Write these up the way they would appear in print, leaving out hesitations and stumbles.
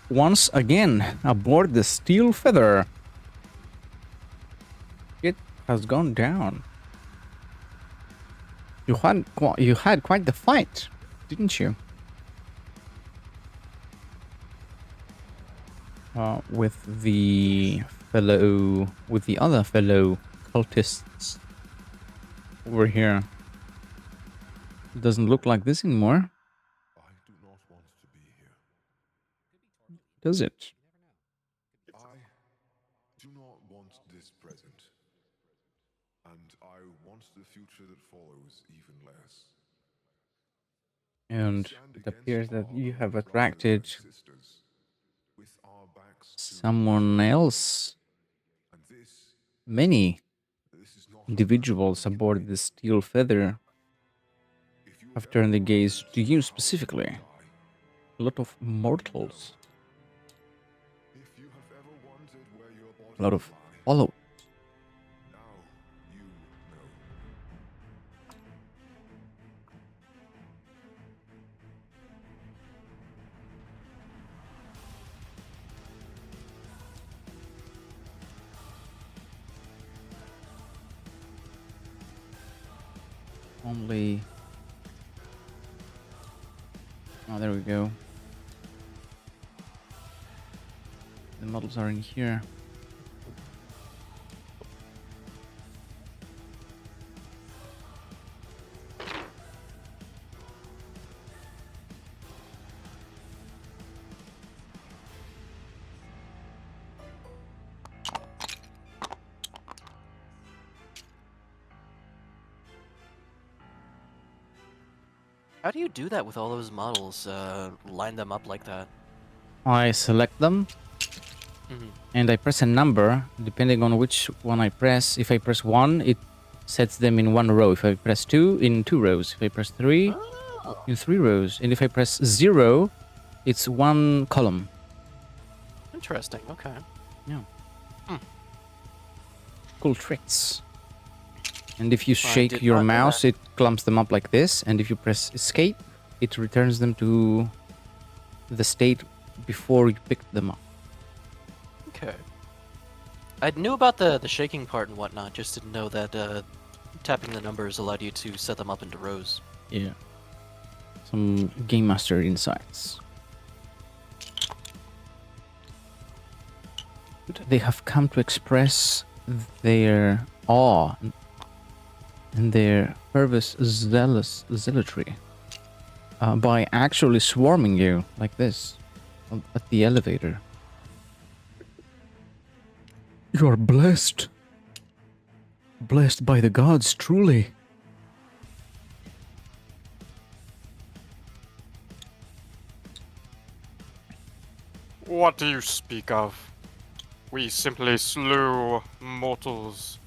once again aboard the Steel Feather. It has gone down. You had quite the fight, didn't you? With the other fellow cultists over here. It doesn't look like this anymore. I do not want to be here. Does it? I do not want this present. And I want the future that follows even less. And it appears that you have attracted someone else. Many individuals aboard the Steel Feather have turned their gaze to you specifically. A lot of mortals. A lot of followers. Only... Oh, there we go. The models are in here. How do you do that with all those models? Line them up like that? I select them. And I press a number, depending on which one I press. If I press 1, it sets them in 1 row. If I press 2, in 2 rows. If I press 3, in 3 rows. And if I press 0, it's 1 column. Interesting, okay. Yeah. Cool tricks. And if you shake your mouse, it clumps them up like this. And if you press escape, it returns them to the state before you picked them up. Okay. I knew about the shaking part and whatnot, just didn't know that tapping the numbers allowed you to set them up into rows. Yeah. Some Game Master insights. They have come to express their awe and their fervous zealotry by actually swarming you like this at the elevator. You are blessed. Blessed by the gods, truly. What do you speak of? We simply slew mortals.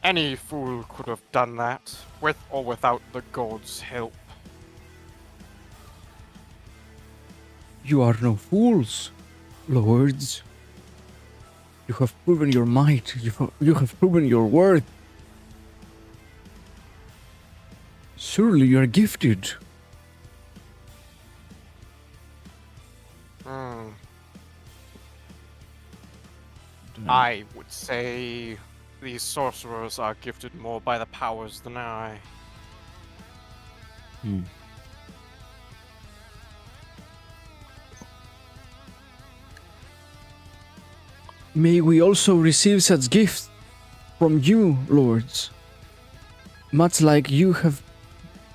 Any fool could have done that, with or without the gods' help. You are no fools, lords. You have proven your might. You have proven your worth. Surely you are gifted. I would say these sorcerers are gifted more by the powers than I. May we also receive such gifts from you, lords. Much like you have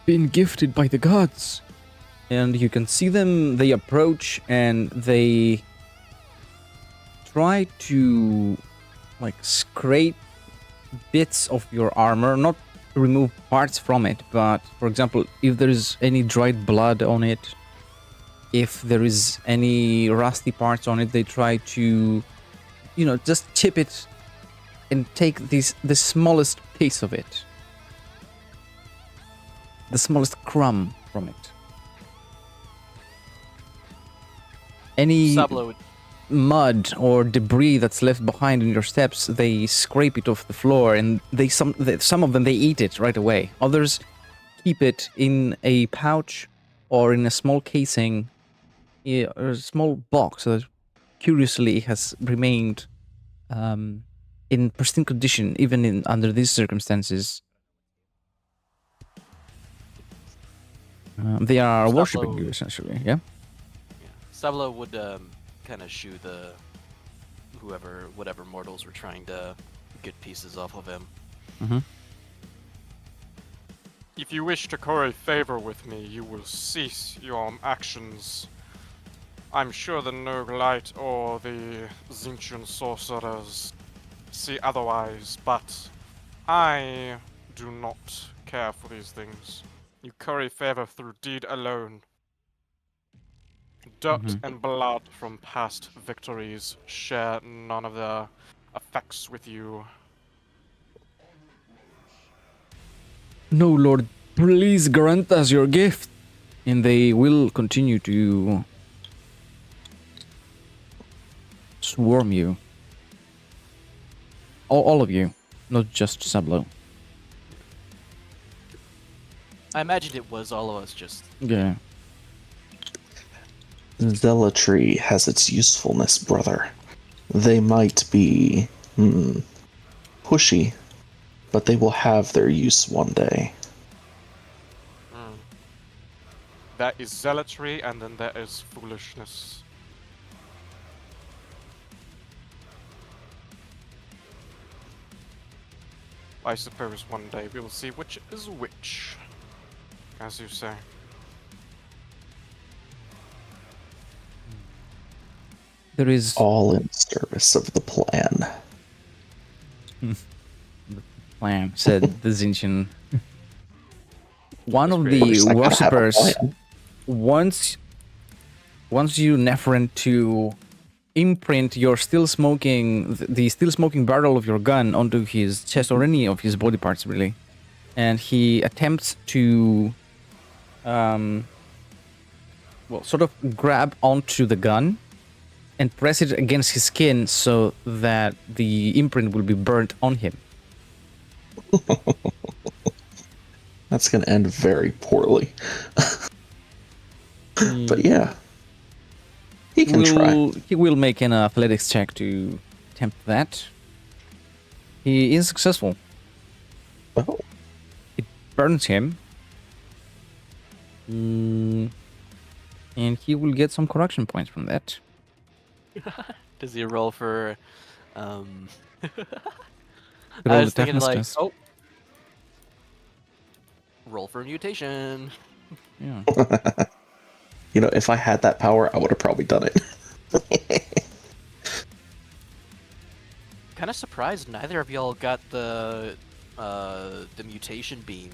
been gifted by the gods. And you can see them, they approach and they try to like scrape bits of your armor, not remove parts from it, but for example, if there is any dried blood on it, if there is any rusty parts on it, they try to, you know, just chip it and take the smallest piece of it, the smallest crumb from it. Any mud or debris that's left behind in your steps, they scrape it off the floor, and some of them they eat it right away. Others keep it in a pouch or in a small casing a small box that curiously has remained in pristine condition, even in under these circumstances. They are worshipping you, Sablo, essentially. Yeah. yeah. Sablo would kind of shoo the whatever mortals were trying to get pieces off of him. Mm-hmm. If you wish to curry favor with me, you will cease your actions. I'm sure the Nurglite or the Zinchian sorcerers see otherwise, but I do not care for these things. You curry favor through deed alone. Dirt Mm-hmm. and blood from past victories share none of their effects with you. No, Lord, please grant us your gift, and they will continue to swarm you. All of you, not just Sablo. I imagined it was all of us just. Yeah. Zealotry has its usefulness, brother. They might be pushy, but they will have their use one day. There is zealotry, and then there is foolishness. I suppose one day we will see which is which, as you say. There is All in service of the plan. plan, said the Zinchian. One That's of great. the First, I gotta have a worshippers plan. once you Nephrin to imprint your still smoking the still smoking barrel of your gun onto his chest or any of his body parts really, and he attempts to sort of grab onto the gun and press it against his skin so that the imprint will be burnt on him. That's gonna end very poorly. But yeah, he can try. He will make an athletics check to attempt that. He is successful. Oh, It burns him. And he will get some correction points from that. Does he roll for? Roll I the was thinking toughness like, test. oh, roll for a mutation. Yeah. you know, if I had that power, I would have probably done it. Kind of surprised neither of y'all got the mutation beam.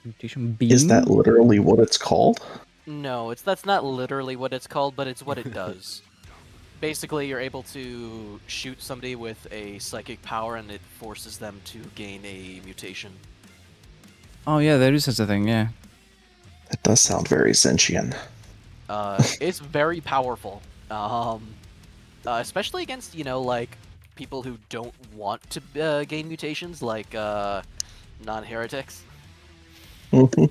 Mutation beam. Is that literally what it's called? No, that's not literally what it's called, but it's what it does. Basically, you're able to shoot somebody with a psychic power, and it forces them to gain a mutation. Oh yeah, there is such a thing. Yeah. That does sound very Zinchian. It's very powerful. Especially against, like, people who don't want to gain mutations, like, non-heretics. Mhm.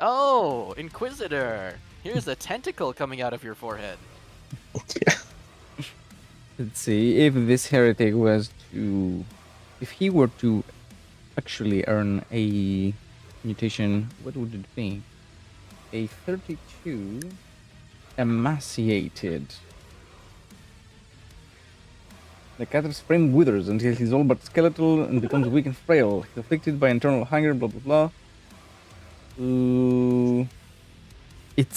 Oh, Inquisitor! Here's a tentacle coming out of your forehead. Yeah. Let's see if this heretic if he were to actually earn a mutation, what would it be? A 32 emaciated. The cat's frame withers until he's all but skeletal and becomes weak and frail. He's afflicted by internal hunger, blah blah blah. It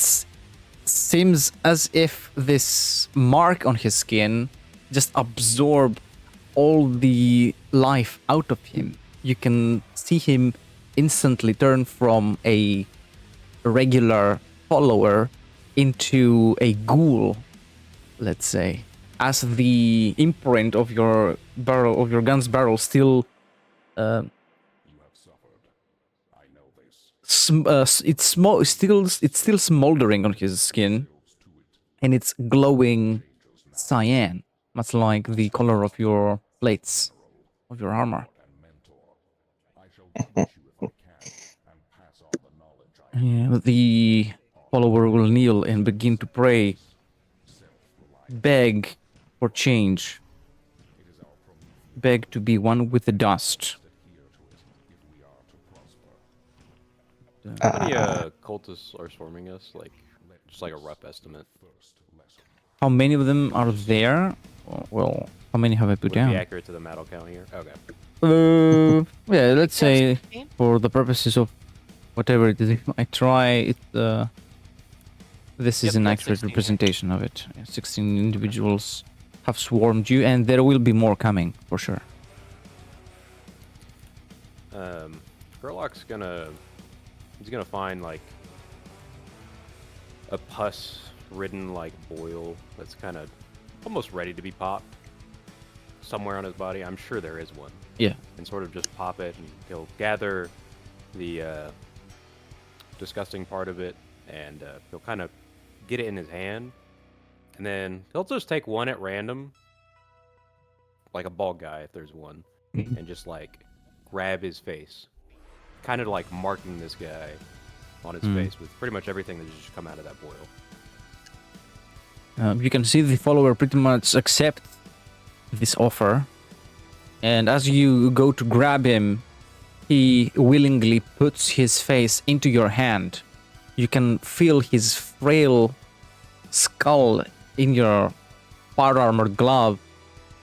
seems as if this mark on his skin just absorbed all the life out of him. You can see him instantly turn from a regular follower into a ghoul, let's say, as the imprint of your gun's barrel still it's still smoldering on his skin, and it's glowing cyan, much like the color of your plates of your armor. Yeah, the follower will kneel and begin to pray, beg for change, beg to be one with the dust. How many cultists are swarming us? Like, just like a rough estimate. How many of them are there? Well, how many have I put Would it down? be accurate to the battle count here? Okay. Yeah, let's say 16? for the purposes of whatever it is, if I try it. This is Yep, an that's accurate 16 here. representation of it. Yeah, 16 individuals have swarmed you, and there will be more coming for sure. Gerlach's he's gonna find like a pus-ridden like boil that's kind of almost ready to be popped somewhere on his body. I'm sure there is one. Yeah. And sort of just pop it, and he'll gather the disgusting part of it, and he'll kind of get it in his hand, and then he'll just take one at random, like a bald guy if there's one, and just like grab his face, kind of like marking this guy on his face with pretty much everything that just come out of that boil. You can see the follower pretty much accept this offer, and as you go to grab him, he willingly puts his face into your hand. You can feel his frail skull in your part armored glove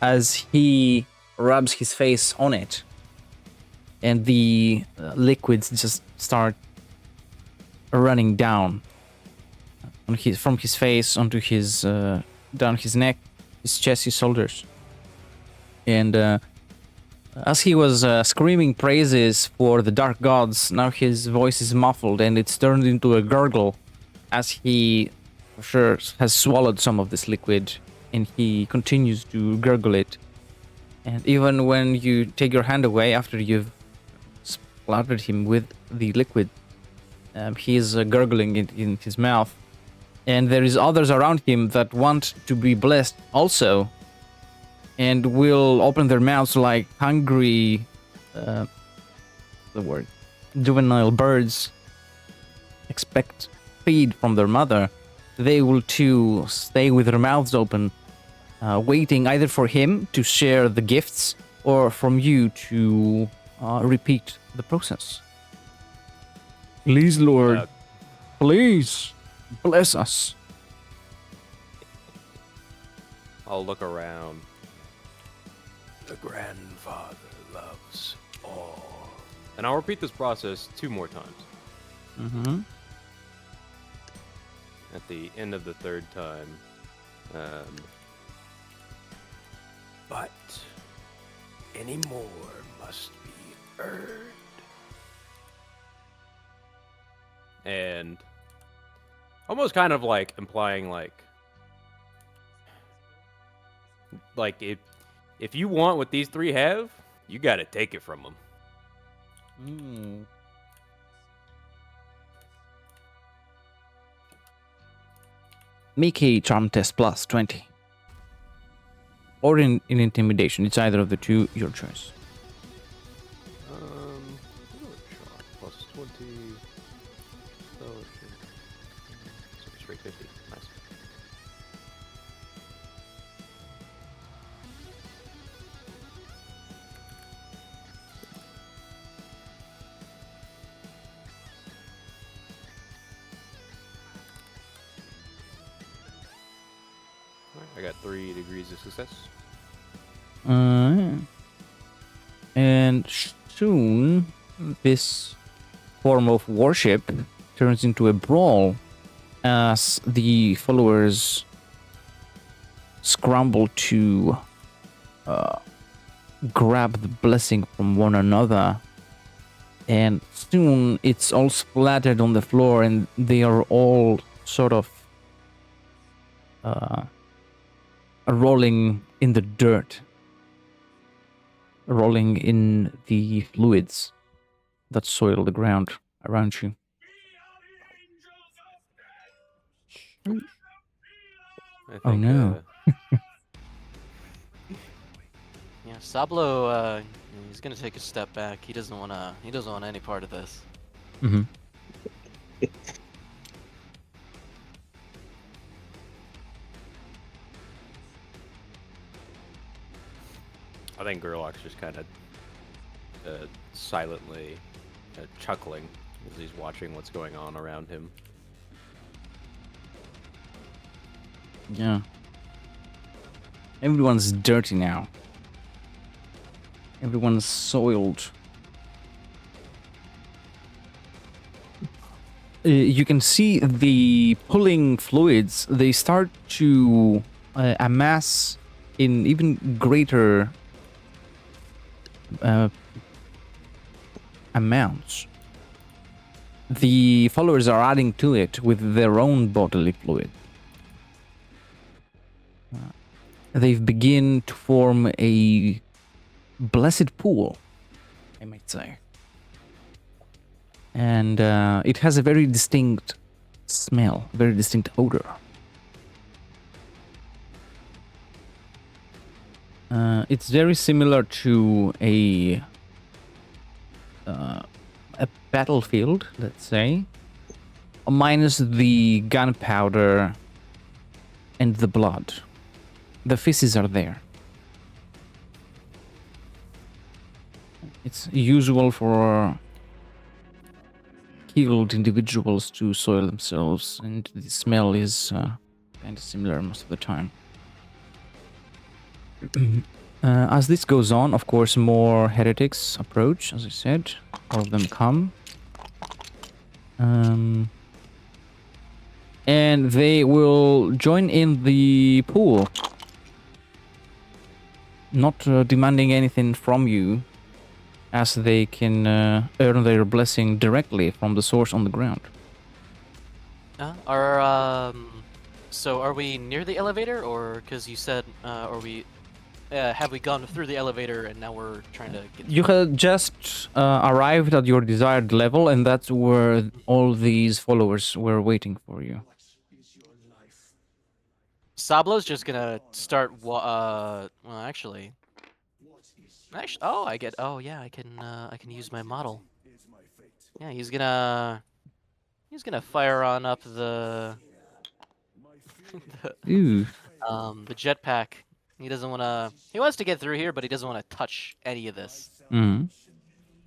as he rubs his face on it, and the liquids just start running down on from his face onto his down his neck, his chest, his shoulders. And as he was screaming praises for the dark gods, now his voice is muffled and it's turned into a gurgle as he for sure has swallowed some of this liquid, and he continues to gurgle it. And even when you take your hand away after you've splattered him with the liquid, he is gurgling it in his mouth. And there is others around him that want to be blessed also, and will open their mouths like hungry, juvenile birds expect feed from their mother. They will too stay with their mouths open, waiting either for him to share the gifts or from you to repeat the process. Please, Lord, please bless us. I'll look around. The grandfather loves all. And I'll repeat this process 2 more times. Mm-hmm. At the end of the 3rd time, but any more must be earned. And almost kind of like implying like if you want what these 3 have, you got to take it from them. Make a charm test plus 20. Or in intimidation. It's either of the two, your choice. Plus 20. Fellowship. So straight 50. Nice. I got 3 degrees of success. And soon, this form of worship turns into a brawl as the followers scramble to grab the blessing from one another. And soon, it's all splattered on the floor, and they are all sort of rolling in the dirt, rolling in the fluids that soil the ground around you. I think, Oh, no. Yeah, Sablo, he's gonna take a step back. He doesn't want any part of this. Mm-hmm. I think Gerlach's just kind of silently chuckling as he's watching what's going on around him. Yeah. Everyone's dirty now. Everyone's soiled. You can see the pulling fluids, they start to amass in even greater amounts. The followers are adding to it with their own bodily fluid. They've begin to form a blessed pool, I might say. And it has a very distinct smell, very distinct odor. It's very similar to a battlefield, let's say, minus the gunpowder and the blood. The faces are there. It's usual for killed individuals to soil themselves, and the smell is kind of similar most of the time. As this goes on, of course, more heretics approach, as I said. All of them come. And they will join in the pool. Not demanding anything from you, as they can earn their blessing directly from the source on the ground. So are we near the elevator, or because you said, have we gone through the elevator and now we're trying to get? You had just arrived at your desired level, and that's where all these followers were waiting for you. Sablo's just gonna start. Well, actually. Oh, yeah, I can use my model. Yeah, he's gonna fire on up the Ooh. the jetpack. He wants to get through here, but he doesn't want to touch any of this. Mm-hmm.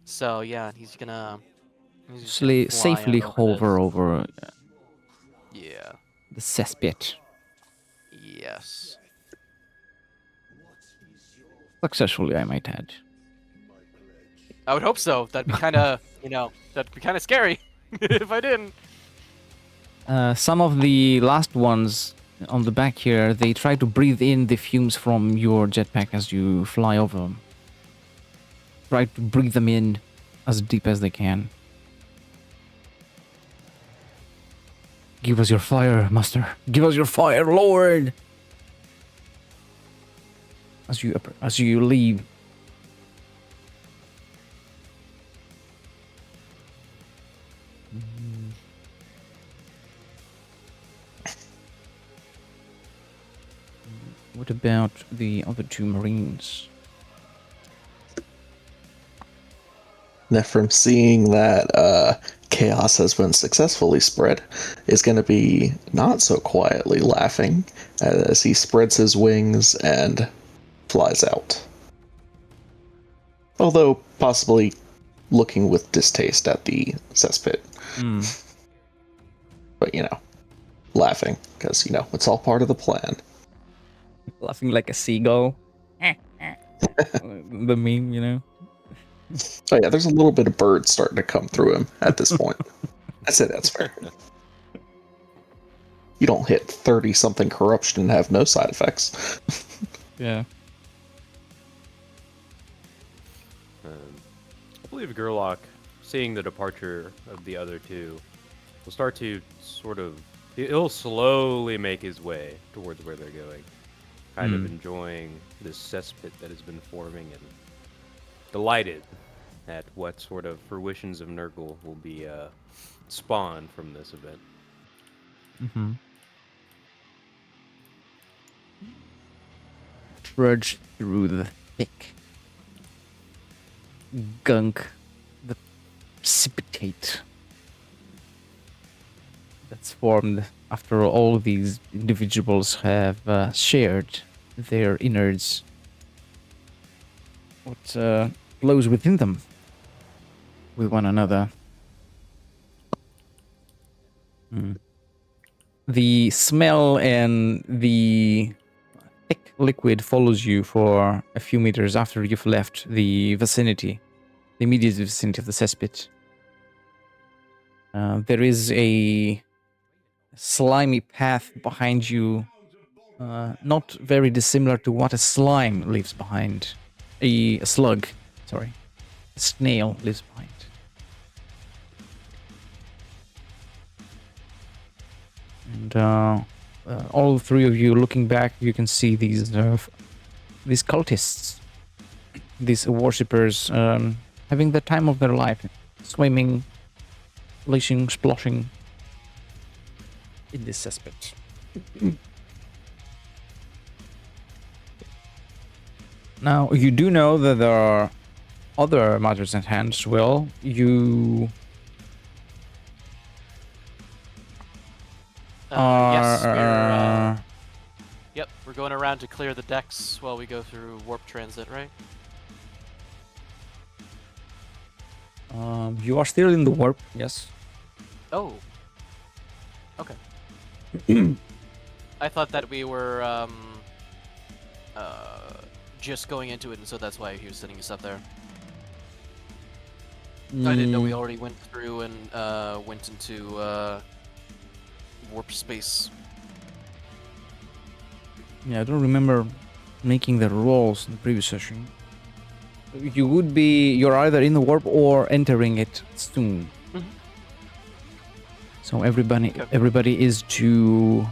So yeah, he's gonna Safely hover over Yeah. the cesspit. Yes. Successfully, I might add. I would hope so. That'd be kind of, that'd be kind of scary if I didn't. Some of the last ones on the back here, they try to breathe in the fumes from your jetpack as you fly over them. Try to breathe them in as deep as they can. Give us your fire, Master. Give us your fire, Lord! As you leave. What about the other two Marines? Nephrim, seeing that chaos has been successfully spread, is going to be not so quietly laughing as he spreads his wings and flies out. Although possibly looking with distaste at the cesspit. But, laughing, because, it's all part of the plan. Laughing like a seagull. The meme, Oh yeah, there's a little bit of bird starting to come through him at this point. I'd say that's fair. You don't hit 30-something corruption and have no side effects. Yeah. I believe Gerlach, seeing the departure of the other two, will start to he'll slowly make his way towards where they're going, kind of enjoying this cesspit that has been forming and delighted at what sort of fruitions of Nurgle will be spawned from this event. Mm-hmm. Trudge through the thick gunk, the precipitate that's formed after all these individuals have shared their innards. what flows within them with one another. The smell and the thick liquid follows you for a few meters after you've left the vicinity, the immediate vicinity of the cesspit. There is a slimy path behind you, not very dissimilar to what a slime leaves behind. A slug, sorry. A snail leaves behind. And all three of you looking back, you can see these cultists, these worshippers, having the time of their life, swimming, splashing, sploshing in this cesspit. Now, you do know that there are other matters at hand as well. You Yes, are... yep, we're going around to clear the decks while we go through warp transit, right? You are still in the warp, yes. Oh. Okay. I thought that we were just going into it, and so that's why he was setting us up there. I didn't know we already went through and went into warp space. Yeah, I don't remember making the rolls in the previous session. You're either in the warp or entering it soon. Mhm. So everybody is to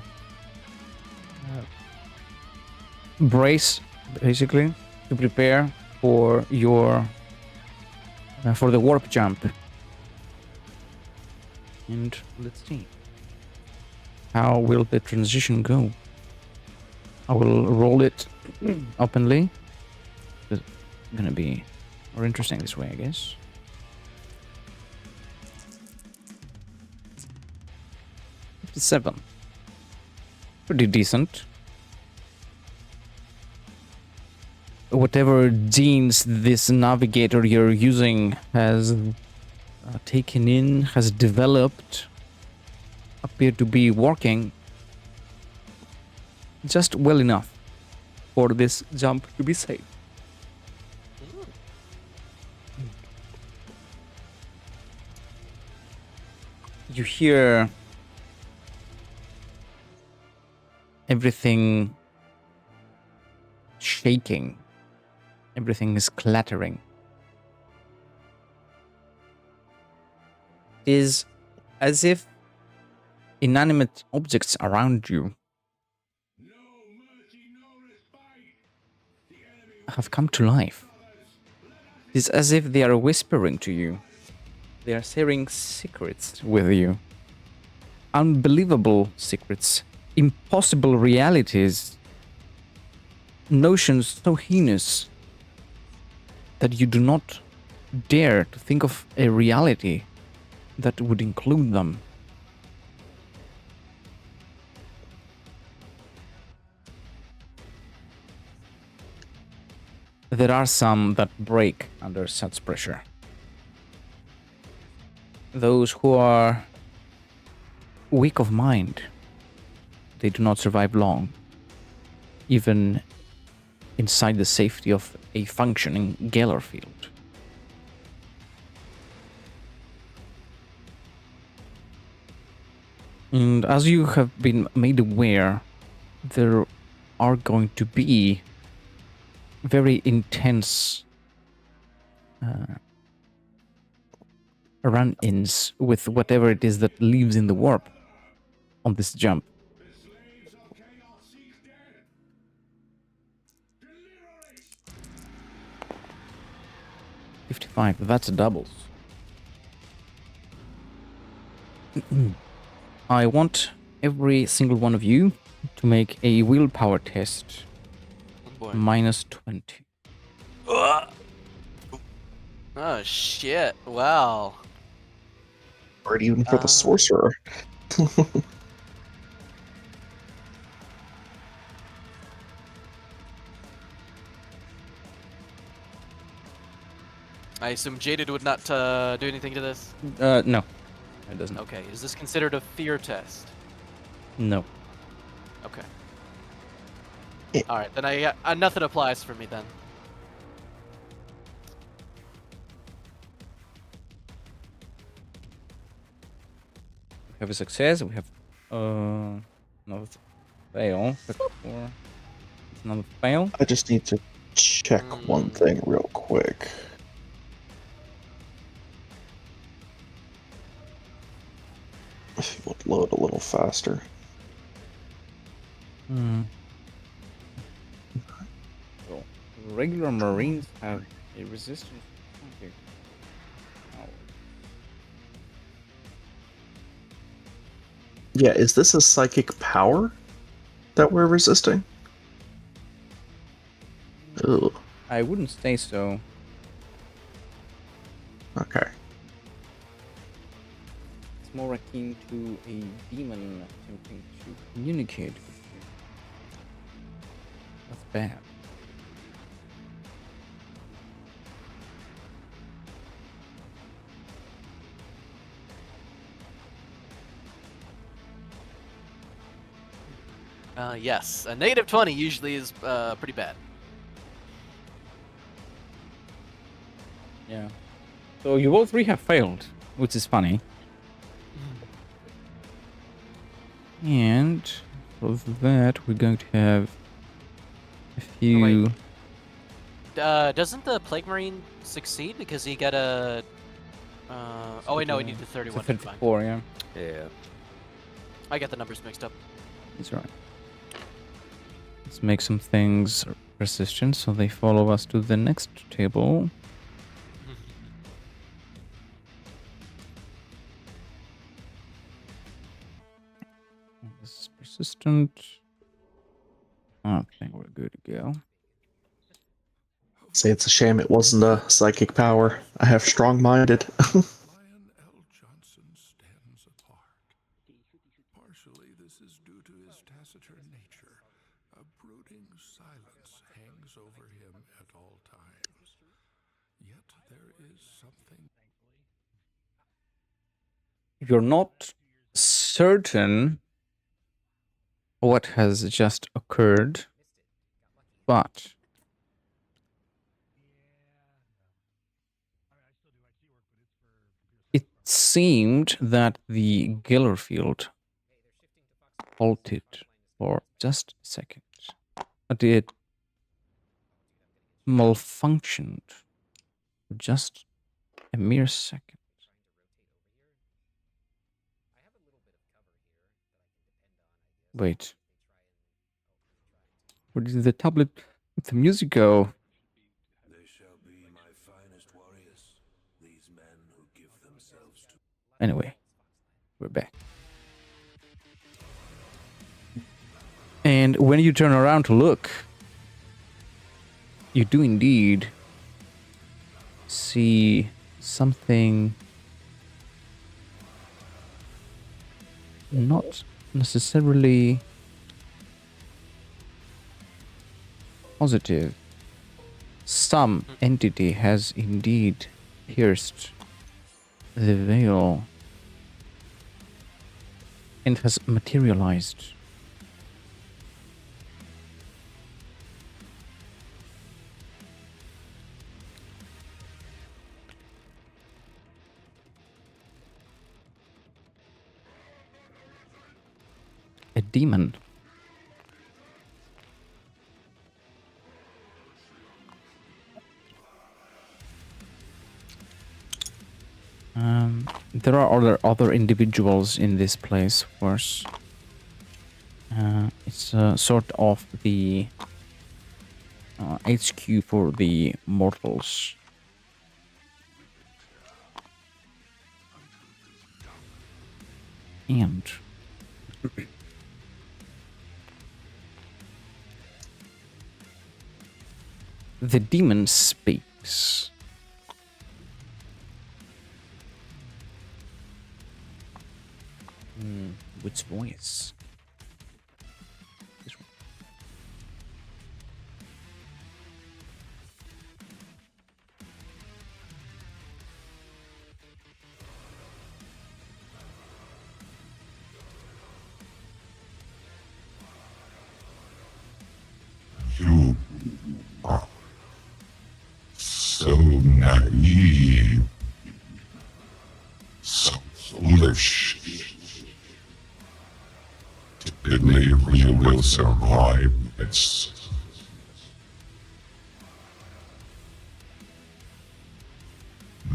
brace, basically, to prepare for your for the warp jump. And let's see. How will the transition go? I will roll it openly. It's gonna be more interesting this way, I guess. $57. Pretty decent. Whatever genes this navigator you're using has taken in, has developed, appear to be working just well enough for this jump to be safe. You hear everything shaking. Everything is clattering. It is as if inanimate objects around you have come to life. It is as if they are whispering to you. They are sharing secrets with you. Unbelievable secrets. Impossible realities. Notions so heinous that you do not dare to think of a reality that would include them. There are some that break under such pressure. Those who are weak of mind, they do not survive long, even inside the safety of a functioning Galar field. And as you have been made aware, there are going to be very intense run-ins with whatever it is that lives in the warp on this jump. $55, that's doubles. I want every single one of you to make a willpower test. Boy. Minus 20. Oh shit! Wow. Or even for the sorcerer. I assume Jaded would not do anything to this? No, it doesn't. Okay, is this considered a fear test? No. Okay. It- Alright, then nothing applies for me then. We have a success. We have another fail. Another fail. I just need to check one thing real quick. If it would load a little faster. Hmm. So, regular Marines have a resistance. Okay. Yeah, is this a psychic power that we're resisting? Ooh, I wouldn't say so. okay. It's more akin to a demon attempting to communicate with you. That's bad. Yes, a negative 20 usually is pretty bad. Yeah. So you all three have failed, which is funny. And for that, we're going to have a few. Doesn't the Plague Marine succeed because he got a... oh wait, no, he needed It's a 31. Never mind. 54, yeah. Yeah. I got the numbers mixed up. That's right. Let's make some things resistant so they follow us to the next table. This is persistent. Okay, we're good to go. Say it's a shame it wasn't a psychic power. I have strong-minded. Lion L. Johnson stands apart. Partially, this is due to his taciturn nature. A brooding silence hangs over him at all times. Yet there is something. You're not certain what has just occurred, but it seemed that the Geller field halted for just a second, but it malfunctioned for just a mere second. Wait. Where did the tablet with the music go? They shall be my finest warriors, these men who give themselves to. Anyway, we're back. And when you turn around to look, you do indeed see something not necessarily positive. Some entity has indeed pierced the veil and has materialized. A demon. There are other individuals in this place, of course. It's sort of the HQ for the mortals. And the demon speaks. Which voice? This one. believe you will survive this.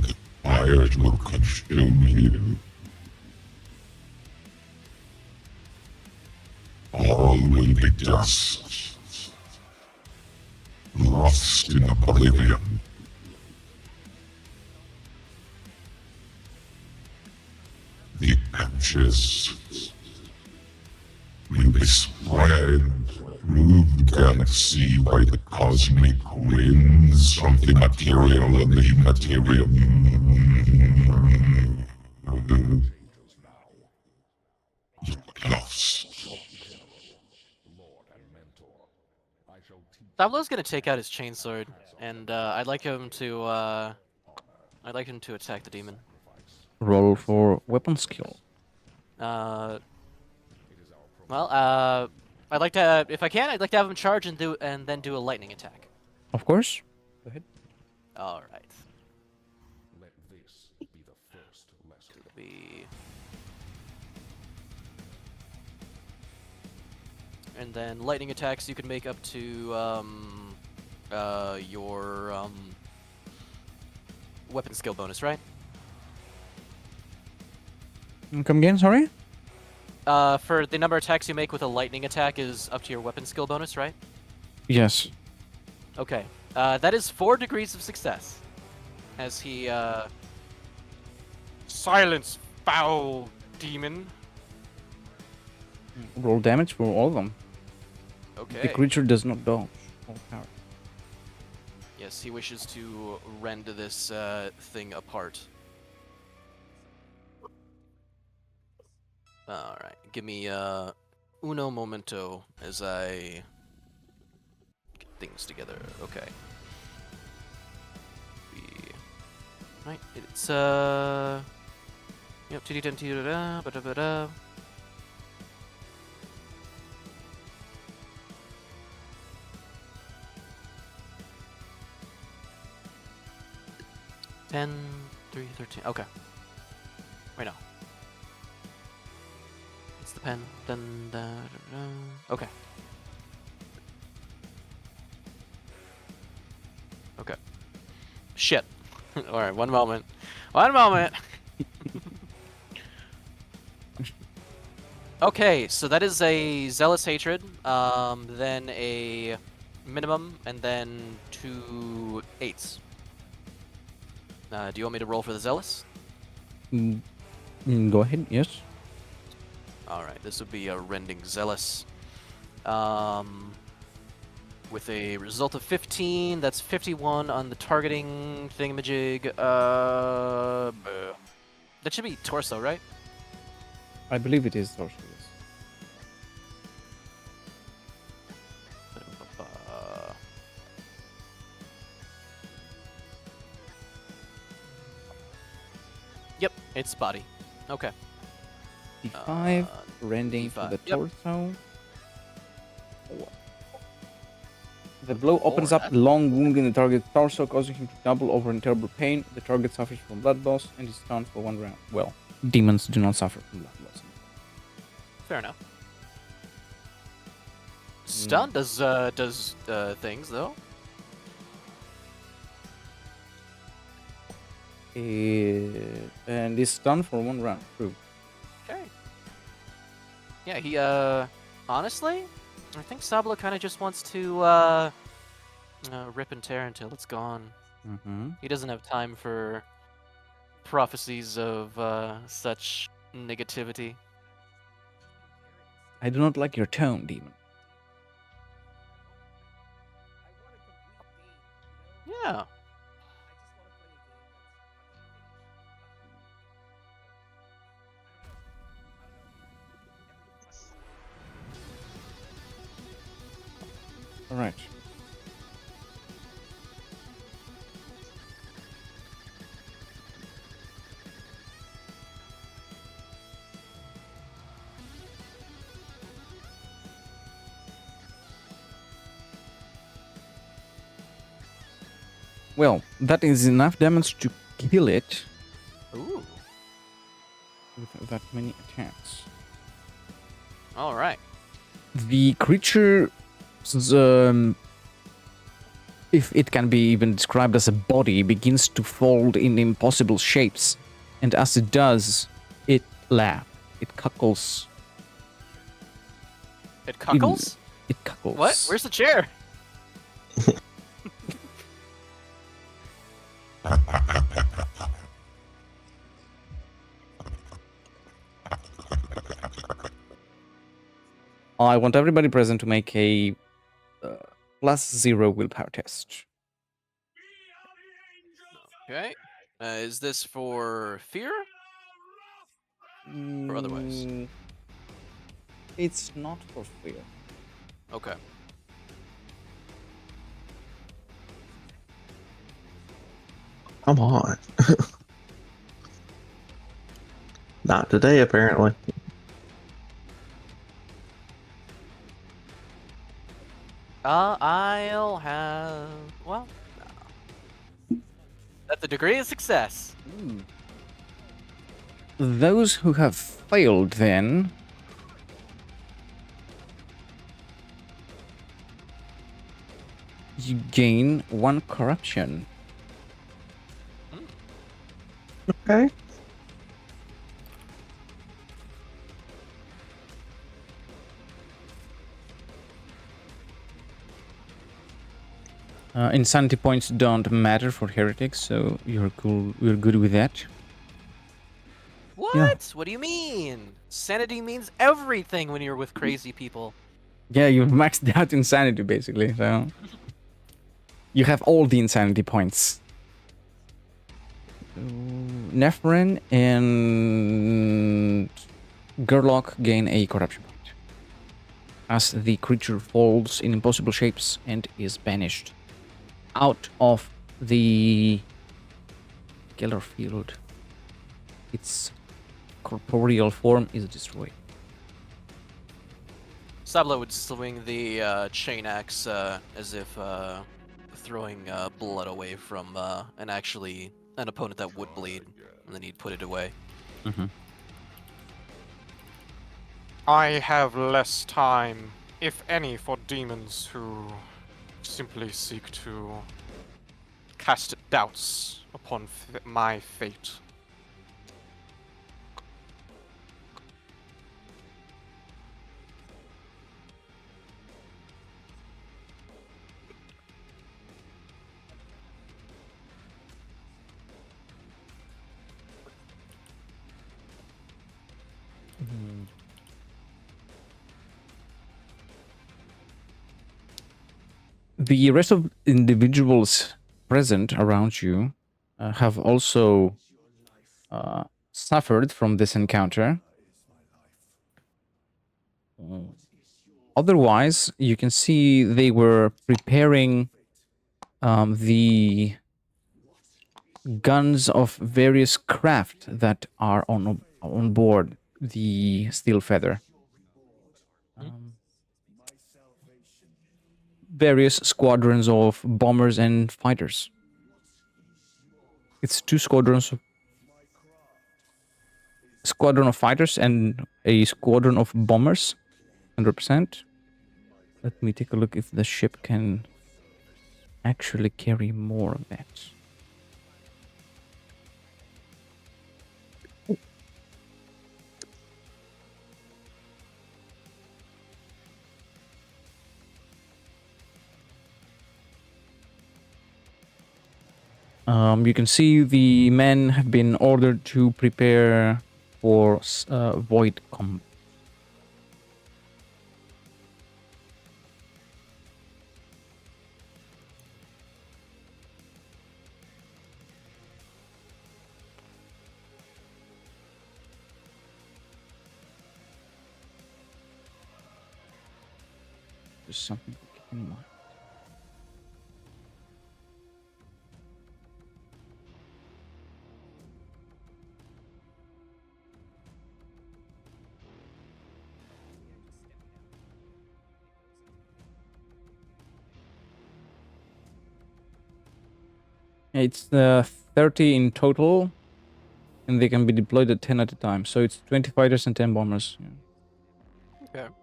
The fire will consume you. All will be dust, lost in oblivion. The ashes will be spread through the galaxy by the cosmic winds of the material and the immaterial. You're lost. Pablo's gonna take out his chainsword, and I'd like him to attack the demon. Roll for weapon skill. Well, I'd like to, if I can, I'd like to have him charge and then do a lightning attack. Of course. Go ahead. All right. Let this be the first lesson. It'll be. And then lightning attacks you can make up to your weapon skill bonus, right? Come again, sorry? For the number of attacks you make with a lightning attack is up to your weapon skill bonus, right? Yes. Okay. That is 4 degrees of success. As he Silence, foul demon. Roll damage for all of them. okay. The creature does not dodge. All power. Yes, he wishes to rend this thing apart. Alright, give me uno momento as I get things together. Okay. Right, it's yep, 2d10, 2d10, ba-da-ba-da. Ten, 3, 13. Okay. Wait, no. It's the pen. Dun, da, da, da. Okay. Okay. Shit. Alright, one moment. One moment! Okay, so that is a Zealous Hatred, then a minimum, and then 2 8s. Do you want me to roll for the Zealous? Go ahead, yes. Alright, this would be a Rending Zealous. With a result of 15, that's 51 on the targeting thingamajig. That should be torso, right? I believe it is torso, yes. Yep, it's body. Okay. D5, rending to D5, the yep. torso. The blow opens up Alright. a long wound in the target's torso, causing him to double over in terrible pain. The target suffers from blood loss and is stunned for 1 round. Well, demons do not suffer from blood loss. Fair enough. Stun does things though. And is stunned for 1 round. True. Okay. Yeah, he honestly, I think Sabla kind of just wants to rip and tear until it's gone. Mm-hmm. He doesn't have time for prophecies of such negativity. I do not like your tone, demon. Yeah. All right. Well, that is enough damage to kill it Ooh. with that many attacks. All right. The creature, if it can be even described as a body, begins to fold in impossible shapes. And as it does, it laughs. It cuckles. It cuckles? It cuckles. What? Where's the chair? I want everybody present to make a +0 willpower test. Okay. Is this for fear? Or otherwise? It's not for fear. Okay. Come on. Not today, apparently. I'll have... Well... That's a degree of success. Those who have failed, then, you gain 1 corruption. Okay. Insanity points don't matter for heretics, so you're cool. You're good with that. What? Yeah. What do you mean? Sanity means everything when you're with crazy people. Yeah, you've maxed out insanity basically. So you have all the insanity points. So, Nephrin and Gerlock gain a corruption point as the creature falls in impossible shapes and is banished out of the Geller field. Its corporeal form is destroyed. Sabla would swing the chain axe as if throwing blood away from an opponent that would bleed, and then he'd put it away. I have less time, if any, for demons who simply seek to cast doubts upon my fate. The rest of individuals present around you have also suffered from this encounter. Otherwise, you can see they were preparing the guns of various craft that are on board the Steel Feather. Various squadrons of bombers and fighters. It's 2 squadrons of squadron of fighters and a squadron of bombers. 100%. Let me take a look if the ship can actually carry more of that. You can see the men have been ordered to prepare for void combat. There's something to keep in mind. It's 30 in total, and they can be deployed at 10 at a time. So it's 20 fighters and 10 bombers. Yeah. Okay.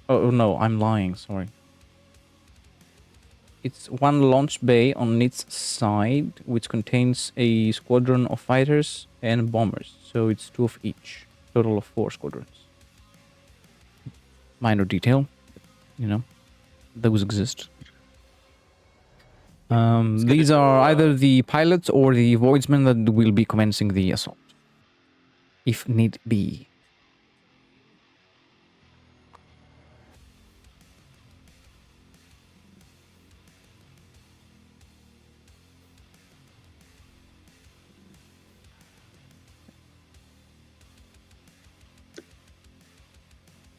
Oh no, I'm lying. Sorry. It's one launch bay on its side, which contains a squadron of fighters and bombers. So it's 2 of each. Total of 4 squadrons. Minor detail, you know, those exist. It's good to These know, are either the pilots or the voidsmen that will be commencing the assault, if need be.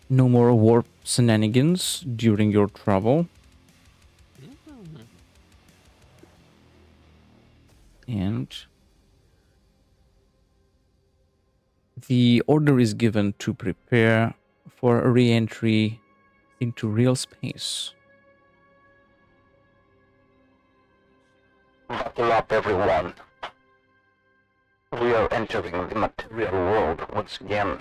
No more warp shenanigans during your travel. Mm. And the order is given to prepare for a re-entry into real space. Buckle up, everyone. We are entering the material world once again.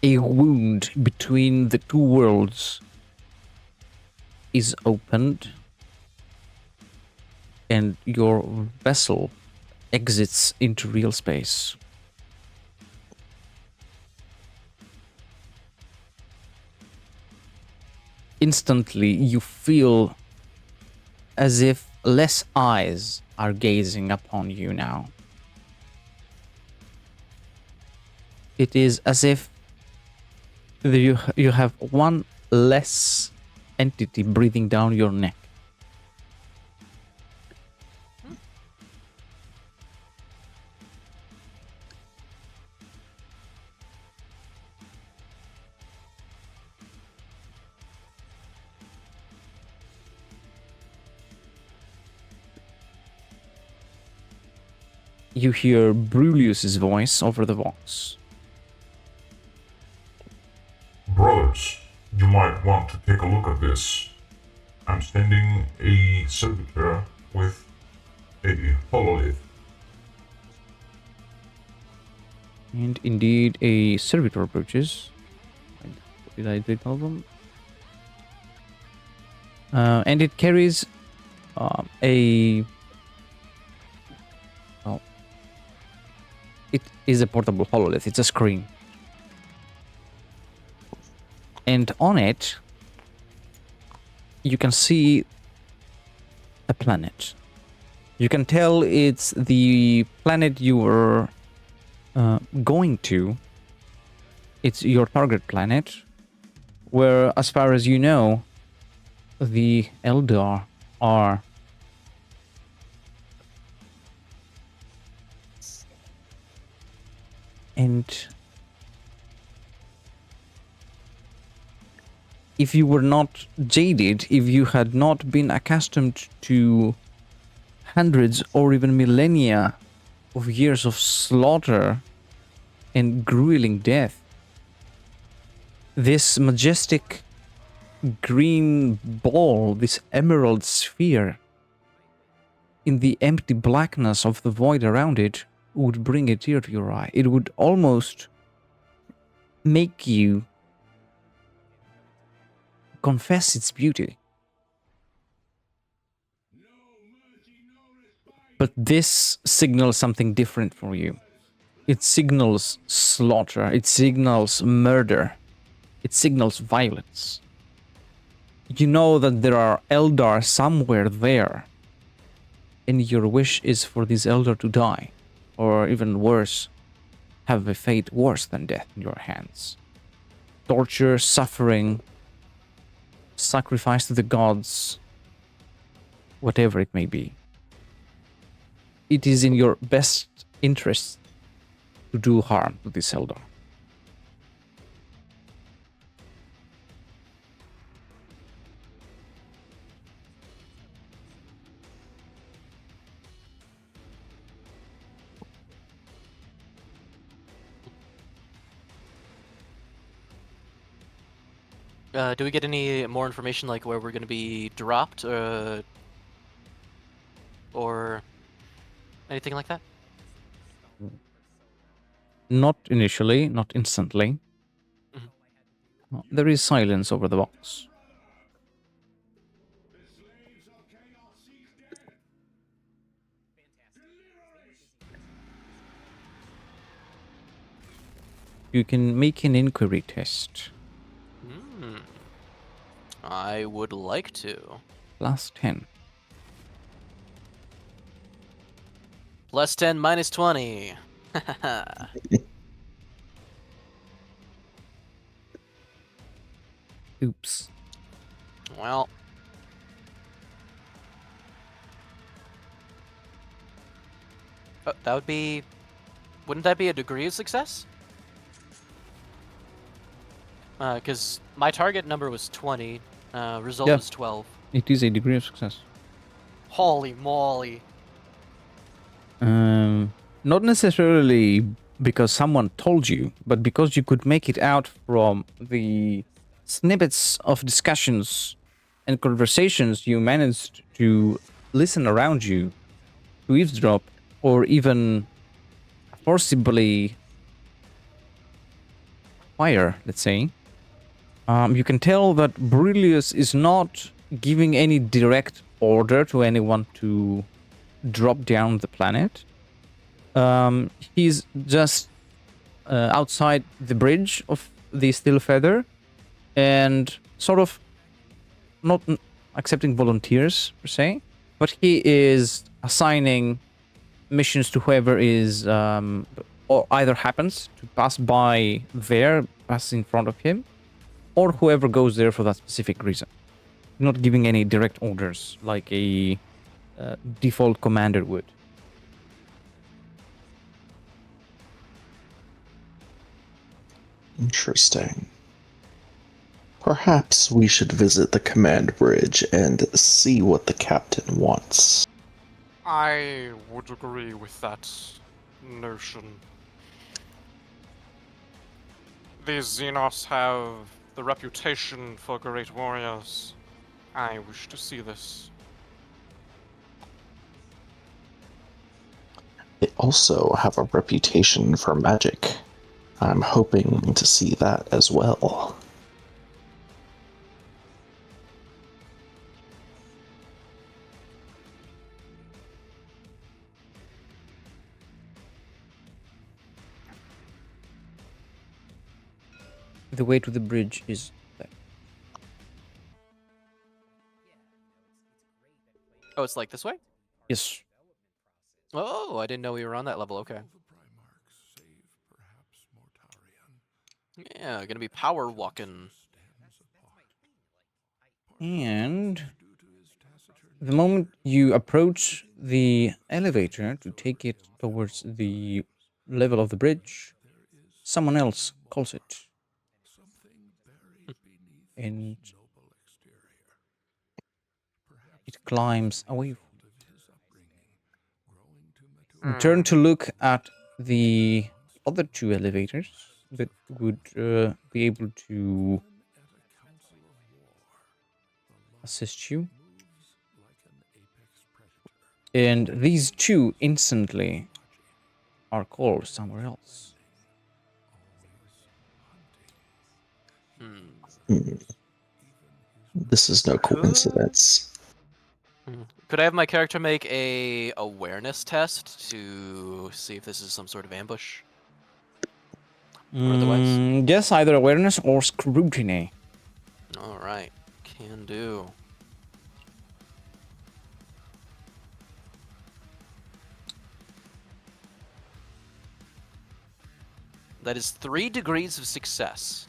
A wound between the two worlds is opened, and your vessel exits into real space. Instantly, you feel as if less eyes are gazing upon you now. It is as if you have one less entity breathing down your neck. You hear Brulius's voice over the vox. Brothers, you might want to take a look at this. I'm sending a servitor with a hololith. And indeed, a servitor approaches. Did I tell them? And it carries a... Well, it is a portable hololith. It's a screen. And on it, you can see a planet. You can tell it's the planet you were going to. It's your target planet, where, as far as you know, the Eldar are. And if you were not jaded, if you had not been accustomed to hundreds or even millennia of years of slaughter and grueling death, this majestic green ball, this emerald sphere, in the empty blackness of the void around it, would bring a tear to your eye. It would almost make you confess its beauty. But this signals something different for you. It signals slaughter. It signals murder. It signals violence. You know that there are Eldar somewhere there, and your wish is for this Eldar to die, or even worse, have a fate worse than death in your hands. Torture, suffering, sacrifice to the gods, whatever it may be. It is in your best interest to do harm to this Eldar. Do we get any more information, like where we're going to be dropped, or anything like that? Not initially, not instantly. Mhm. There is silence over the box. You can make an inquiry test. Hmm. I would like to. Plus 10. Plus 10, minus 20. Oops. Well. That would be... Wouldn't that be a degree of success? Because my target number was 20. Result Yeah. was 12. It is a degree of success. Holy moly. Not necessarily because someone told you, but because you could make it out from the snippets of discussions and conversations you managed to listen around you, to eavesdrop, or even forcibly fire, let's say. You can tell that Brillius is not giving any direct order to anyone to drop down the planet. He's just outside the bridge of the Steel Feather and sort of not accepting volunteers per se, but he is assigning missions to whoever is or either happens to pass by there, pass in front of him, or whoever goes there for that specific reason. Not giving any direct orders like a default commander would. Interesting. Perhaps we should visit the command bridge and see what the captain wants. I would agree with that notion. These Xenos have the reputation for great warriors. I wish to see this. They also have a reputation for magic. I'm hoping to see that as well. The way to the bridge is there. Oh, it's like this way? Yes. Oh, I didn't know we were on that level. Okay. All the Primarchs, save perhaps Mortarion, Yeah, gonna be power walking. stands apart. And Due to his taciturn the moment you approach the elevator to take it towards the level of the bridge, someone else calls it. something buried beneath And his noble exterior. Perhaps it climbs away. of his upbringing, growing to You maturity. turn to look at the other two elevators that would be able to At a council of war, the law assist you. moves like an apex predator, And these two instantly are called somewhere else. always Hmm. hunting. This is no coincidence. Could I have my character make a awareness test to see if this is some sort of ambush? Or otherwise? Yes, either awareness or scrutiny. All right, can do. That is 3 degrees of success.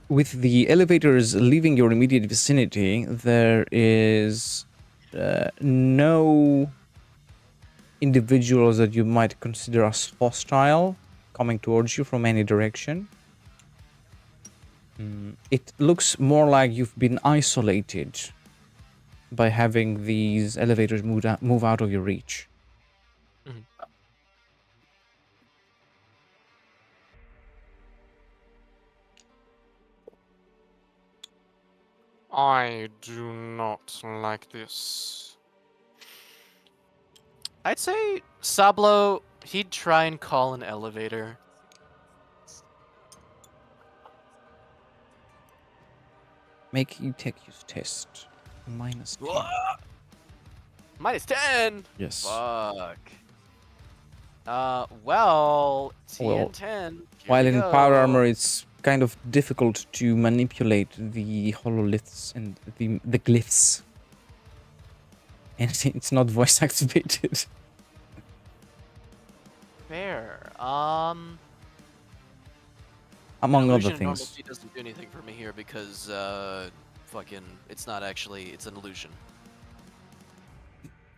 With the elevators leaving your immediate vicinity, there is no individuals that you might consider as hostile coming towards you from any direction. It looks more like you've been isolated by having these elevators move out of your reach. I do not like this. I'd say Sablo, he'd try and call an elevator. Make you take use test. -10. -10. Yes. Fuck. Well, Well, TN10. Here While we in power go. armor, it's kind of difficult to manipulate the hololiths and the glyphs. And it's not voice activated. Fair. Among other Illusion and things. normalcy doesn't do anything for me here because, fucking, it's not actually, it's an illusion.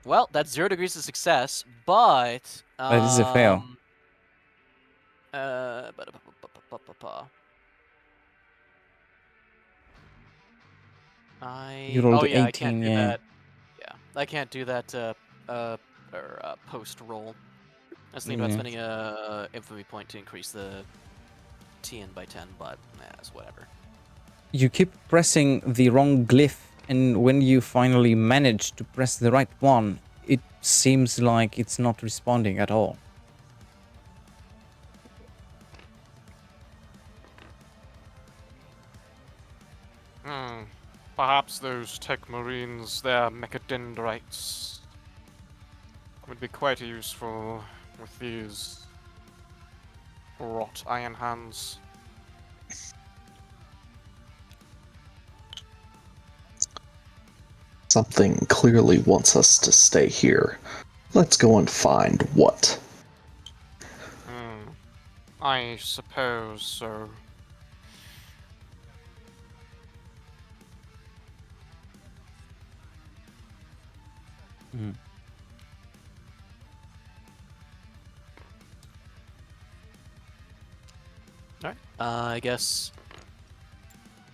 Well, that's 0 degrees of success, but, That is a fail. You rolled oh yeah, I can't 18, do yeah. that. Yeah, I can't do that, post roll. I was thinking about Yeah. spending a infamy point to increase the TN by 10, but it's whatever. You keep pressing the wrong glyph, and when you finally manage to press the right one, it seems like it's not responding at all. Perhaps those tech marines, their mechadendrites, would be quite useful with these wrought iron hands. Something clearly wants us to stay here. Let's go and find what. I suppose so. Alright, I guess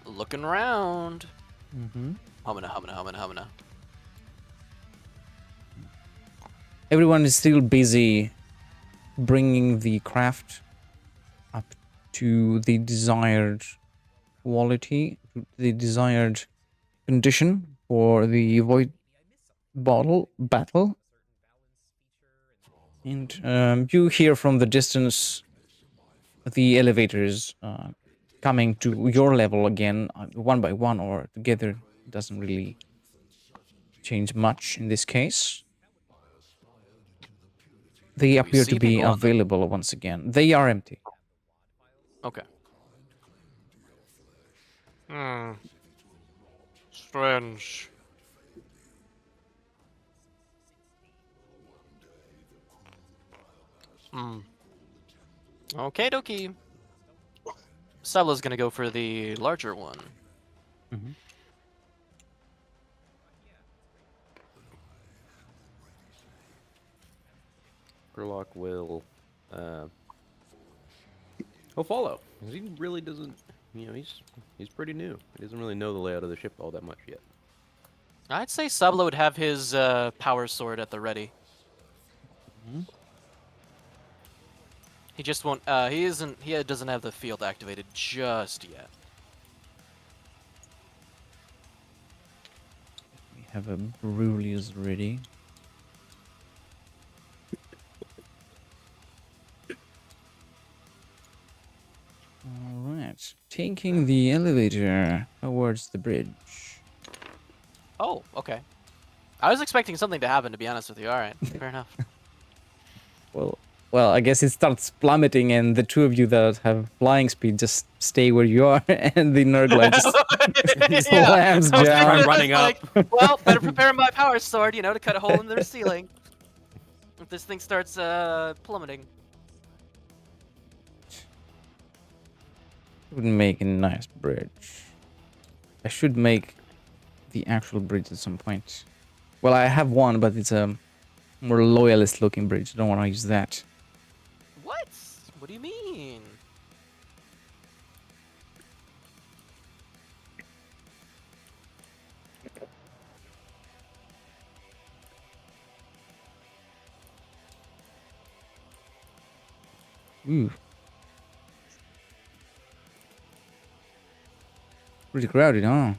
looking around. Humana. Everyone is still busy bringing the craft up to the desired quality, to the desired condition for the void battle. And you hear from the distance the elevators coming to your level again, one by one or together. Doesn't really change much in this case. They Do we appear to see be people on them? available once again. They are empty. Okay. Strange. Okay, dokie. Sablo's gonna go for the larger one. Gerlock will, he'll follow. 'Cause he really doesn't, he's pretty new. He doesn't really know the layout of the ship all that much yet. I'd say Sablo would have his power sword at the ready. He just won't. He doesn't have the field activated just yet. We have a Brulius ready. Alright. Taking the elevator towards the bridge. Oh, okay. I was expecting something to happen, to be honest with you. All right, fair enough. Well, I guess it starts plummeting, and the two of you that have flying speed just stay where you are, and the Nurgle just slams I was down. thinking running it's up. like, well, better prepare my power sword, to cut a hole in their ceiling. If this thing starts plummeting. Would make a nice bridge. I should make the actual bridge at some point. Well, I have one, but it's a more loyalist looking bridge. I don't want to use that. What? What do you mean? Ooh. Pretty crowded, huh?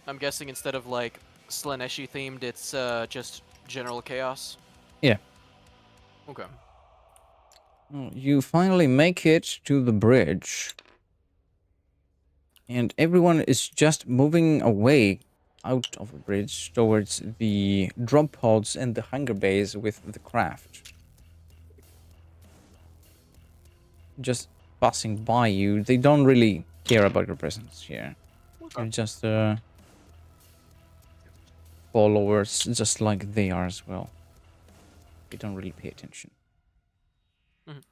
I'm guessing instead of like Slaneshi themed, it's just general chaos. Yeah. Okay. You finally make it to the bridge. And everyone is just moving away out of the bridge towards the drop pods and the hangar bays with the craft. Just passing by you. They don't really care about your presence here. You're just followers, just like they are as well. They don't really pay attention. Mhm.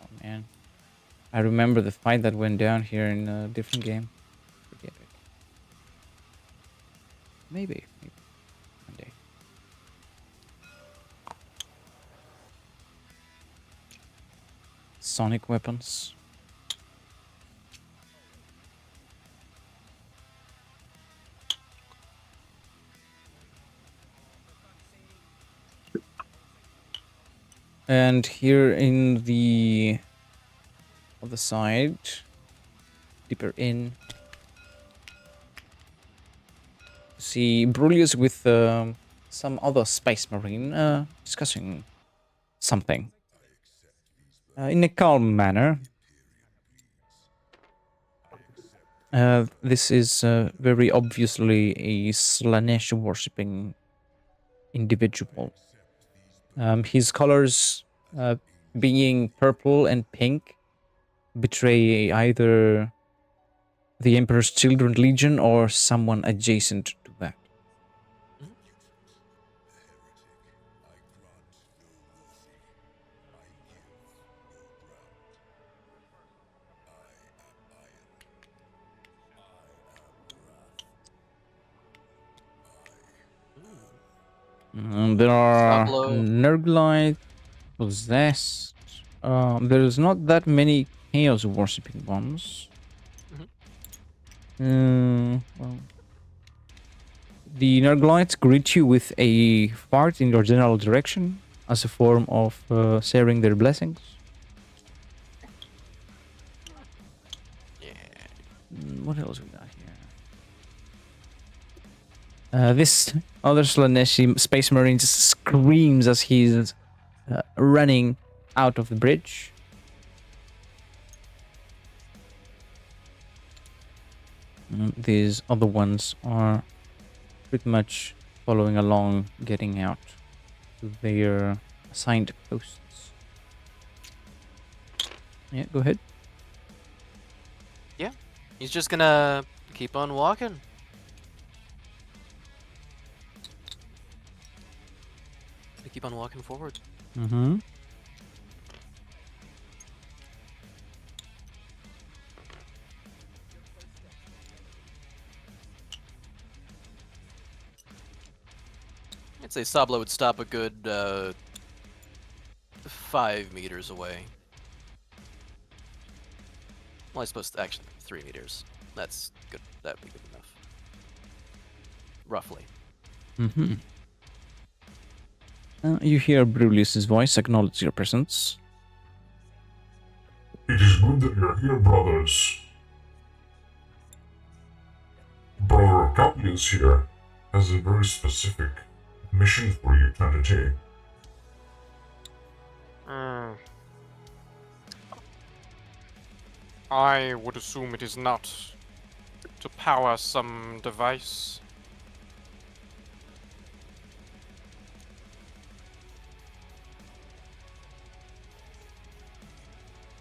Oh man, I remember the fight that went down here in a different game. Pretty epic. Maybe one day. Sonic weapons. And here in the other side, deeper in, see Brulius with some other space marine discussing something in a calm manner. This is very obviously a Slanesh worshipping individual. His colors, being purple and pink, betray either the Emperor's Children Legion or someone adjacent to that. There are Pablo. Nerglite, possessed. There's not that many chaos worshipping ones. Well, the Nerglites greet you with a fart in your general direction as a form of sharing their blessings. Yeah. What else we got here? This other Slaneshi Space Marine just screams as he's running out of the bridge. These other ones are pretty much following along, getting out to their assigned posts. Yeah, go ahead. Yeah. He's just gonna keep on walking. Keep on walking forward. Mm-hmm. I'd say Sabla would stop a good 5 meters away. Well, I suppose actually 3 meters. That's good. That'd be good enough. Roughly. Mm-hmm. You hear Brulius's voice acknowledge your presence. It is good that you're here, brothers. Brother Caplius here has a very specific mission for you to undertake. I would assume it is not to power some device.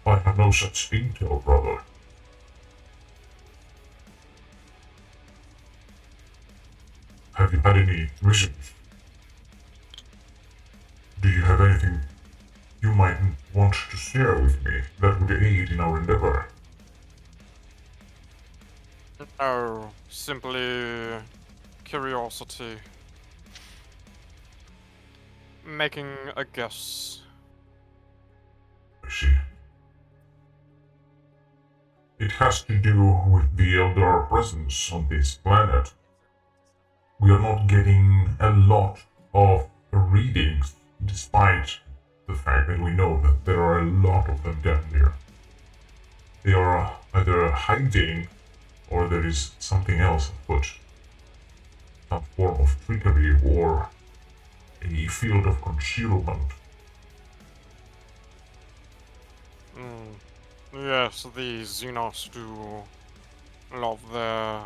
I have no such intel, brother. Have you had any visions? Do you have anything you might want to share with me that would aid in our endeavor? No, simply curiosity. Making a guess. I see. It has to do with the Elder presence on this planet. We are not getting a lot of readings, despite the fact that we know that there are a lot of them down there. They are either hiding or there is something else afoot. Some form of trickery or a field of concealment. Yes, the Xenos do love their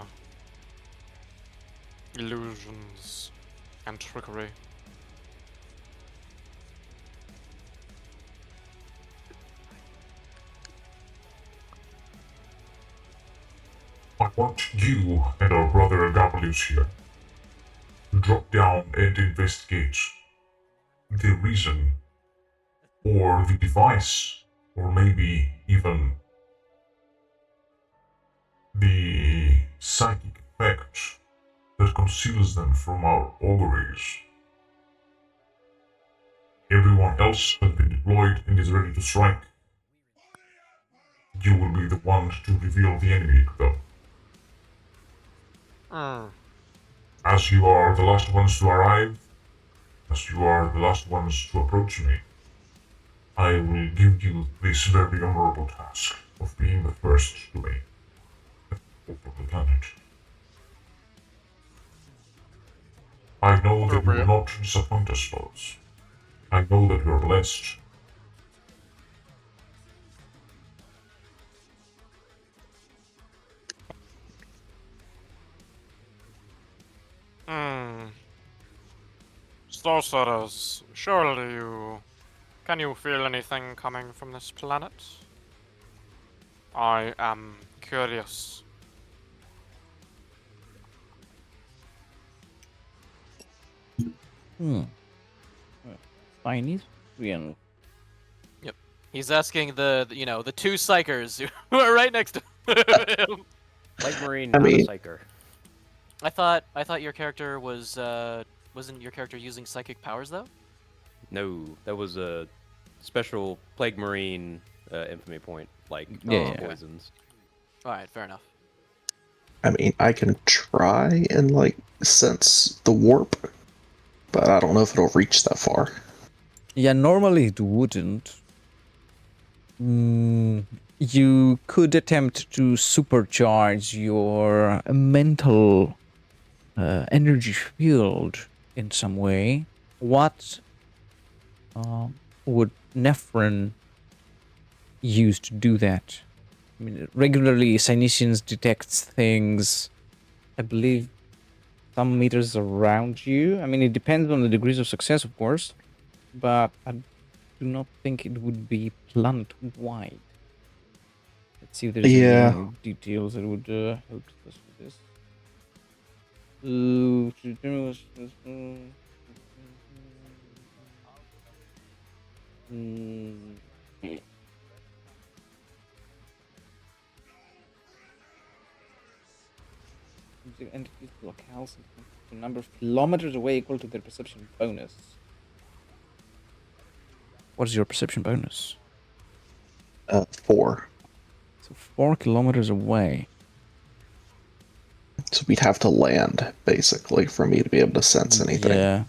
illusions and trickery. I want you and our brother Agapelius here to drop down and investigate the reason, or the device, or maybe even the psychic effect that conceals them from our auguries. Everyone else has been deployed and is ready to strike. You will be the one to reveal the enemy to them. As you are the last ones to arrive, as you are the last ones to approach me, I will give you this very honorable task of being the first to me. Of the planet. I know that you will not disappoint us, fellows. I know that you are blessed. Sorcerers, surely you... Can you feel anything coming from this planet? I am curious. Chinese? Real. Yep. He's asking the two psychers who are right next to him. Light Marine, I not mean- a psyker. I thought your character was wasn't your character using psychic powers though? No, that was a special Plague Marine infamy point, like Yeah. poisons. All right, fair enough. I mean, I can try and like sense the warp, but I don't know if it'll reach that far. Yeah, normally it wouldn't. You could attempt to supercharge your mental energy field in some way. What would Nephron use to do that? I mean, regularly, Cynesians detects things, I believe, some meters around you. I mean, it depends on the degrees of success, of course, but I do not think it would be planet-wide. Let's see if there's any details that would help us with this. Entities, locales, the number of kilometers away equal to their perception bonus. What is your perception bonus? 4. So 4 kilometers away. So we'd have to land, basically, for me to be able to sense anything. Yeah.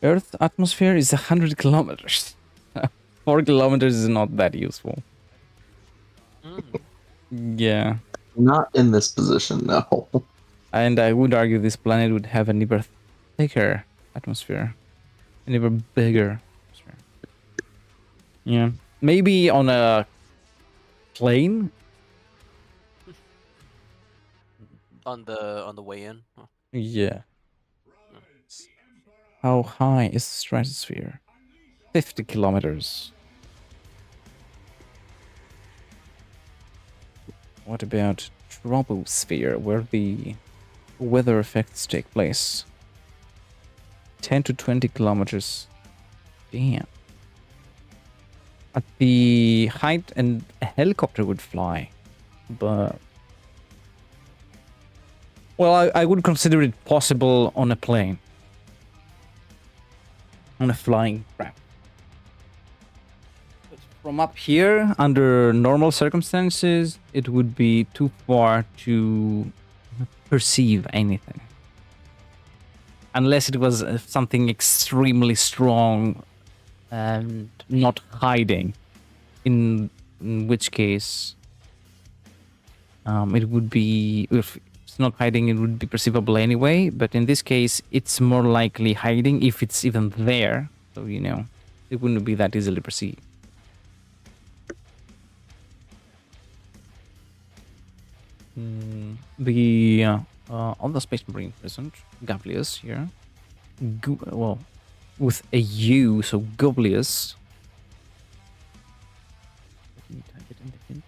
Earth atmosphere is 100 kilometers. 4 kilometers is not that useful. Yeah. Not in this position, no. And I would argue this planet would have an even thicker atmosphere. An even bigger atmosphere. Yeah. Maybe on a plane? On the way in. Huh. Yeah. How high is the stratosphere? 50 kilometers. What about troposphere, where the weather effects take place? 10 to 20 kilometers. Damn. At the height, and a helicopter would fly, but... Well, I would consider it possible on a plane. On a flying craft. From up here, under normal circumstances, it would be too far to perceive anything. Unless it was something extremely strong and not hiding, in which case it would be, if it's not hiding, it would be perceivable anyway, but in this case it's more likely hiding if it's even there, so you know, it wouldn't be that easily perceived. The on the Space Marine present, Gablius here, well, with a U, so Goblius. Let me type it in the hint.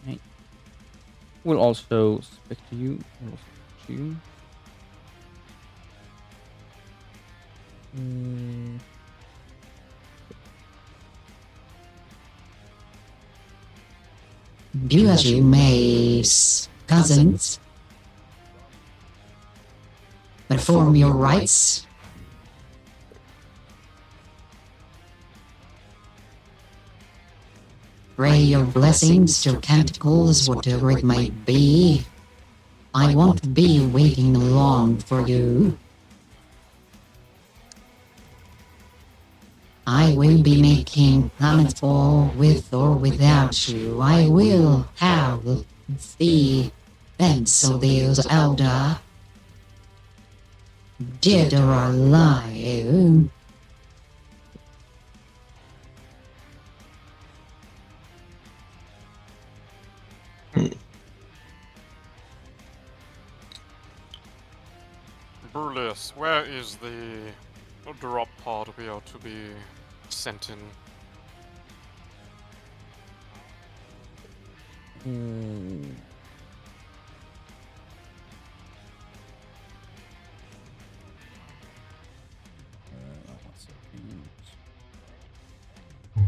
Right. We'll also speak to you. We'll speak to you. Do as you may, cousins. Perform your rites. Pray your blessings, your canticles, whatever it might be. I won't be waiting long for you. I will be making planetfall with or without you. I will have the fence of those elder, dead or alive. Brulius, where is the drop pod we are to be sent in?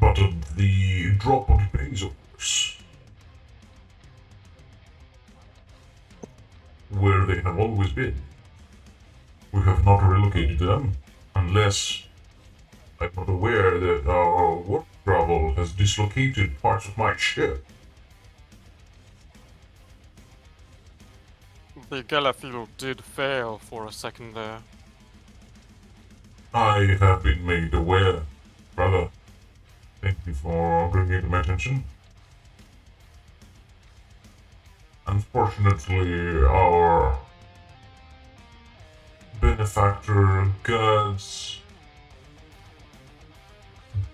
But the drop on the base, of course, where they have always been. We have not relocated them, unless I'm not aware that our work travel has dislocated parts of my ship. The Galafield did fail for a second there. I have been made aware, brother. Thank you for bringing it to my attention. Unfortunately, our benefactor gods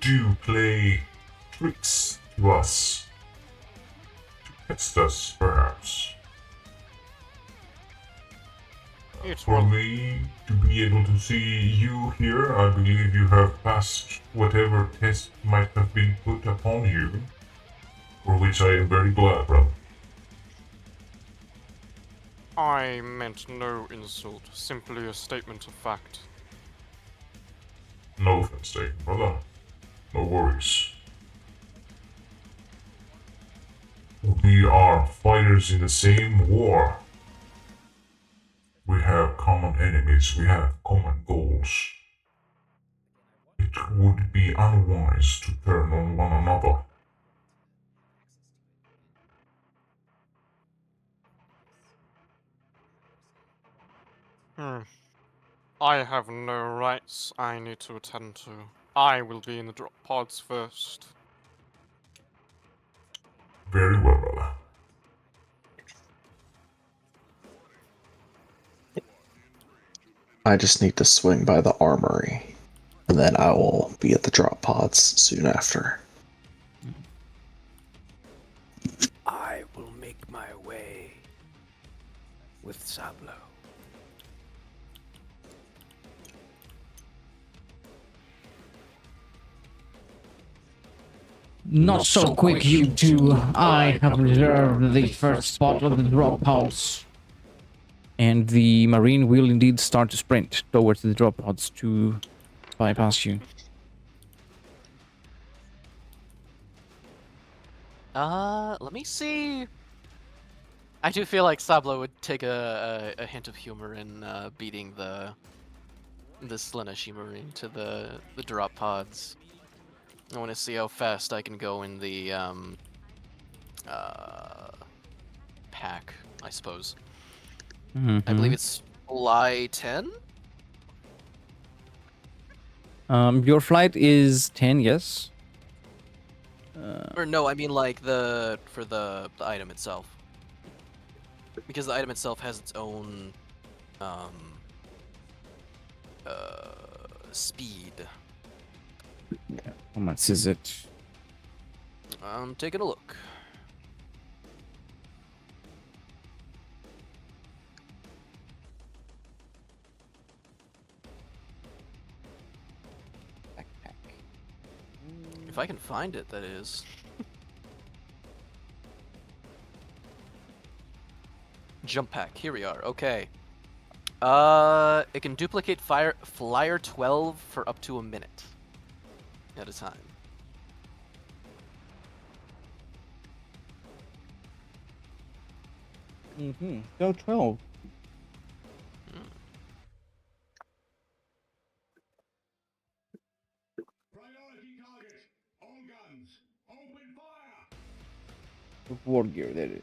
do play tricks to us, to test us, perhaps. For me to be able to see you here, I believe you have passed whatever test might have been put upon you, for which I am very glad, brother. I meant no insult, simply a statement of fact. No offense taken, brother. No worries. We are fighters in the same war. We have common enemies, we have common goals. It would be unwise to turn on one another. I have no rights I need to attend to. I will be in the drop pods first. Very well, brother. I just need to swing by the armory, and then I will be at the drop pods soon after. I will make my way with Sablo. Not so quick, you two. I have reserved the first spot of the drop house. And the Marine will indeed start to sprint towards the drop pods to bypass you. Let me see. I do feel like Sablo would take a hint of humor in beating the Slaaneshi Marine to the drop pods. I want to see how fast I can go in the pack, I suppose. I believe it's fly 10? Your flight is 10, yes. Or no, I mean like for the item itself. Because the item itself has its own speed. How much is it? I'm taking a look. If I can find it, that is. Jump pack. Here we are. Okay. It can duplicate flyer 12 for up to a minute at a time. Go 12. War gear, that is.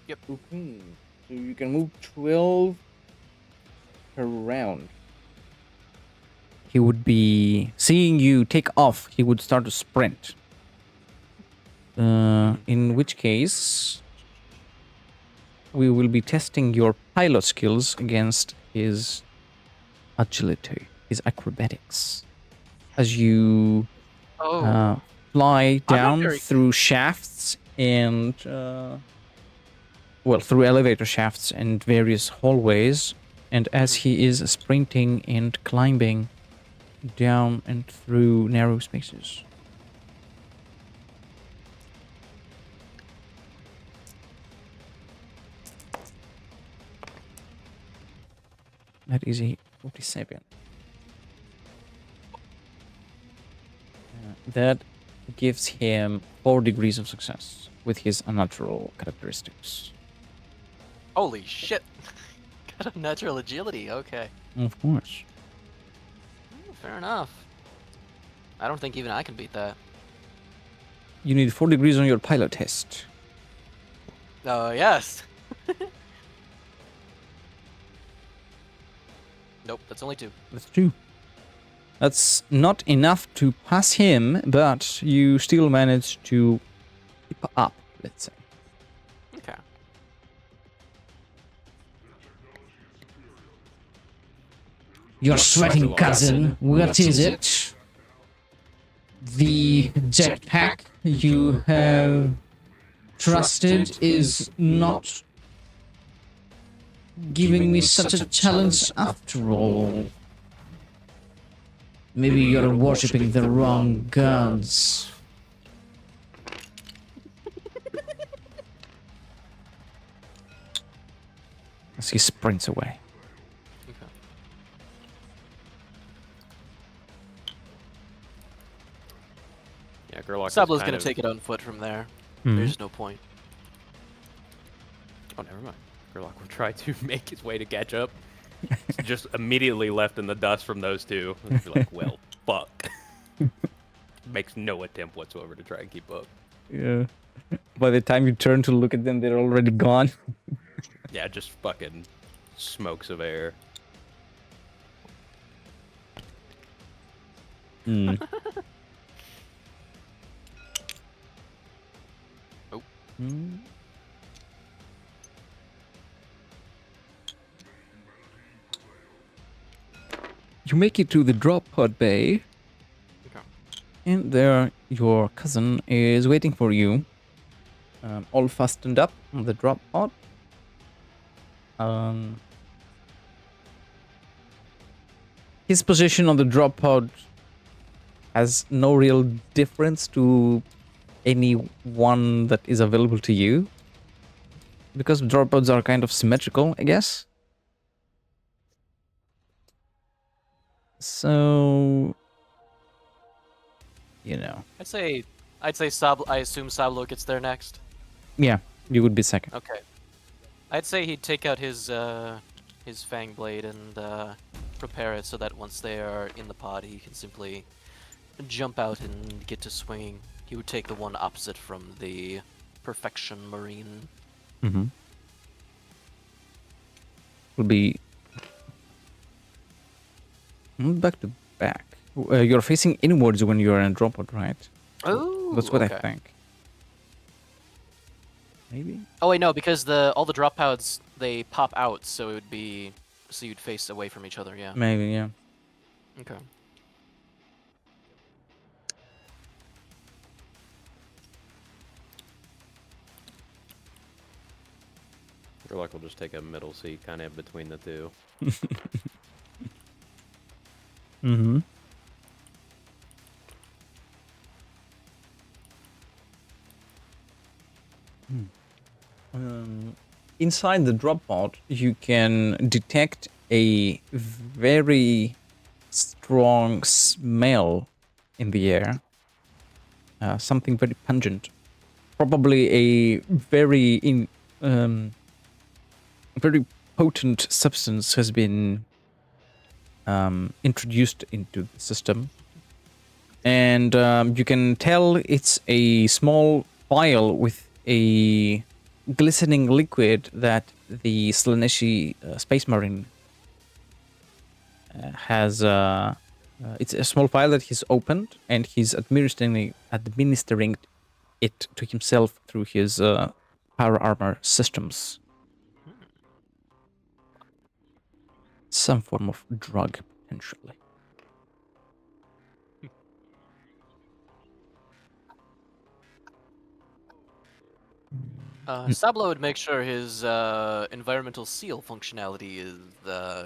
Yep. Okay. So you can move 12 per round. He would be seeing you take off. He would start to sprint. In which case, we will be testing your pilot skills against his agility, his acrobatics, as you fly down through shafts and through elevator shafts and various hallways, and as he is sprinting and climbing down and through narrow spaces. That is a 47. That gives him 4 degrees of success with his unnatural characteristics. Holy shit! Got a natural agility, okay. Of course. Fair enough. I don't think even I can beat that. You need 4 degrees on your pilot test. Oh, yes! Nope, that's only 2. That's 2. That's not enough to pass him, but you still manage to keep up, let's say. Okay. You're sweating, cousin. What is it? The jetpack you have trusted is not giving me such a challenge after all. Maybe you're worshipping the wrong gods. As he sprints away. Okay. Yeah, Gerlach Sablo's gonna take it on foot from there. There's no point. Oh, never mind. Gerlach will try to make his way to catch up. Just immediately left in the dust from those two. And be like, well, fuck. Makes no attempt whatsoever to try and keep up. Yeah. By the time you turn to look at them, they're already gone. Yeah, just fucking smokes of air. Oh. You make it to the drop pod bay. Okay. And there your cousin is waiting for you. All fastened up on the drop pod. His position on the drop pod has no real difference to any one that is available to you. Because drop pods are kind of symmetrical, I guess. So, you know. I'd say I'd say I assume Sablo gets there next. Yeah, you would be second. Okay. I'd say he'd take out his fang blade and prepare it so that once they are in the pod, he can simply jump out and get to swinging. He would take the one opposite from the Perfection Marine. Mm-hmm. Will be back to back. You're facing inwards when you're in a drop pod, right? Oh, That's what okay. I think. Maybe. Oh wait, no, because all the drop pods they pop out, so it would be so you'd face away from each other. Yeah. Maybe, yeah. Okay. I feel like we'll just take a middle seat kind of between the two. Mm-hmm. Inside the drop pod, you can detect a very strong smell in the air. Something very pungent. Probably a very very potent substance has been introduced into the system. And you can tell it's a small vial with a glistening liquid that the Slaaneshi Space Marine has. It's a small vial that he's opened, and he's administering it to himself through his power armor systems. Some form of drug, potentially. Sablo would make sure his environmental seal functionality is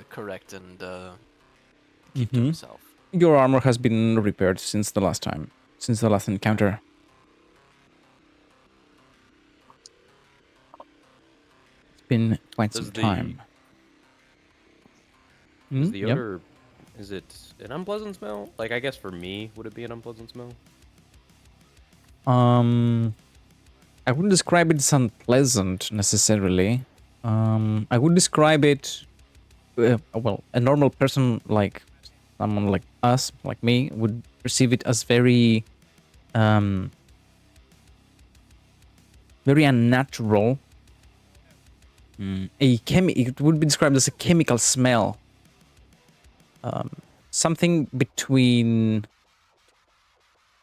correct and keep to himself. Your armor has been repaired since the last encounter. It's been quite some time. Is the odor, is it an unpleasant smell? Like, I guess for me, would it be an unpleasant smell? I wouldn't describe it as unpleasant necessarily. I would describe it, well, a normal person like someone like us, like me, would perceive it as very unnatural. It would be described as a chemical smell. Something between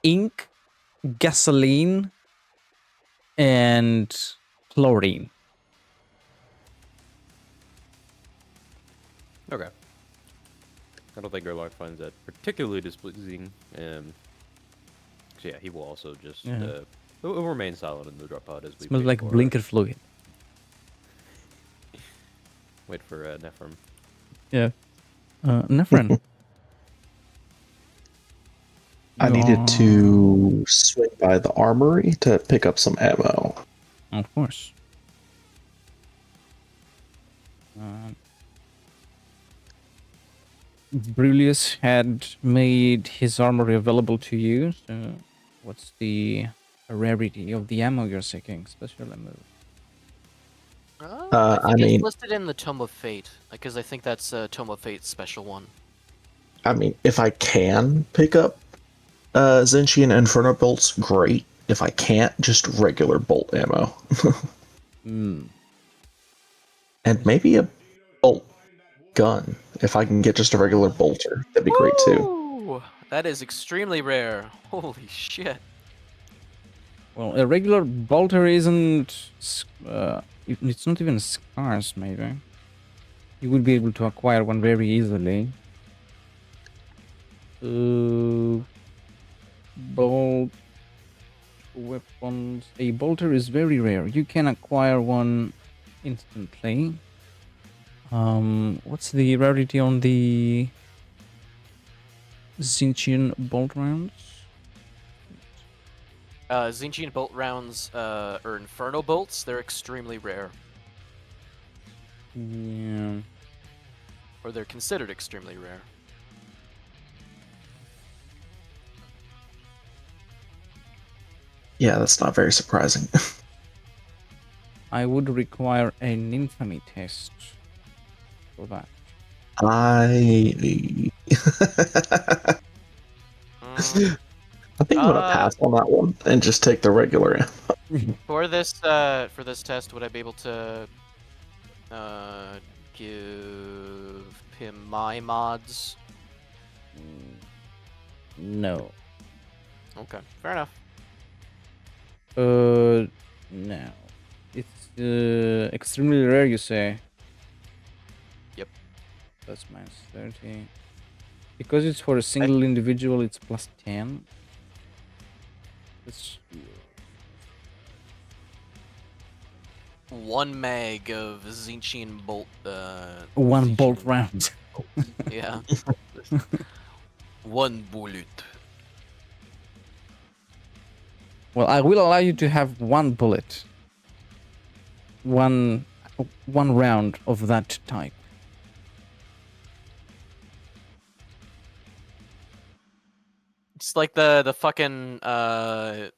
ink, gasoline, and chlorine. Okay. I don't think Gerlach finds that particularly displeasing. So yeah, he will also just he'll remain silent in the drop pod as we Smells wait like for, blinker fluid. Wait for Nephrim. Yeah. Nephrin. I needed to swing by the armory to pick up some ammo. Of course. Brulius had made his armory available to you. So what's the rarity of the ammo you're seeking? Special ammo. I think it's mean, listed in the Tome of Fate, because I think that's Tome of Fate's special one. I mean, if I can pick up Zinchian Inferno bolts, great. If I can't, just regular bolt ammo. And maybe a bolt gun. If I can get just a regular bolter, that'd be great too. Ooh, that is extremely rare. Holy shit. Well, a regular bolter isn't... it's not even scarce, maybe. You would be able to acquire one very easily. Bolt... weapons... A bolter is very rare. You can acquire one instantly. What's the rarity on the Zinchian bolt rounds? Zinchian bolt rounds, or Inferno bolts, they're extremely rare. Yeah. Or they're considered extremely rare. Yeah, that's not very surprising. I would require an infamy test for that. I Mm, I think I'm gonna pass on that one and just take the regular ammo. For this test, would I be able to give him my mods? No. Okay, fair enough. No. It's extremely rare, you say? Yep. That's -30. Because it's for a single individual, it's +10. It's 1 mag of Zinchian bolt. one Zinchian- bolt round. Yeah. 1 bullet. Well, I will allow you to have 1 bullet. One round of that type. It's like the fucking the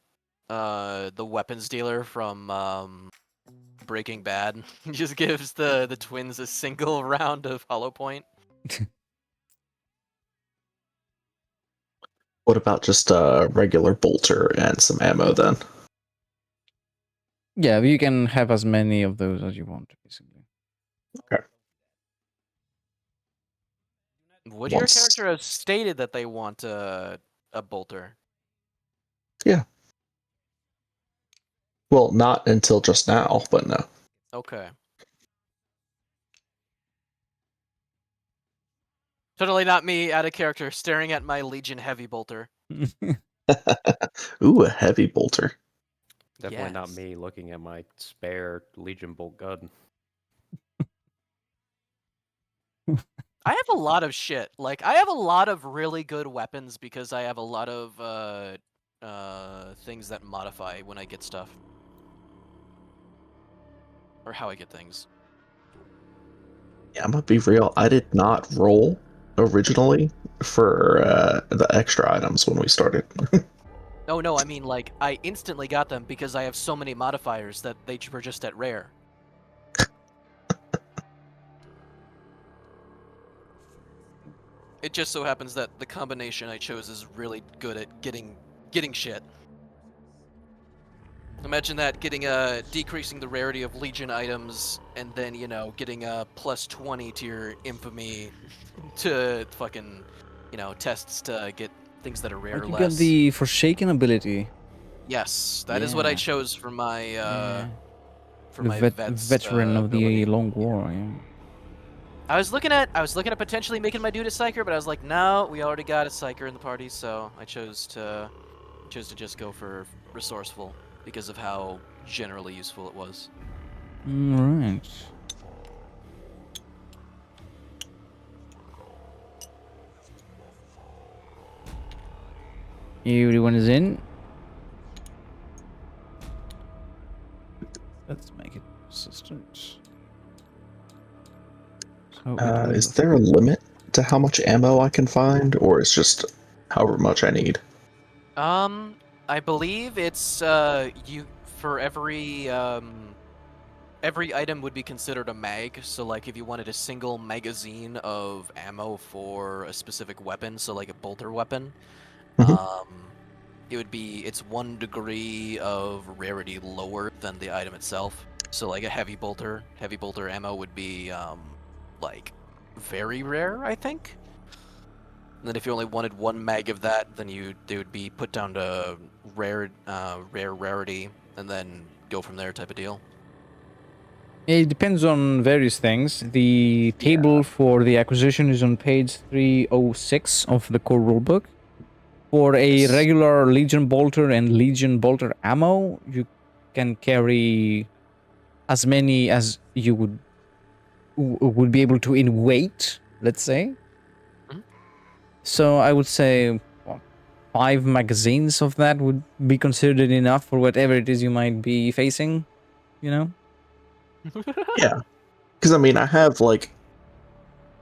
weapons dealer from Breaking Bad. He just gives the twins a single round of hollow point. What about just a regular bolter and some ammo then? Yeah, you can have as many of those as you want, basically. Okay. Would your Once- character have stated that they want a bolter? Yeah. Well, not until just now, but no. Okay. Totally not me out of character staring at my Legion heavy bolter. Ooh, a heavy bolter. Definitely not Yes. me looking at my spare Legion bolt gun. I have a lot of shit. Like, I have a lot of really good weapons because I have a lot of things that modify when I get stuff. Or how I get things. Yeah, I'm gonna be real. I did not roll originally for the extra items when we started. Oh no, I mean like I instantly got them because I have so many modifiers that they were just at rare. It just so happens that the combination I chose is really good at getting shit. Imagine that, getting decreasing the rarity of Legion items, and then, you know, getting a +20 to your infamy to fucking, you know, tests to get things that are rare You less. got the Forsaken ability. Yes, that is what I Yeah. chose for my Yeah. for The my vets, veteran of ability. the Long War, yeah. I was looking at potentially making my dude a psyker, but I was like, no, we already got a psyker in the party, so I chose to just go for resourceful because of how generally useful it was. Alright. Everyone is in. Let's make it persistent. So Is there a limit to how much ammo I can find, or it's just however much I need? I believe it's you for every item would be considered a mag. So like if you wanted a single magazine of ammo for a specific weapon, so like a bolter weapon, Mhm. it's 1 degree of rarity lower than the item itself. So like a heavy bolter ammo would be like very rare, I think. And then if you only wanted 1 mag of that, then they would be put down to rare rarity, and then go from there type of deal. It depends on various things. The table for the acquisition is on page 306 of the core rulebook. For a Yes. regular Legion Bolter and Legion Bolter ammo, you can carry as many as you would be able to in weight, let's say. Mhm. So I would say 5 magazines of that would be considered enough for whatever it is you might be facing, you know? Yeah, because I mean, I have like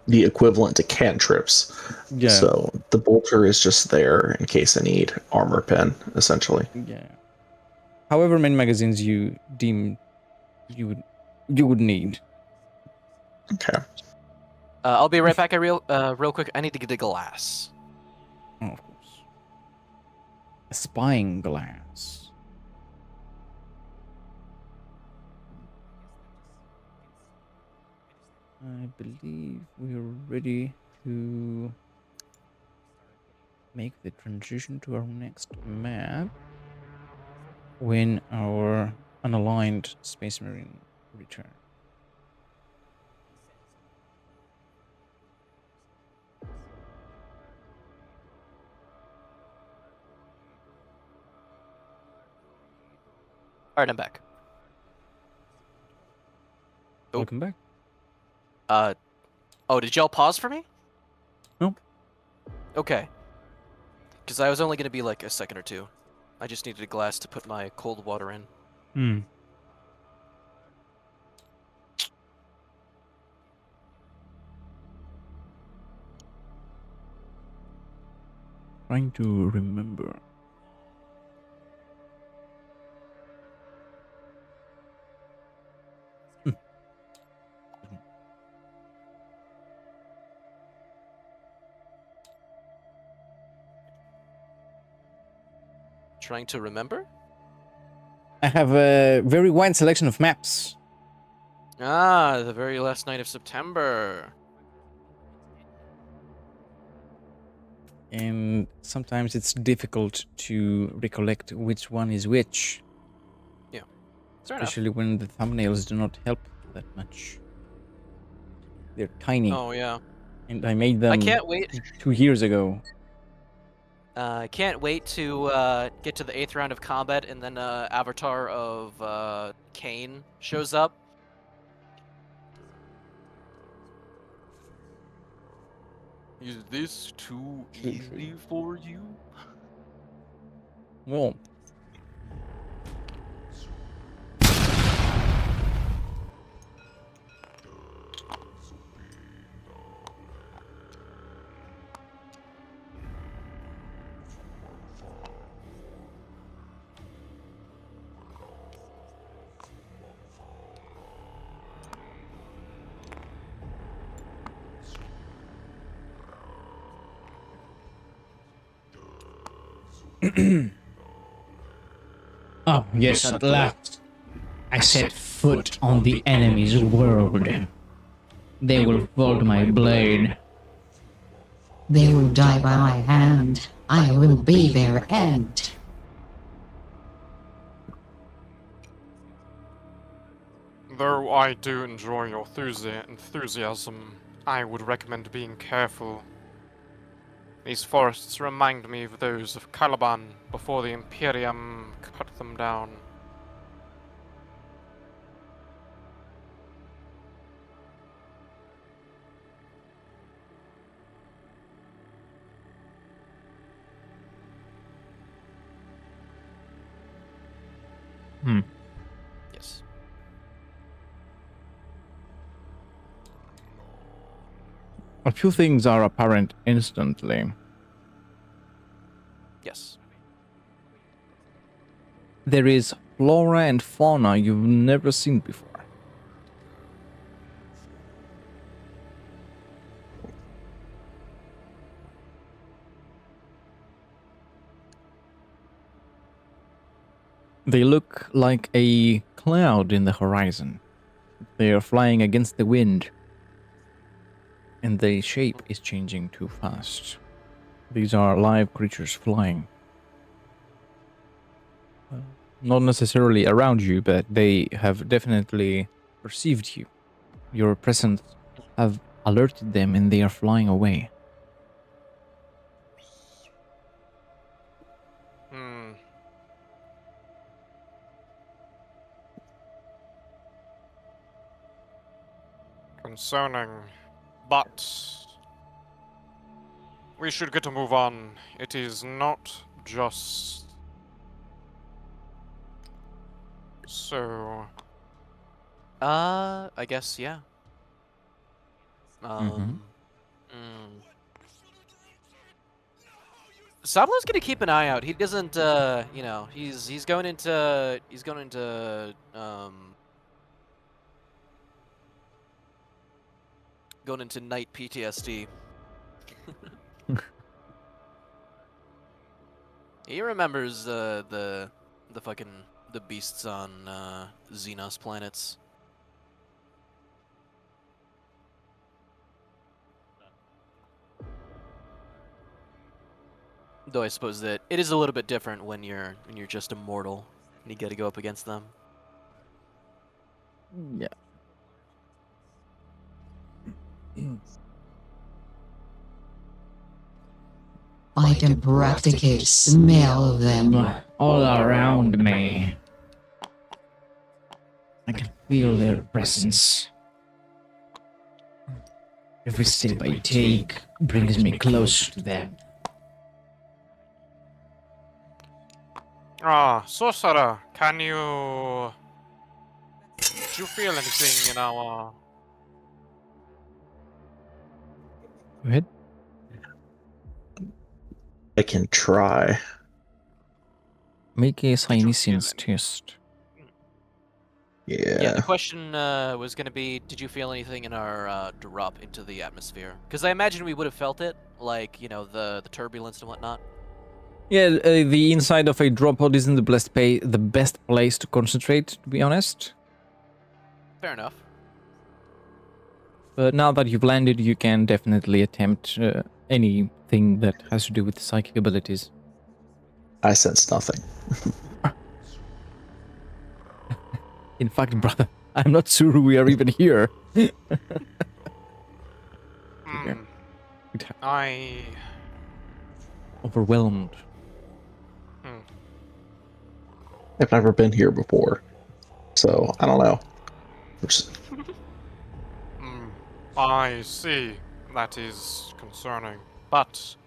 the equivalent to cantrips, Yeah. so the bolter is just there in case I need armor pen, essentially. Yeah. however many magazines you deem you would need. Okay. I'll be right back. Real quick. I need to get the glass. Oh, of course. A spying glass. I believe we are ready to make the transition to our next map when our unaligned Space Marine return. All right, I'm back. Oh. Welcome back. Oh, did y'all pause for me? Nope. Okay. Because I was only gonna be like a second or two. I just needed a glass to put my cold water in. Hmm. Trying to remember. Trying to remember? I have a very wide selection of maps. Ah, the very last night of September. And sometimes it's difficult to recollect which one is which. Yeah. Fair enough. Especially when the thumbnails do not help that much. They're tiny. Oh, yeah. And I made them I can't wait. 2 years ago. I can't wait to get to the 8th round of combat, and then Avatar of Kane shows up. Is this too easy for you? Well, Oh, yes, at last. I set foot on the enemy's world. They will fold my blade. They will die by my hand. I will be their end. Though I do enjoy your enthusiasm, I would recommend being careful. These forests remind me of those of Caliban before the Imperium cut them down. Yes. a few things are apparent instantly. Yes. There is flora and fauna you've never seen before. They look like a cloud in the horizon. They are flying against the wind, and the shape is changing too fast. These are live creatures flying. Not necessarily around you, but they have definitely perceived you. Your presence have alerted them, and they are flying away. Concerning, but we should get a move on. It is not just so. I guess, yeah. Mm. Sablo's gonna keep an eye out. He doesn't, you know, he's going into going into night PTSD. He remembers the fucking the beasts on Xenos planets. Though I suppose that it is a little bit different when you're just immortal and you got to go up against them. Yeah. I can practically smell them all around me. I can feel their presence. Every step I take brings me closer to them. Sorcerer, can you... Do you feel anything in our... Go ahead. I can try. Make a you Psyniscience feel test. Yeah, Yeah. the question was going to be, did you feel anything in our drop into the atmosphere? Because I imagine we would have felt it, like, you know, the turbulence and whatnot. Yeah, the inside of a drop pod isn't the best place to concentrate, to be honest. Fair enough. But now that you've landed, you can definitely attempt anything that has to do with psychic abilities. I sense nothing. In fact, brother, I'm not sure we are even here. I... Overwhelmed. I've never been here before, so I don't know. I see. That is concerning. But...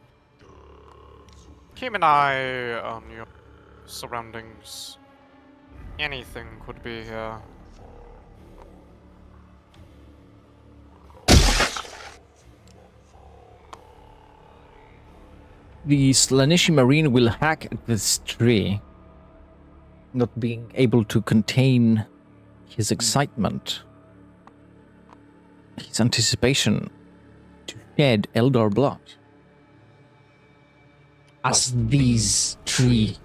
keep an eye on your surroundings. Anything could be here. The Slaaneshi Marine will hack at this tree, not being able to contain his excitement, his anticipation to shed Eldar blood. As these tree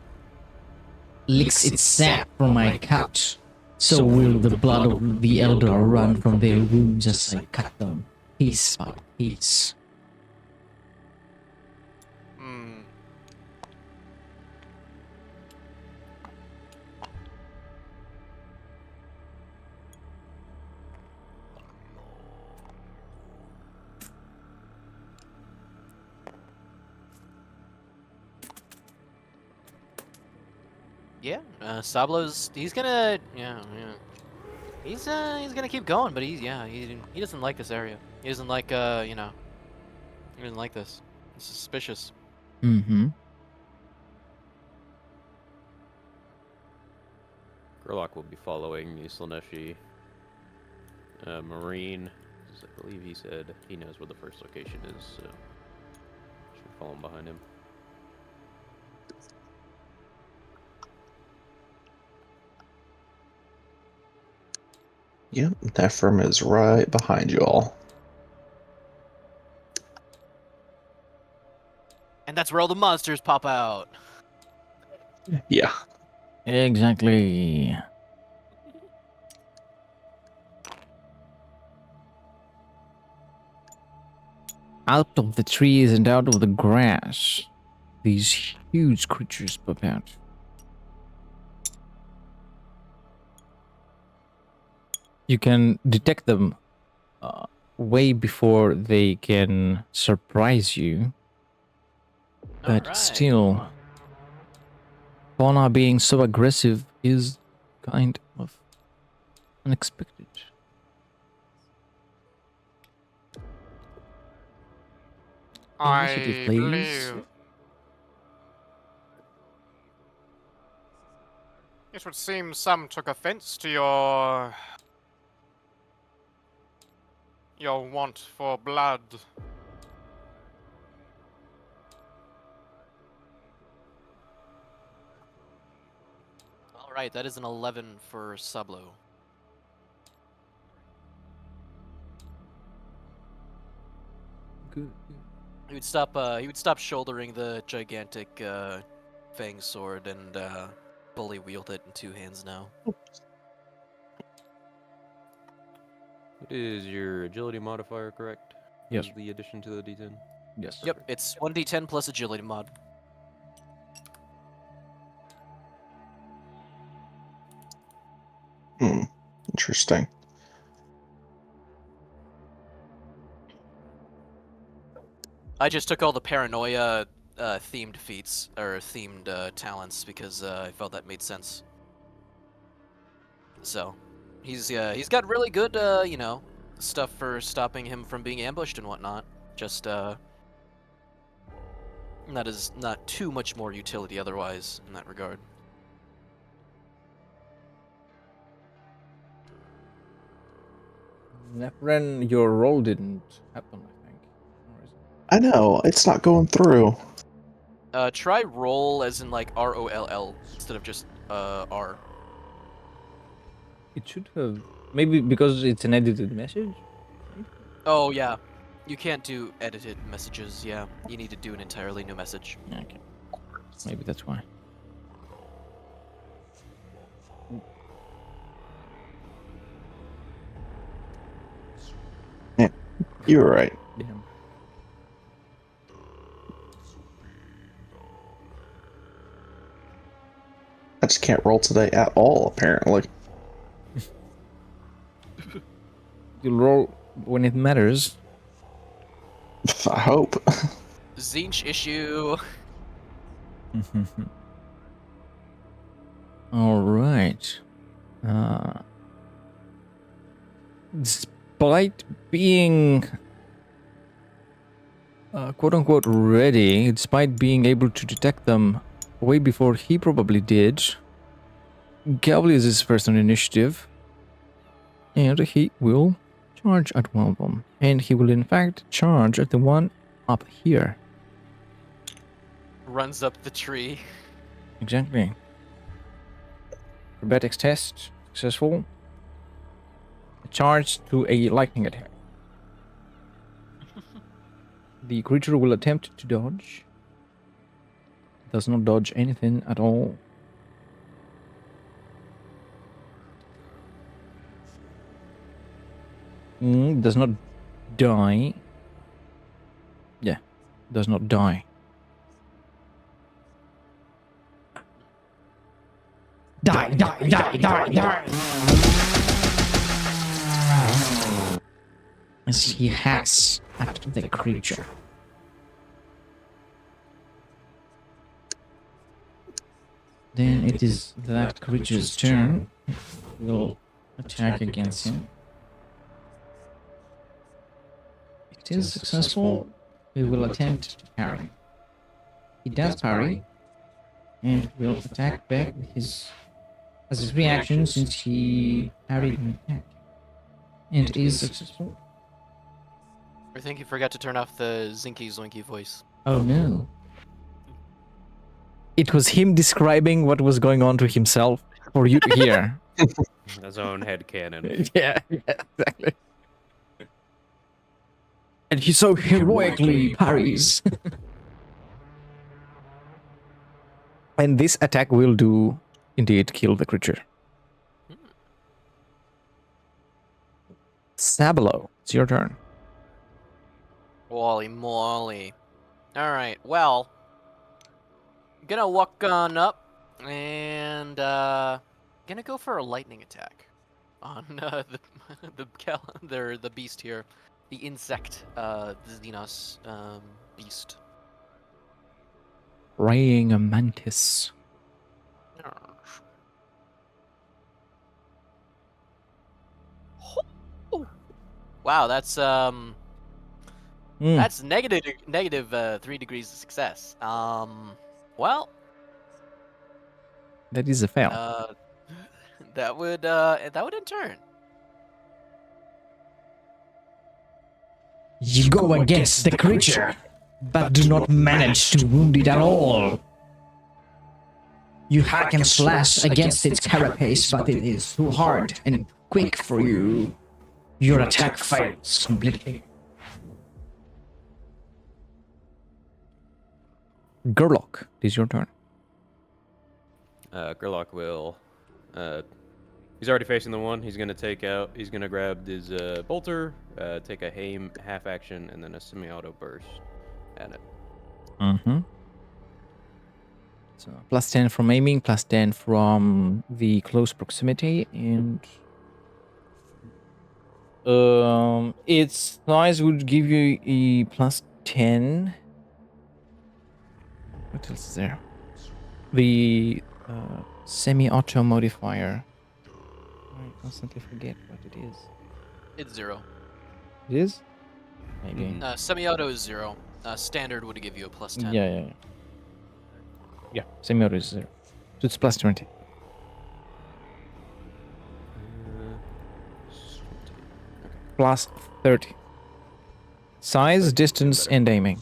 licks its sap from my cut, so will the blood of the Eldar run from their wounds as I cut them, piece by piece. Yeah, Sablo's, he's gonna, he's gonna keep going, but he doesn't like this area. He doesn't like, you know, he doesn't like this. It's suspicious. Mm-hmm. Gerlach will be following the Slaaneshi Marine. As I believe he said he knows where the first location is, so should be following behind him. Yep, Nephrim is right behind you all. And that's where all the monsters pop out. Yeah. Exactly. Out of the trees and out of the grass, these huge creatures pop out. You can detect them way before they can surprise you. But Alright. still, fauna being so aggressive is kind of unexpected. Initiative, I please. believe it would seem some took offense to your want for blood. All right, that is an 11 for Sablo. Good. He would stop. He would stop shouldering the gigantic fang sword and fully wield it in 2 hands now. What is your agility modifier, correct? Yes. Is the addition to the D10? Yes. Yep, it's 1d10 plus agility mod. Interesting. I just took all the paranoia themed feats or themed talents because I felt that made sense. So, he's got really good you know, stuff for stopping him from being ambushed and whatnot. Just not too much more utility otherwise in that regard. Nefren, your roll didn't happen, I think. Or is it? I know, it's not going through. Try roll as in like ROLL instead of just R. It should have. Maybe because it's an edited message? Oh yeah, you can't do edited messages. Yeah, you need to do an entirely new message. Okay. Maybe that's why. You were right. Yeah. I just can't roll today at all, apparently. You'll roll when it matters. I hope. Zinch issue. All right. Despite being quote unquote ready, despite being able to detect them way before he probably did, Gavli is first on initiative, and he will charge at one of them. And he will in fact charge at the one up here. Runs up the tree. Exactly. Acrobatics test successful. A charge to a lightning attack. The creature will attempt to dodge. Does not dodge anything at all. Does not die. Yeah, does not die. Die. As he hacks at the creature. Then it is that creature's turn. Will attack against him. It is successful. We will attempt to parry. He does parry, and will attack back with his as his reaction since he parried an attack, and is successful. I think you forgot to turn off the Zinky Zoinky voice. Oh no! It was him describing what was going on to himself for you to hear. His own headcanon. Yeah, exactly. And he so heroically parries. And this attack will do indeed kill the creature. Sablo, it's your turn. Wally moly. Alright, well. Gonna walk on up and gonna go for a lightning attack on the beast here. The insect, the Xenos beast. Praying a mantis. Wow, that's negative 3 degrees of success. Well, That is a fail. that would in turn. You go against the creature, but do not manage to wound it at all. You hack and slash against its carapace, but it is too hard and quick for you. Your attack fails completely. Gerlock, it is your turn. Gerlock will. He's already facing the one. He's gonna take out. He's gonna grab his bolter, take a aim half action, and then a semi-auto burst at it. Mm-hmm. So +10 from aiming, +10 from the close proximity, and its size would give you a +10. What else is there? The semi-auto modifier. I constantly forget what it is. It's 0. It is? Maybe. Semi-auto is 0. Standard would give you a +10. Yeah. Yeah, semi-auto is 0. So it's +20. +30. Size, distance, and aiming.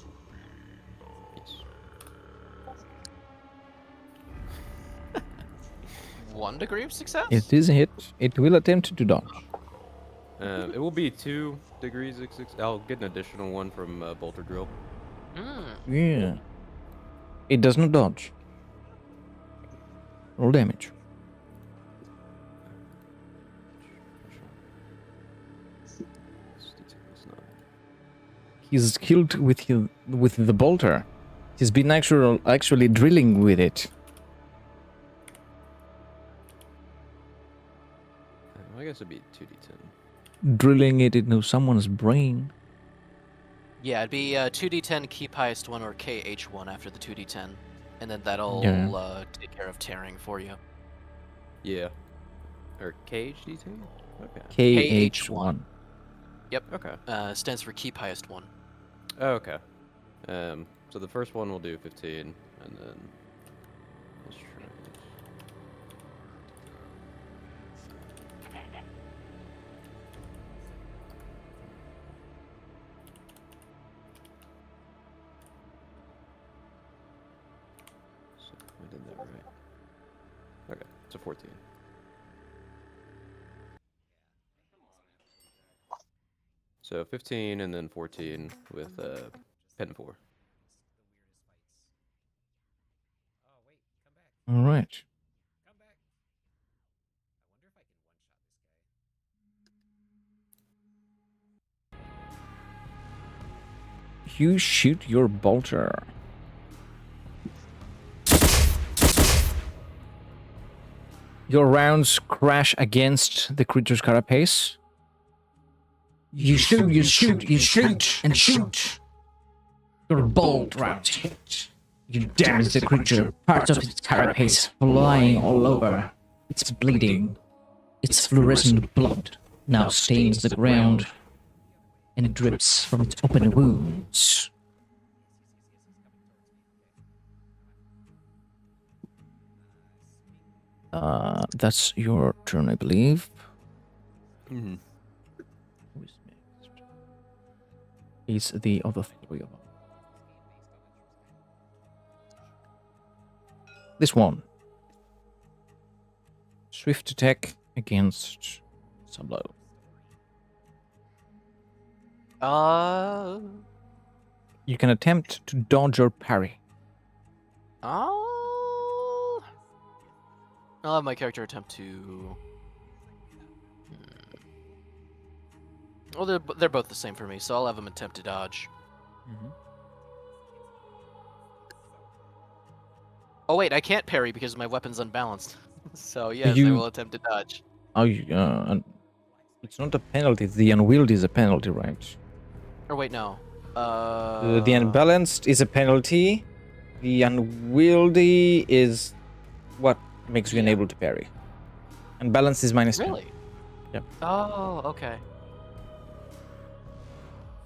Yes. 1 degree of success? It is a hit. It will attempt to dodge. It will be 2 degrees. I'll get an additional one from bolter drill. Yeah. It does not dodge. Roll damage. He's killed with the bolter. He's been actually drilling with it. I guess it'd be 2d10. Drilling it into someone's brain. Yeah, it'd be 2d10 keep highest 1 or KH1 after the 2d10. And then that'll Yeah. take care of tearing for you. Yeah. Or KHD10? Okay. KH1. Yep. Okay. Stands for keep highest 1. Oh, okay. So the first one will do 15, and then let's try this. So I did that right. Okay, so 14. So 15 and then 14 with pen 4. All right. You shoot your bolter. Your rounds crash against the creature's carapace. You shoot, and shoot. Your bolt rounds hit. You damage the creature, parts of its carapace flying all over. It's bleeding. Its fluorescent blood now stains the ground, and it drips from its open wounds. That's your turn, I believe. Mm-hmm. Who is next? It's the other three of them. This one. Swift attack against Sablo. You can attempt to dodge or parry. I'll have my character attempt to. Well, they're both the same for me, so I'll have him attempt to dodge. Oh wait, I can't parry because my weapon's unbalanced. So yes, I will attempt to dodge. Oh, it's not a penalty. The unwieldy is a penalty, right? Or wait, no. The unbalanced is a penalty. The unwieldy is what makes you unable to parry. Unbalanced is -10. Really? Yep. Oh, okay.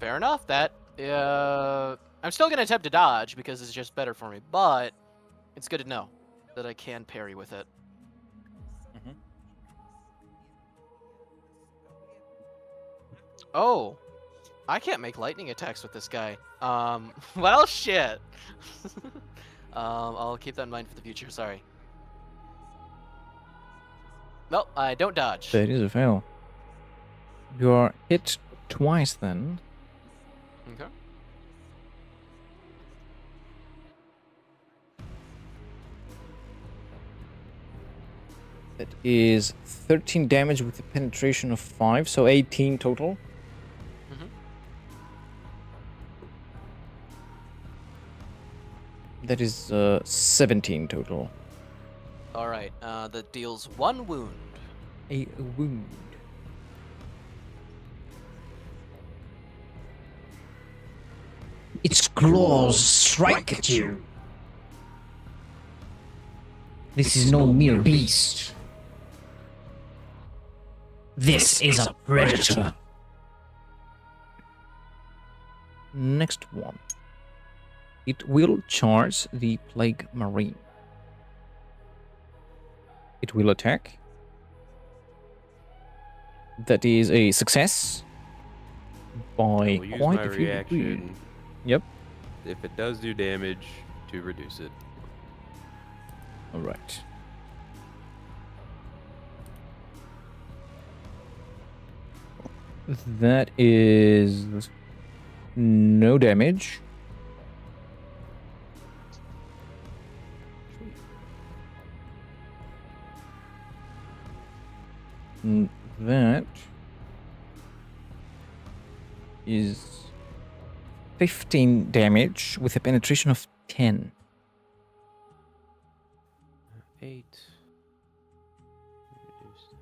Fair enough. That I'm still gonna attempt to dodge because it's just better for me, but it's good to know that I can parry with it. Oh, I can't make lightning attacks with this guy. Well, shit. I'll keep that in mind for the future. Sorry. Well, I don't dodge. That is a fail. You are hit twice then. Okay. That is 13 damage with a penetration of 5, so 18 total. Mhm. That is 17 total. All right. That deals 1 wound. A wound. Its claws strike at you. This is no mere beast. This is a predator. Next one. It will charge the Plague Marine. It will attack. That is a success by I'll use quite my a few reaction. degrees. Yep. If it does do damage, to reduce it. All right. That is no damage. That is 15 damage with a penetration of 10. 8. Reduce.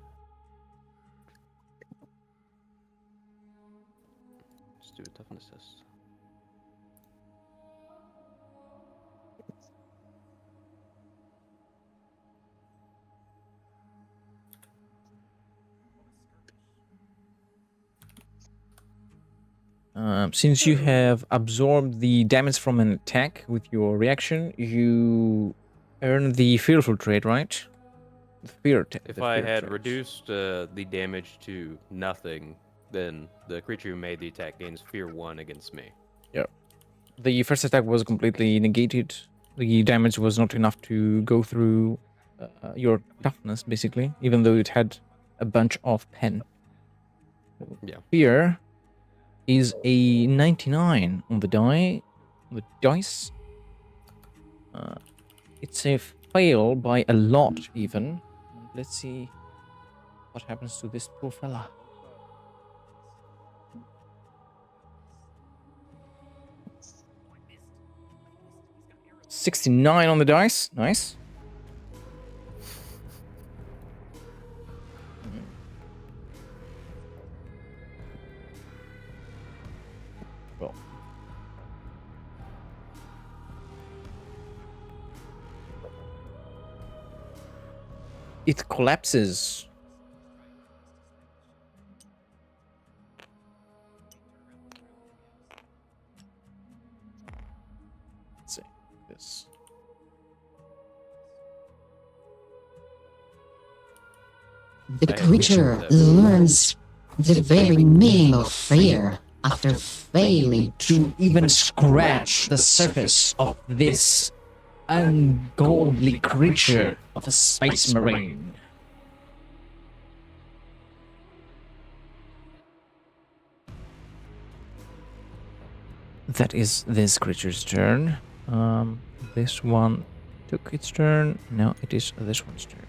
Let's do a toughness test. Since you have absorbed the damage from an attack with your reaction, you earn the fearful trait, right? The fear. If the I fear had trait. reduced the damage to nothing, then the creature who made the attack gains Fear 1 against me. The first attack was completely negated. The damage was not enough to go through your toughness, basically, even though it had a bunch of pen. Yeah. Fear is a 99 on the dice. It's a fail by a lot, even. Let's see what happens to this poor fella. $69 on the dice. Nice. Well. It collapses. Let's see this. The I had creature that. learns the very meaning of fear after failing to even scratch the surface of this ungodly creature of a space marine. That is this creature's turn. This one took its turn. Now it is this one's turn,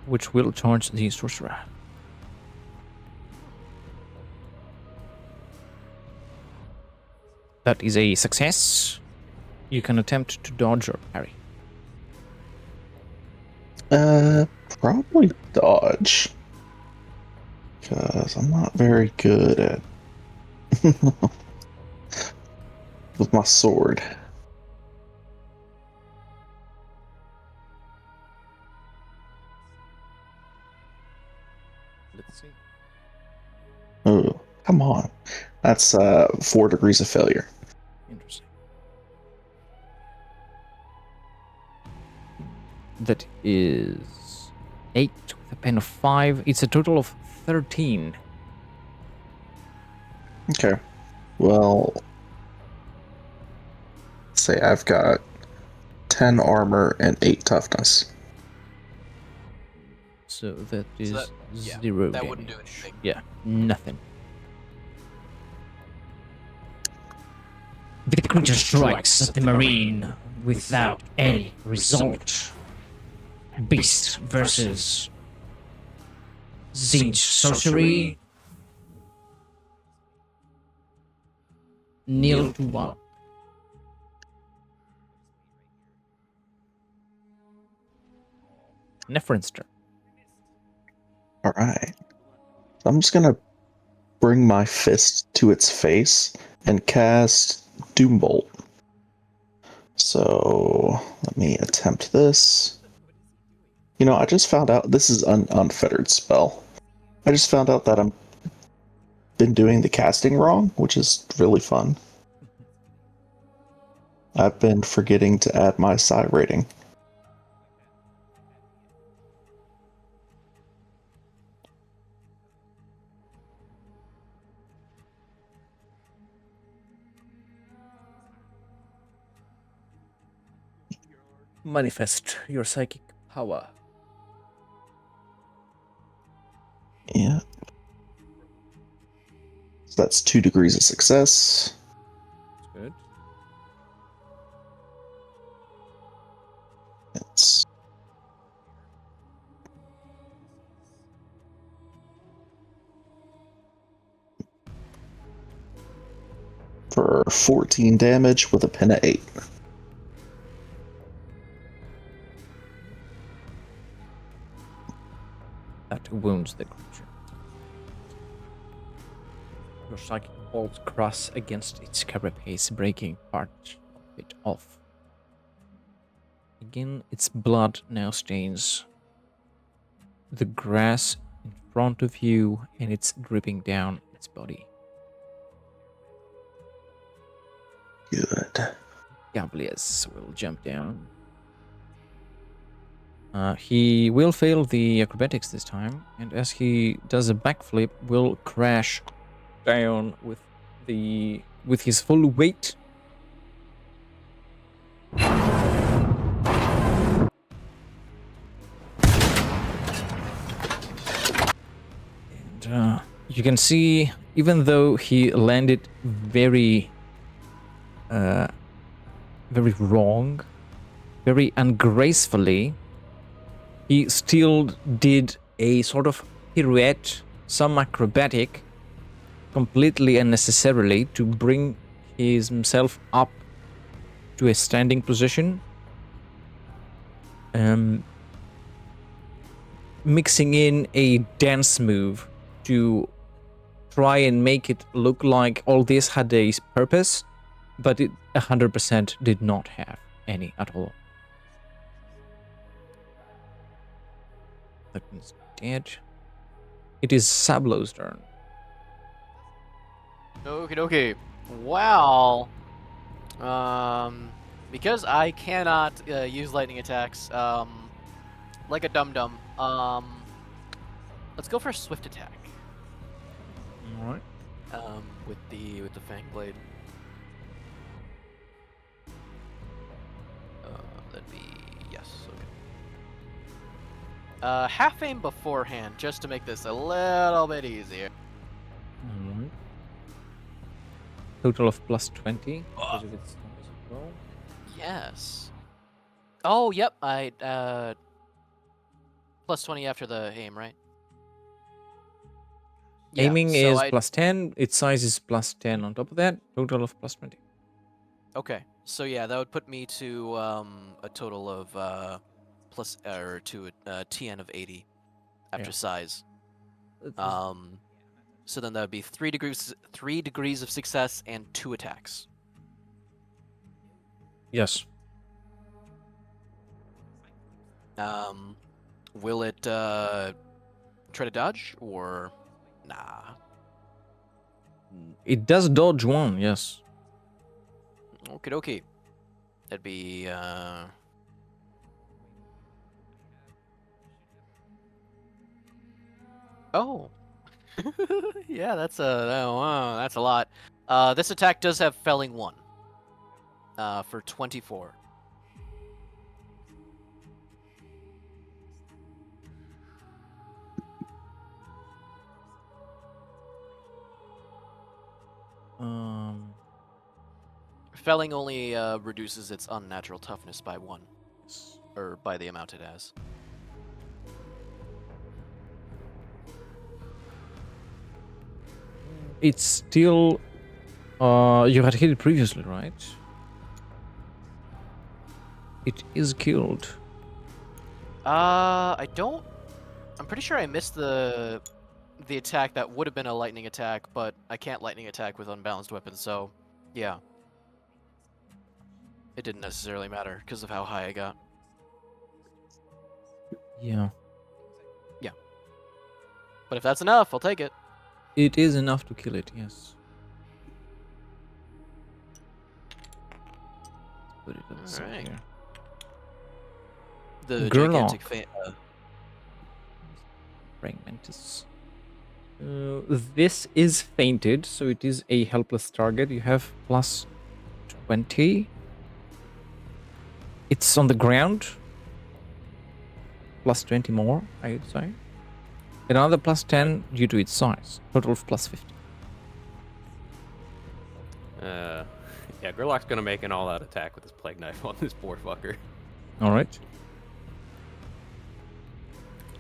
which will charge the sorcerer. That is a success. You can attempt to dodge or parry. Probably dodge. Because I'm not very good at with my sword. Let's see. Oh, come on. That's 4 degrees of failure. Interesting. That is 8 with a pen of 5. It's a total of 13. Okay. Well, say I've got 10 armor and 8 toughness. So that is that- yeah, 0 that damage. wouldn't do anything. Yeah, nothing. The creature strikes at the marine without any result. Beast versus Zinch sorcery. Nil to 1. Nephrinster. All right. I'm just gonna bring my fist to its face and cast Doombolt. So let me attempt this. You know, I just found out this is an unfettered spell. I just found out that I'm been doing the casting wrong, which is really fun. I've been forgetting to add my psi rating. Manifest your psychic power. Yeah. So that's 2 degrees of success. Good. It's for 14 damage with a pin of 8. That wounds the creature. Your psychic bolt cross against its carapace, breaking part of it off. Again, its blood now stains the grass in front of you, and it's dripping down its body. Good. Gablias will jump down. He will fail the acrobatics this time, and as he does a backflip, will crash down with his full weight. And you can see, even though he landed very wrong, very ungracefully, he still did a sort of pirouette, some acrobatic, completely unnecessarily, to bring himself up to a standing position. Mixing in a dance move to try and make it look like all this had a purpose, but it 100% did not have any at all. That one's dead. It is Sablo's turn. Okay. Well, because I cannot use lightning attacks, like a dum-dum, let's go for a swift attack. All right. With the fang blade. That'd be yes. Okay. Half aim beforehand, just to make this a little bit easier. All right. Total of plus 20 because of its size as well. Yes. Oh, yep. I plus 20 after the aim, right? Yeah, Aiming so is plus 10. Its size is plus 10 on top of that. Total of plus 20. Okay, so yeah, that would put me to a total of plus or to a TN of 80 after Yeah. size. So then that would be 3 degrees of success and 2 attacks. Yes. Will it try to dodge or nah? It does dodge one, yes. Okie dokie. That'd be oh. Yeah, that's that's a lot. This attack does have felling 1. For 24. Felling only reduces its unnatural toughness by 1. Or by the amount it has. It's still. You had hit it previously, right? It is killed. I don't. I'm pretty sure I missed the attack that would have been a lightning attack, but I can't lightning attack with unbalanced weapons, so yeah. It didn't necessarily matter because of how high I got. Yeah. But if that's enough, I'll take it. It is enough to kill it, yes. Put it on the side Alright. here. The Gurlock. gigantic Fragmentus. This is fainted, so it is a helpless target. You have plus 20. It's on the ground. Plus 20 more, I would say. Another plus 10 due to its size. Total of plus 50. Yeah, Gurlock's gonna make an all-out attack with his plague knife on this poor fucker. Alright.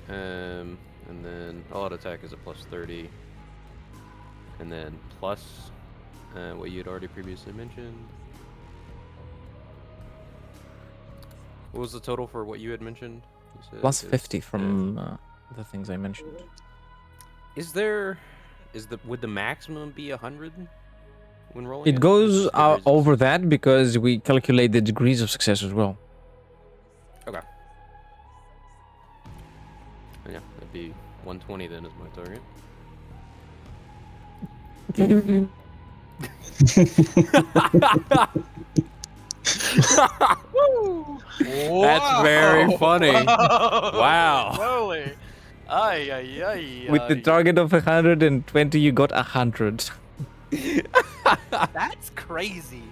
And then all-out attack is a plus 30. And then plus what you had already previously mentioned. What was the total for what you had mentioned? You said Plus it's 50 from the things I mentioned. Would the maximum be 100 when rolling? It goes Or is it- over that because we calculate the degrees of success as well. Okay. Yeah, that'd be 120 then is my target. That's very funny. Wow. Holy. Ay, ay, ay, With the ay. target of 120, you got 100. That's crazy.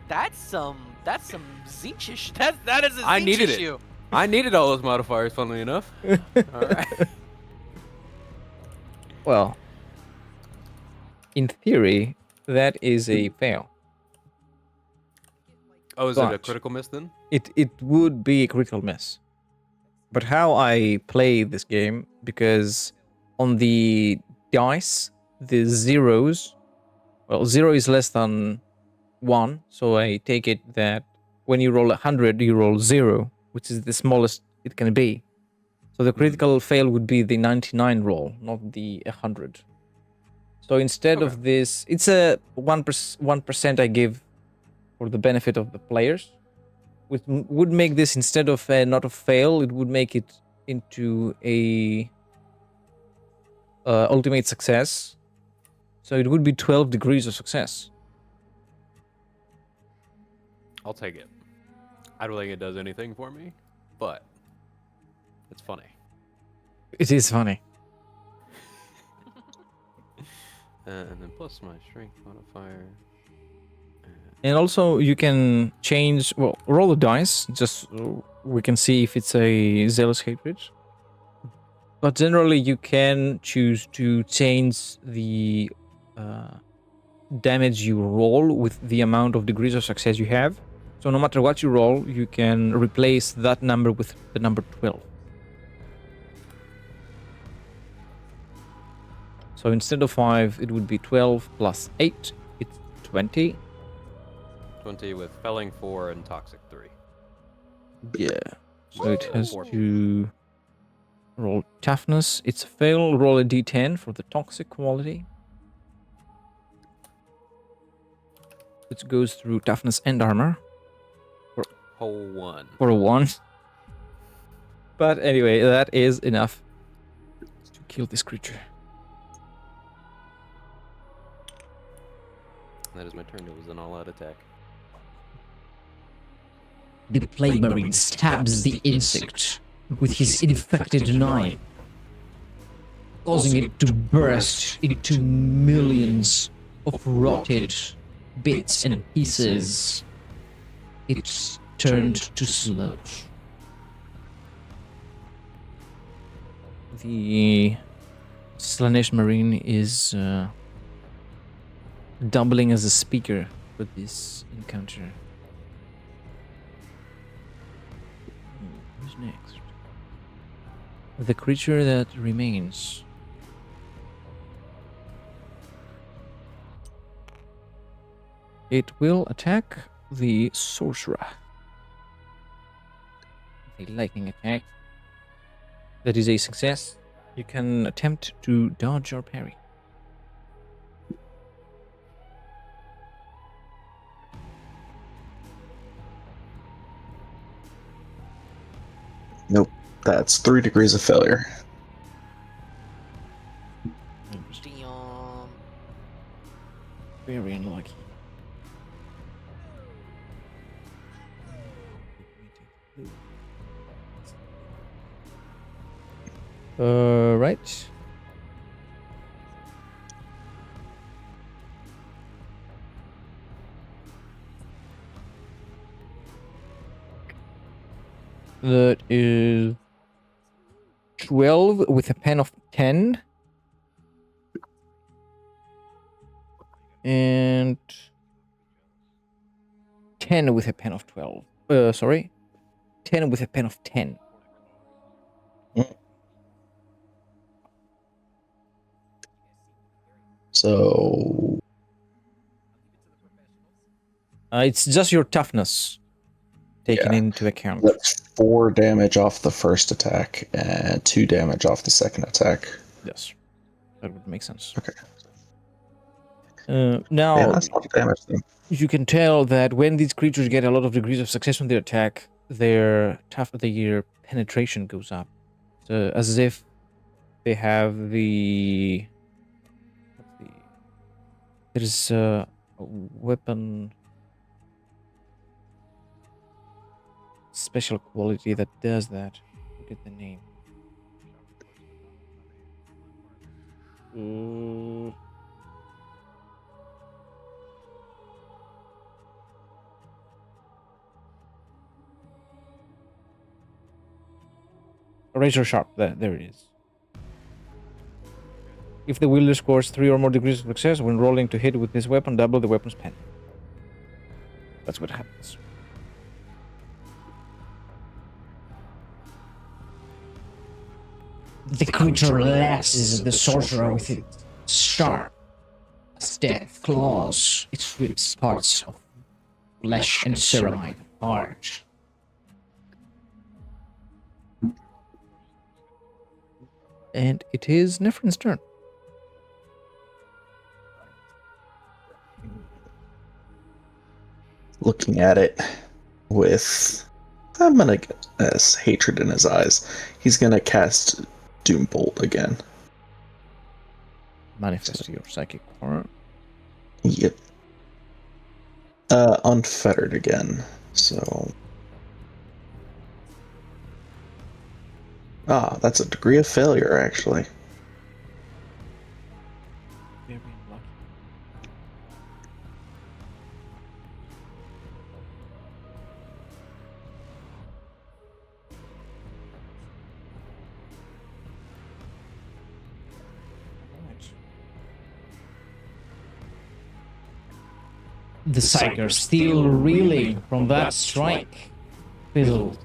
That's some Zinchish. That is a Zinch I needed it. issue. I needed all those modifiers, funnily enough. Alright. Well, in theory, that is a fail. Oh, is it a But- critical miss then? It would be a critical miss. But how I play this game, because on the dice, the zeros, well, 0 is less than 1, so I take it that when you roll 100, you roll 0, which is the smallest it can be. So the critical fail would be the 99 roll, not the 100. So instead of this, it's a 1% I give for the benefit of the players, which would make this, instead of not a fail, it would make it into a ultimate success. So it would be 12 degrees of success. I'll take it. I don't think it does anything for me, but it's funny. It is funny. And then plus my strength modifier. And also you can change, well, roll the dice, just so we can see if it's a zealous hatred. But generally you can choose to change the damage you roll with the amount of degrees of success you have. So no matter what you roll, you can replace that number with the number 12. So instead of 5, it would be 12 plus 8. It's 20. 20 with felling 4 and toxic 3. Yeah. So it has 4. to roll toughness. It's a fail. Roll a d10 for the toxic quality. Which goes through toughness and armor Whole 1. for a 1. But anyway, that is enough to kill this creature. That is my turn. It was an all-out attack. The Plague Marine stabs the insect with his infected knife, causing it to burst into millions of rotted bits and pieces. It's turned to sludge. The Slaanesh Marine is doubling as a speaker for this encounter. Who's next? The creature that remains. It will attack the sorcerer. A lightning attack. That is a success. You can attempt to dodge or parry. Nope. That's 3 degrees of failure. Damn. Very unlucky. Right. That is 12 with a pen of 10. And 10 with a pen of 12. Sorry. 10 with a pen of 10. So It's just your toughness taken Yeah. into account. that's 4 damage off the first attack and 2 damage off the second attack. Yes. That would make sense. Okay. Now, Yeah, that's a lot of damage then. you can tell that when these creatures get a lot of degrees of success on their attack, their penetration goes up. So, as if they have the... There's a weapon special quality that does that. Look at the name. Razor sharp. There it is. If the wielder scores 3 or more degrees of success when rolling to hit with this weapon, double the weapon's pen. That's what happens. The creature lashes the sorcerer with its sharp as death claws. It rips parts of flesh and ceramite apart. And it is Nefrin's turn. Looking at it with, I'm gonna guess, hatred in his eyes, he's gonna cast Doombolt again. Manifest your psychic horror. Yep. Unfettered again. So. That's a degree of failure, actually. Very unlucky. The psyker, still reeling from that strike, fizzled.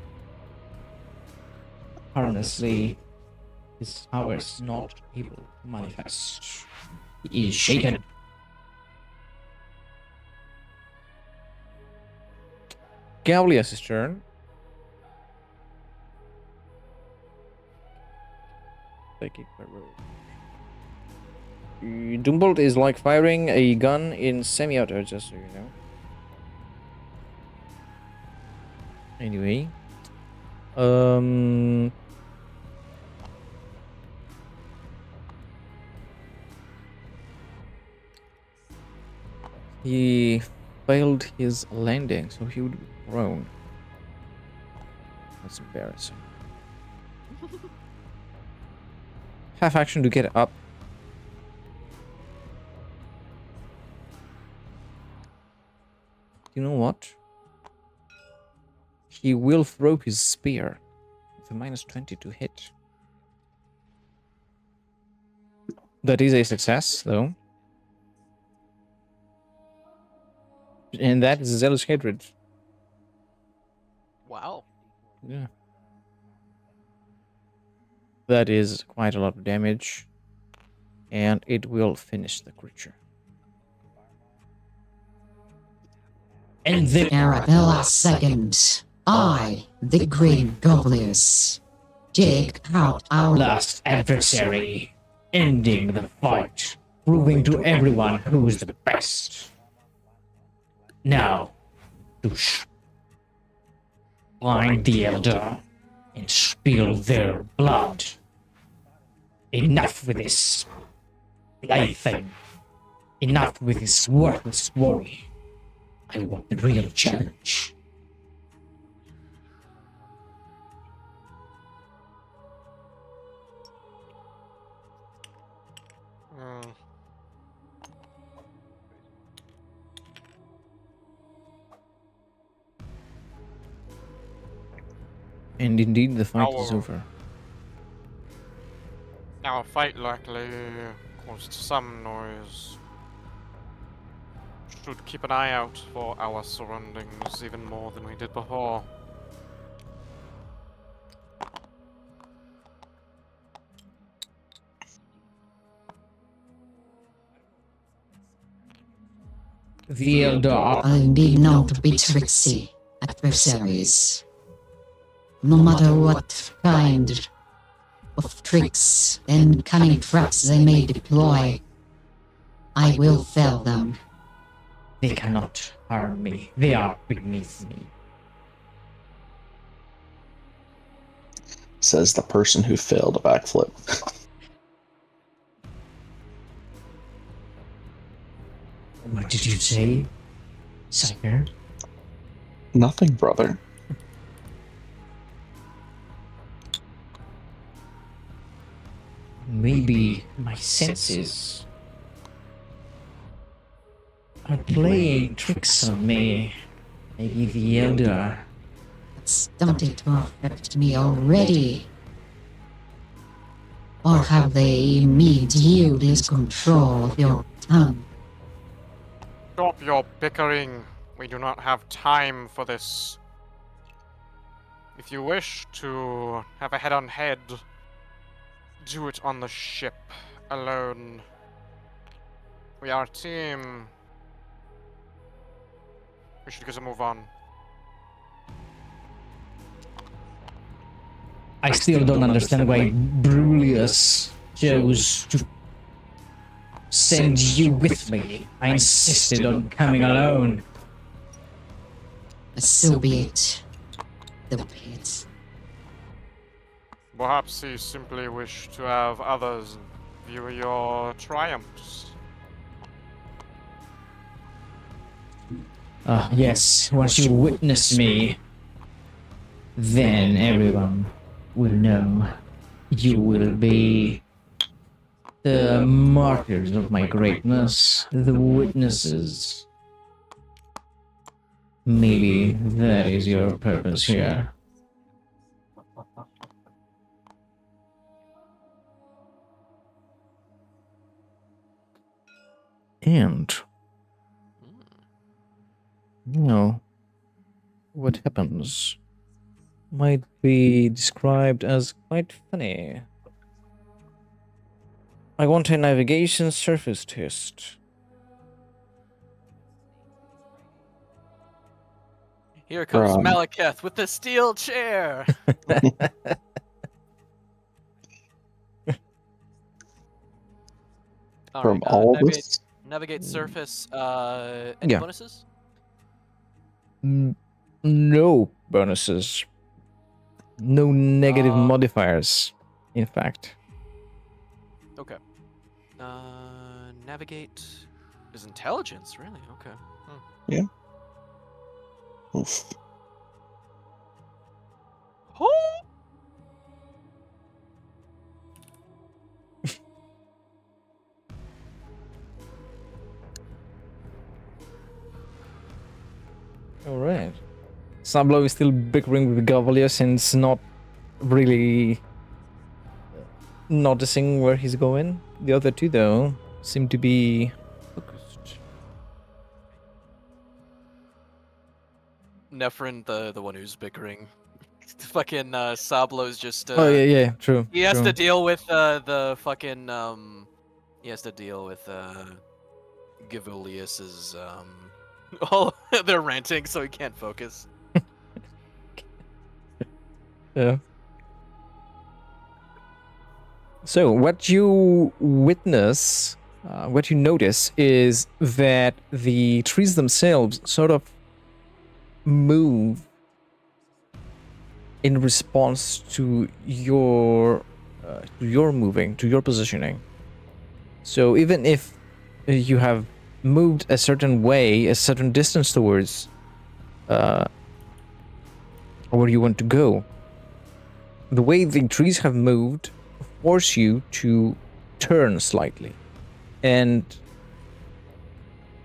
Harmlessly, his powers not able to manifest. He is shaken. Gaulias' turn. Psychic barrage. Doombolt is like firing a gun in semi-auto, just so you know. Anyway. He failed his landing, so he would be prone. That's embarrassing. Half action to get up. You know what? He will throw his spear with a -20 to hit. That is a success, though. And that is zealous hatred. Wow. Yeah. That is quite a lot of damage. And it will finish the creature. In the Arabella second, I, the Green Goblins, take out our last adversary, ending the fight, proving to everyone who's the best. Now, to find the Elder and spill their blood. Enough with this plaything. Enough with this worthless worry. I want the real challenge. Hmm. And indeed, the fight is Our- over. Our fight likely caused some noise. Should keep an eye out for our surroundings even more than we did before. The Elder are indeed known to be tricksy adversaries. No matter what kind of tricks and cunning traps they may deploy, I will fell them. They cannot harm me. They are beneath me. Says the person who failed a backflip. What did you say, sire? Nothing, brother. Maybe my senses are playing tricks on me. Maybe the Elder started to affect me already. Or have they made you lose control of your tongue? Stop your bickering. We do not have time for this. If you wish to have a head-on-head, do it on the ship, alone. We are a team. We should get a move on. I still don't understand why Brulius chose to send you with me. I insisted on coming alone. So be it. So be it. Perhaps he simply wished to have others view your triumphs. Yes, once you witness me, then everyone will know. You will be the martyrs of my greatness, the witnesses. Maybe that is your purpose here. And what happens might be described as quite funny. I want a navigation surface test. Here comes From- Malekith with the steel chair. From all this, Navigate surface. Any Yeah. bonuses? No bonuses. No negative Uh, modifiers, in fact. Okay. Navigate is intelligence, really? Okay. oof. Oh! Alright. Sablo is still bickering with Gavalius and it's not really noticing where he's going. The other two, though, seem to be focused. Nephrin the one who's bickering. Fucking Sablo's just Oh yeah, true. he has true. to deal with the fucking he has to deal with Gavulius's all they're ranting so he can't focus. Yeah. So what you witness, what you notice is that the trees themselves sort of move in response to your moving, to your positioning. So even if you have moved a certain way, a certain distance towards where you want to go, the way the trees have moved force you to turn slightly. And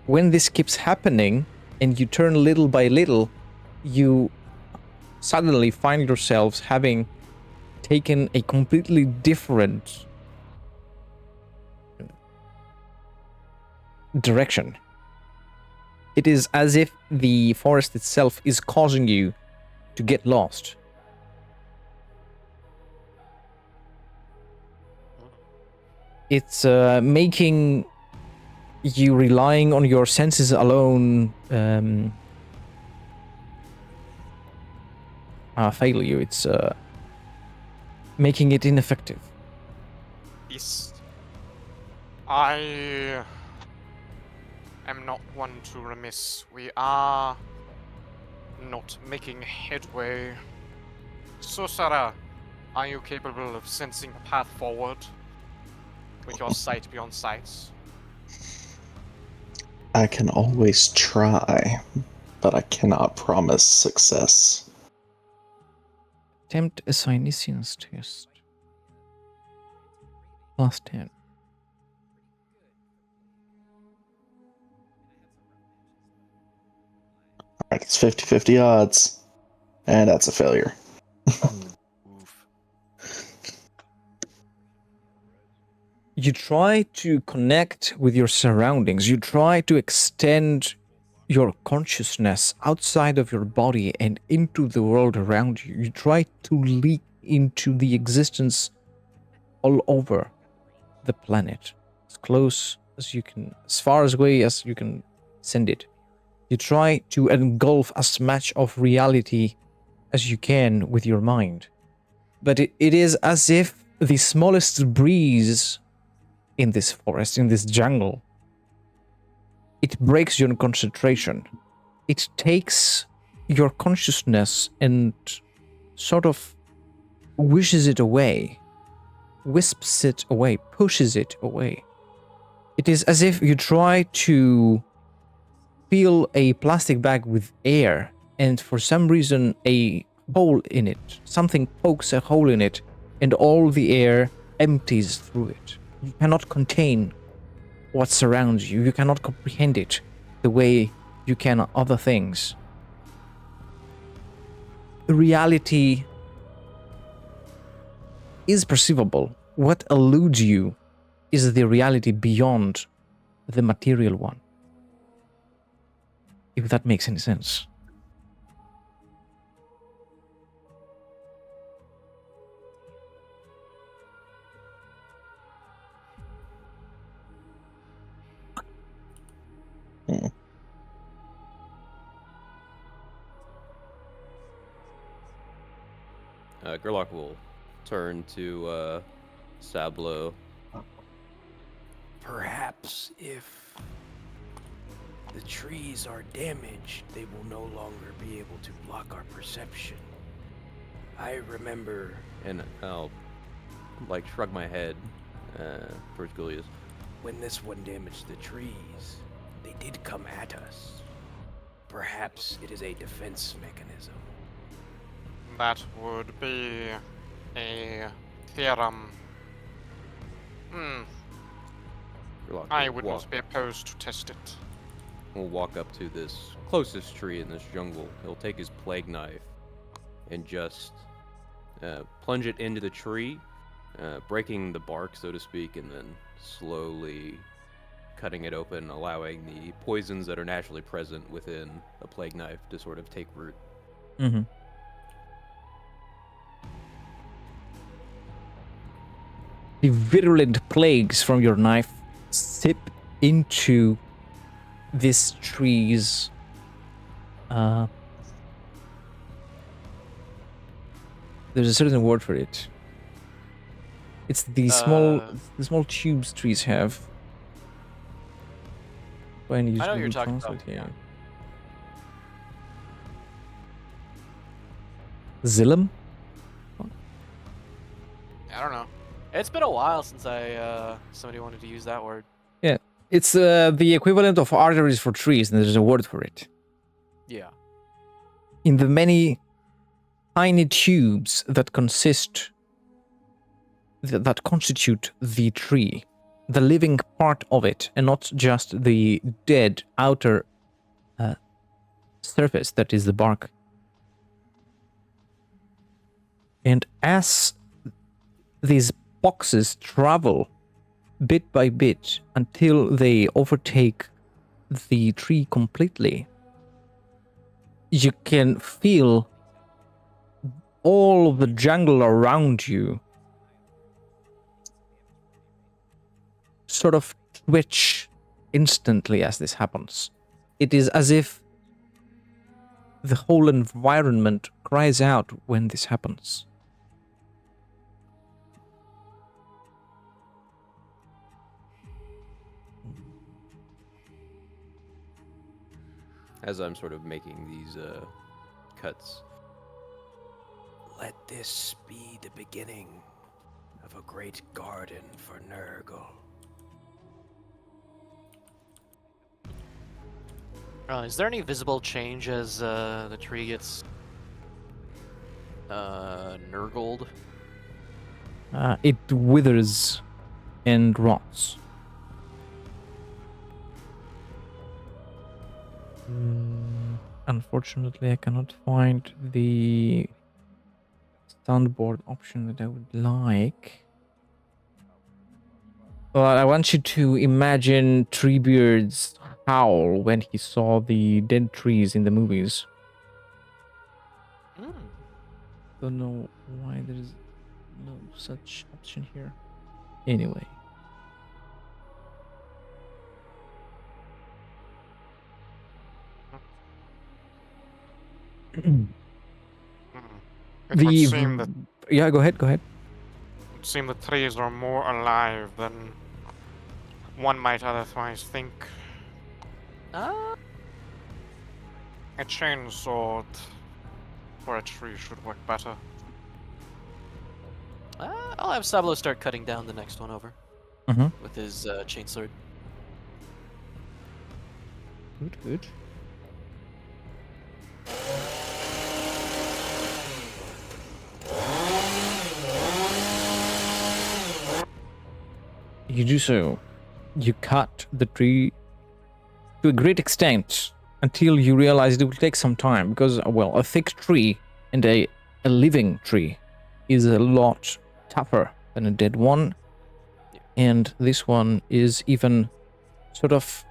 when this keeps happening and you turn little by little, you suddenly find yourselves having taken a completely different direction. It is as if the forest itself is causing you to get lost. It's making you relying on your senses alone fail you. It's making it ineffective. Yes. I am not one to remiss. We are not making headway. So, Sarah, are you capable of sensing a path forward with your sight beyond sights? I can always try, but I cannot promise success. Attempt a Sinesian's test. Plus 10. Alright, it's 50-50 odds. And that's a failure. Oof. You try to connect with your surroundings. You try to extend your consciousness outside of your body and into the world around you. You try to leak into the existence all over the planet, as close as you can, as far away as you can send it. You try to engulf as much of reality as you can with your mind. But it is as if the smallest breeze in this forest, in this jungle, it breaks your concentration. It takes your consciousness and sort of wishes it away, wisps it away, pushes it away. It is as if you try to fill a plastic bag with air, and for some reason a hole in it, something pokes a hole in it, and all the air empties through it. You cannot contain what surrounds you. You cannot comprehend it the way you can other things. The reality is perceivable. What eludes you is the reality beyond the material one. If that makes any sense. Gerlach will turn to Sablo. Perhaps if the trees are damaged, they will no longer be able to block our perception. I remember... And I'll, shrug my head towards Julius. When this one damaged the trees, they did come at us. Perhaps it is a defense mechanism. That would be a theorem. Gerlach I will would not be opposed to test it. We'll walk up to this closest tree in this jungle. He'll take his plague knife and just plunge it into the tree, breaking the bark, so to speak, and then slowly cutting it open, allowing the poisons that are naturally present within a plague knife to sort of take root. Mm-hmm. The virulent plagues from your knife sip into this tree's there's a certain word for it. It's the small tubes trees have. When you I know what you're Google talking Translate about, here. Xylem? I don't know. It's been a while since somebody wanted to use that word. Yeah, it's the equivalent of arteries for trees, and there's a word for it. Yeah. In the many tiny tubes that that constitute the tree, the living part of it, and not just the dead outer surface that is the bark. And as these boxes travel bit by bit until they overtake the tree completely, you can feel all of the jungle around you sort of twitch instantly as this happens. It is as if the whole environment cries out when this happens. As I'm sort of making these cuts. Let this be the beginning of a great garden for Nurgle. Is there any visible change as the tree gets nurgled? It withers and rots. Unfortunately, I cannot find the soundboard option that I would like. Well, I want you to imagine Treebeard's howl when he saw the dead trees in the movies. Don't know why there is no such option here. Anyway. It would seem that Yeah, go ahead. it would seem the trees are more alive than one might otherwise think. A chainsword for a tree should work better. I'll have Sablo start cutting down the next one over Mhm. with his chainsword. Good. You do so. You cut the tree to a great extent until you realize it will take some time because, well, a thick tree and a living tree is a lot tougher than a dead one. And this one is even sort of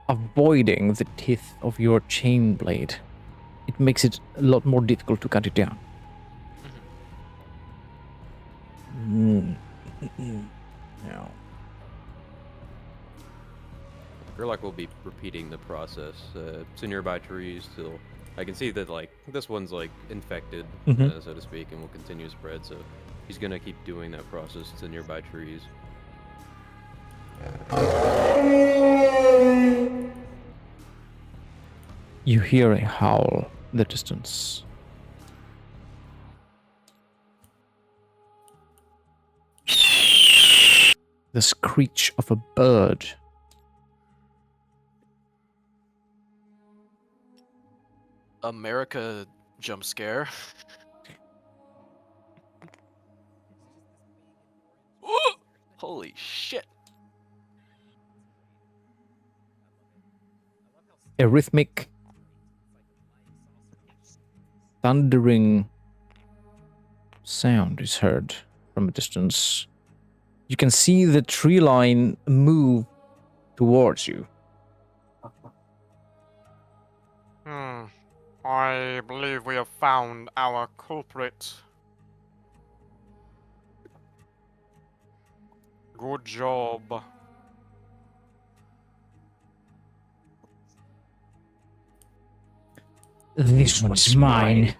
avoiding the teeth of your chain blade. It makes it a lot more difficult to cut it down. Now, Gerlach will be repeating the process to nearby trees till I can see that like this one's like infected, so to speak, and will continue to spread. So he's gonna keep doing that process to nearby trees. you hear a howl in the distance. The screech of a bird. America jump scare. Holy shit. A rhythmic, thundering sound is heard from a distance. You can see the tree line move towards you. I believe we have found our culprit. Good job. This one's mine.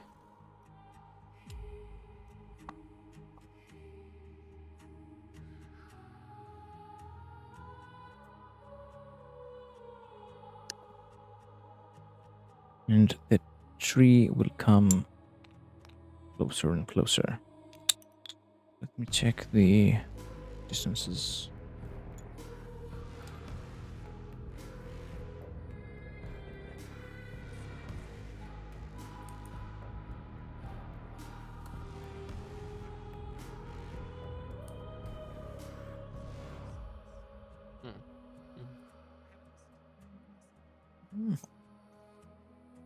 And the tree will come closer and closer. Let me check the distances.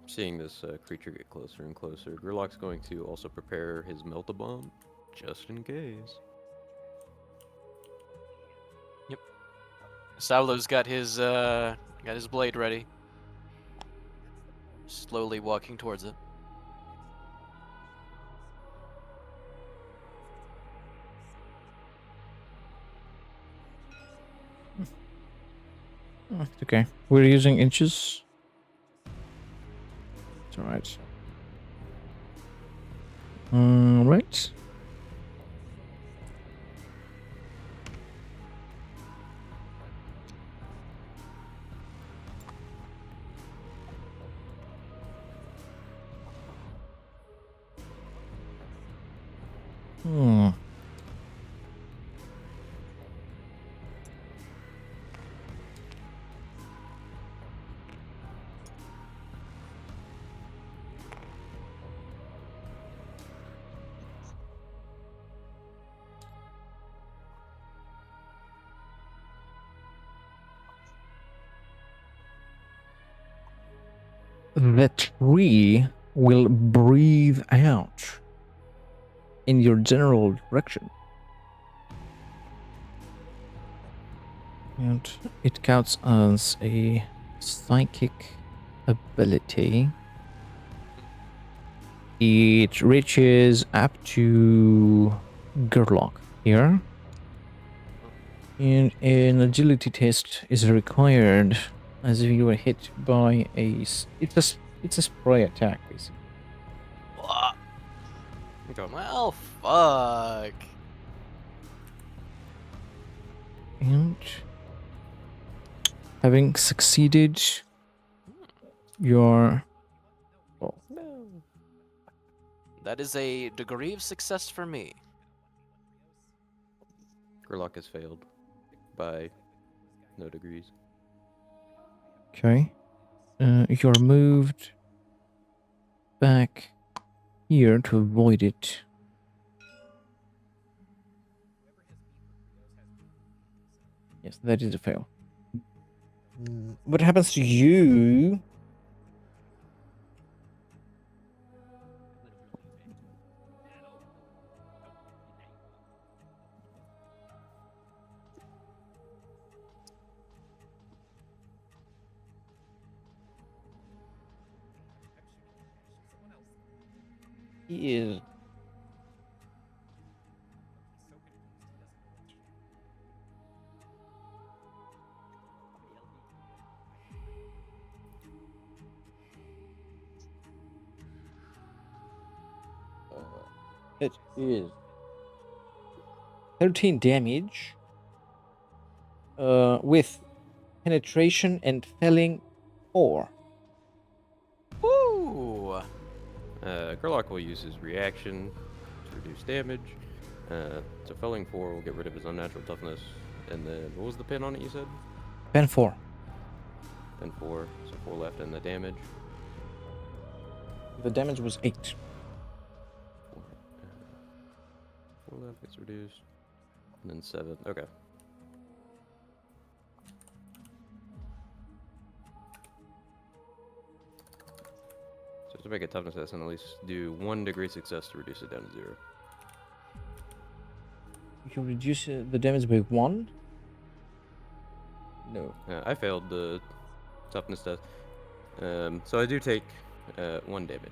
Seeing this creature get closer and closer, Gurlock's going to also prepare his melt-a-bomb, just in case. Saulo's got his blade ready. Slowly walking towards it. Oh, it's okay. We're using inches. It's alright. Right. Hmm. The tree will breathe out in your general direction. And it counts as a psychic ability. It reaches up to Gurlock here. And an agility test is required as if you were hit by it's a spray attack basically. Okay. Well, fuck. And having succeeded your That is a degree of success for me. Gurlock has failed by no degrees. okay. You're moved back here to avoid it. Yes, that is a fail. What happens to you? He is. It is 13 damage with penetration and felling 4. Woo! Gurlock will use his reaction to reduce damage. So felling 4 will get rid of his unnatural toughness. And then, what was the pin on it you said? Pen 4. Pin 4, so 4 left and the damage. The damage was 8. 4 left gets reduced. And then 7, okay. So to make a toughness test, and at least do 1 degree success to reduce it down to 0. You can reduce the damage by 1. No. I failed the toughness test. So I do take 1 damage.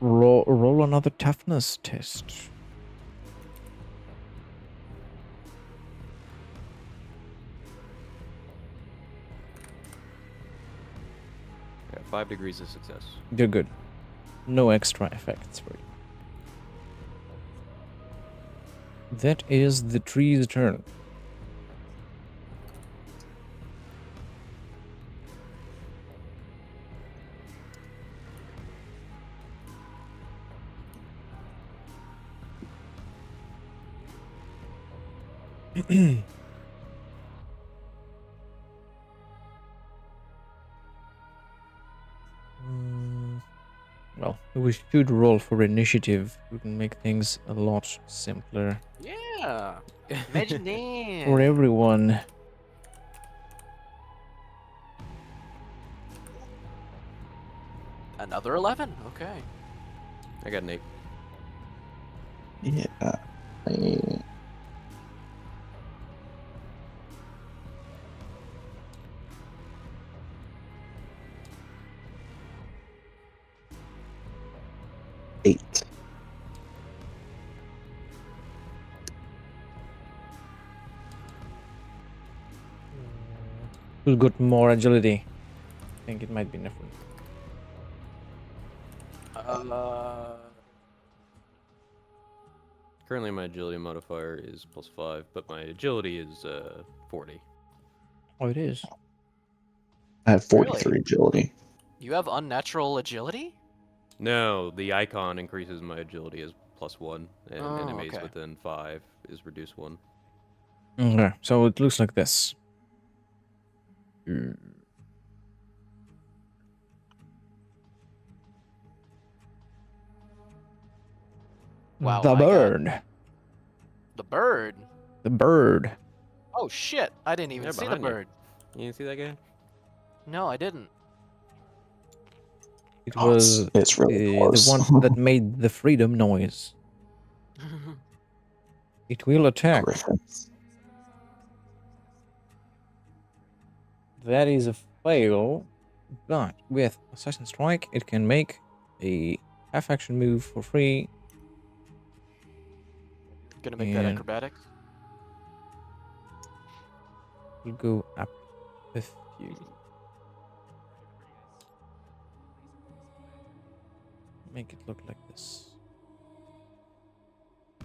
Roll another toughness test. I got 5 degrees of success. You're good. No extra effects for you. That is the tree's turn. Well, we should roll for initiative. We can make things a lot simpler Yeah. Imagine that. for everyone. Another 11. Okay. I got an 8. Yeah. Eight. Who's got more agility? I think it might be different. Currently, my agility modifier is +5, but my agility is 40. Oh, it is. I have 43 Really? agility. You have unnatural agility? No, the icon increases my agility as +1, and Oh, enemies okay. within 5 is reduced 1. Okay, so it looks like this. Wow, The I got- bird. The bird? The bird. Oh shit, I didn't even Yeah, see the behind you. bird. You didn't see that guy? No, I didn't. It Oh, was it's really the close. one that made the freedom noise. It will attack. Griffins. That is a fail, but with Assassin Strike, it can make a half action move for free. Gonna make that And- acrobatics. We'll go up a few. Make it look like this.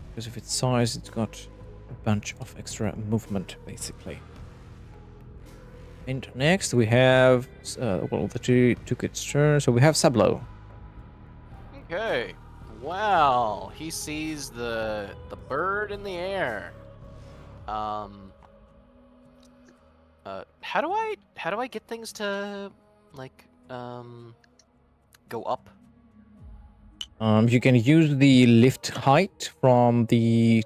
Because of its size, it's got a bunch of extra movement, basically. And next we have, well, the two took its turn, so we have Sablo. Okay. Wow, he sees the bird in the air. How do I get things to like go up? You can use the lift height from the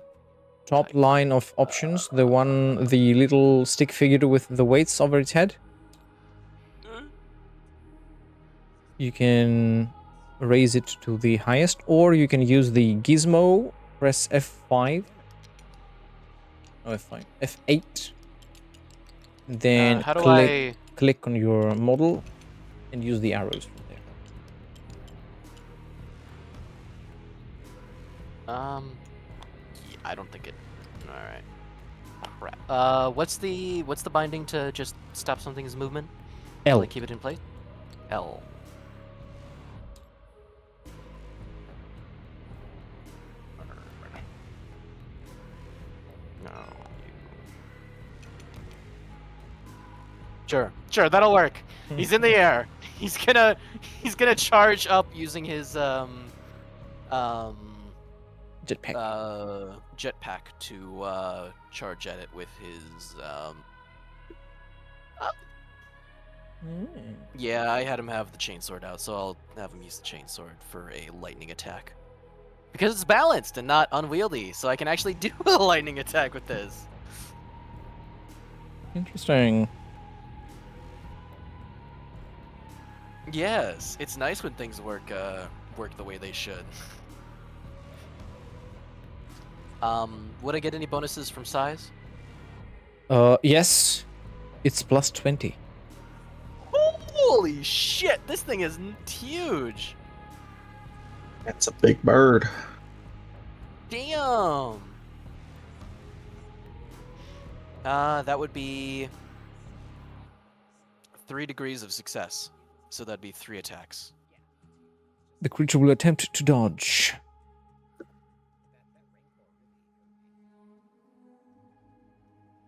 top line of options, the little stick figure with the weights over its head. You can raise it to the highest, or you can use the gizmo, press F5. Oh, F5. F8. Then How do I? click on your model and use the arrows from there. Yeah, I don't think it. All right. Crap. What's the binding to just stop something's movement? L. Like keep it in place. L. No. Sure, that'll work. He's in the air. He's gonna charge up using his Jetpack. jetpack to charge at it with his Yeah, I had him have the chainsword out, so I'll have him use the chainsword for a lightning attack. Because it's balanced and not unwieldy, so I can actually do a lightning attack with this. Interesting. Yes, it's nice when things work the way they should. Would I get any bonuses from size? Yes. It's plus 20. Holy shit! This thing is huge. It's a big bird. Damn. That would be 3 degrees of success. So that'd be 3 attacks. The creature will attempt to dodge.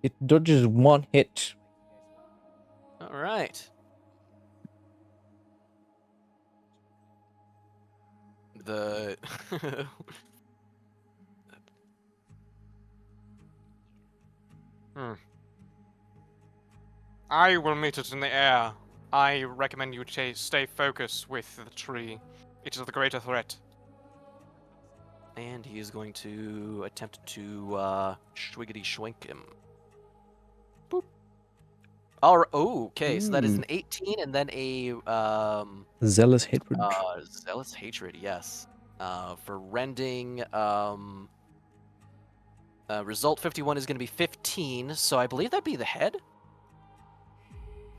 It dodges 1 hit. All right. The I will meet it in the air. I recommend you stay focused with the tree. It is the greater threat. and he is going to attempt to schwiggity schwink him. Boop. Oh, okay. So that is an 18 and then a Zealous hatred. zealous hatred. Yes. For rending. Result 51 is going to be 15, so I believe that'd be the head.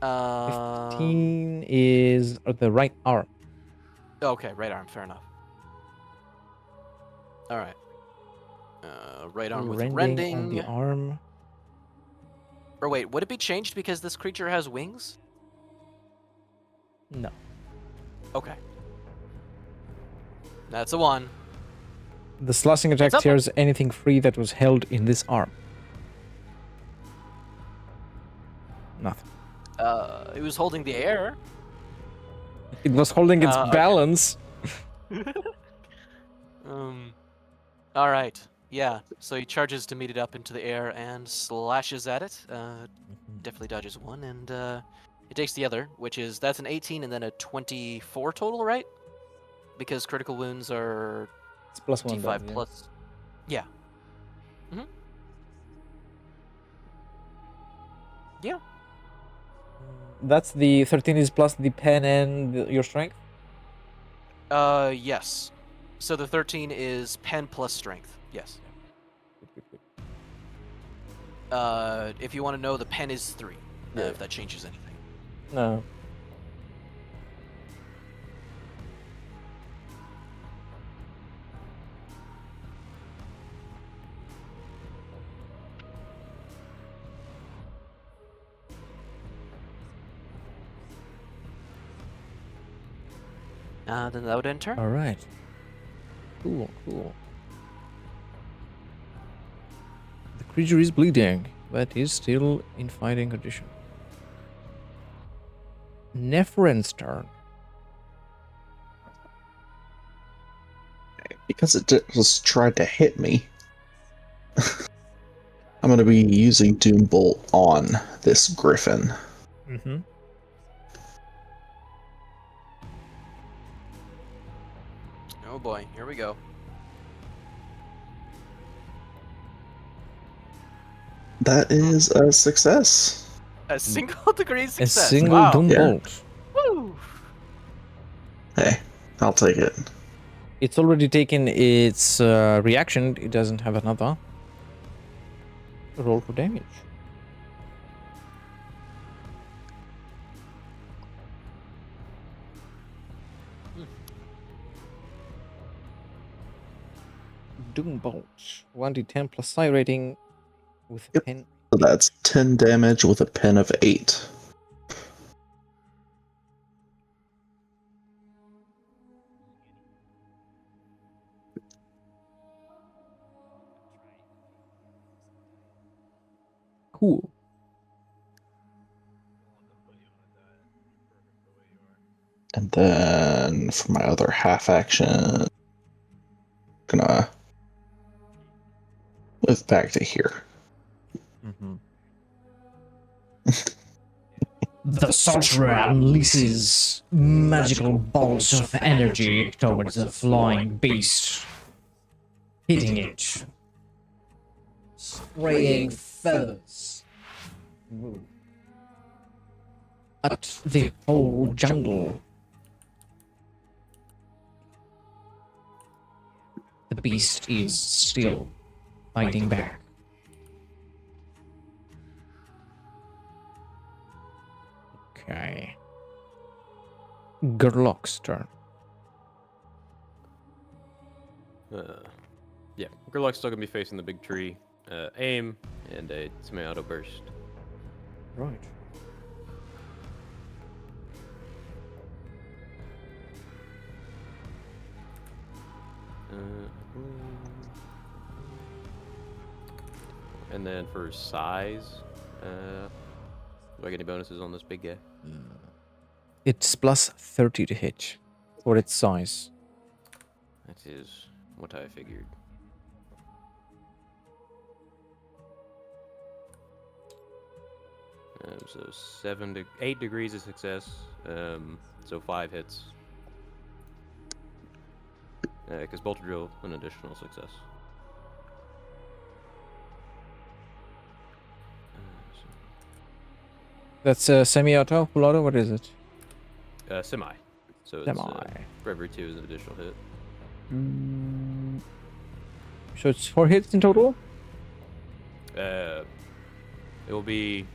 15 is the right arm. Okay, right arm. Fair enough. All right. Right arm with rending. On the arm. Or wait, would it be changed because this creature has wings? No. Okay. That's a 1. The slashing attack up? tears anything free that was held in this arm. Nothing. It was holding the air. It was holding its Okay. balance. All right. Yeah. So he charges to meet it up into the air and slashes at it. Definitely dodges 1, and it takes the other, that's an 18 and then a 24 total, right? Because critical wounds are It's plus 1. D5 plus. Yeah. Yeah. That's the 13 is plus the pen and your strength? Yes. So the 13 is pen plus strength. Yes. If you want to know, the pen is 3. If that changes anything. No. Then that would end turn. All right. Cool. The creature is bleeding, but is still in fighting condition. Nephrin's turn. Because it just tried to hit me, I'm going to be using Doom Bolt on this griffin. Mm-hmm. Oh boy, here we go. That is a success. A single degree A success. single Wow. Doom Yeah. Bolt. Woo! Hey, I'll take it. It's already taken its reaction. It doesn't have another. Roll for damage. Doom Bolt. 1d10 plus psi rating with a Yep. pen. So that's 10 damage with a pen of 8. Cool. And then for my other half action, gonna move back to here. Mm-hmm. The sorcerer unleashes magical bolts of energy towards the flying beast, hitting it, spraying feathers at the whole jungle. The beast is still fighting back. Okay. Gerlock's turn. Yeah, Gurlock's still gonna be facing the big tree. Aim and a semi-auto burst. Right. And then for size, do I get any bonuses on this big guy? It's plus 30 to hit for its size. That is what I figured. So 8 degrees of success. So 5 hits. Because Bolter Drill, an additional success. That's a semi-auto, full auto. What is it? Semi. So it's Semi. for every 2 is an additional hit. So it's 4 hits in total. It will be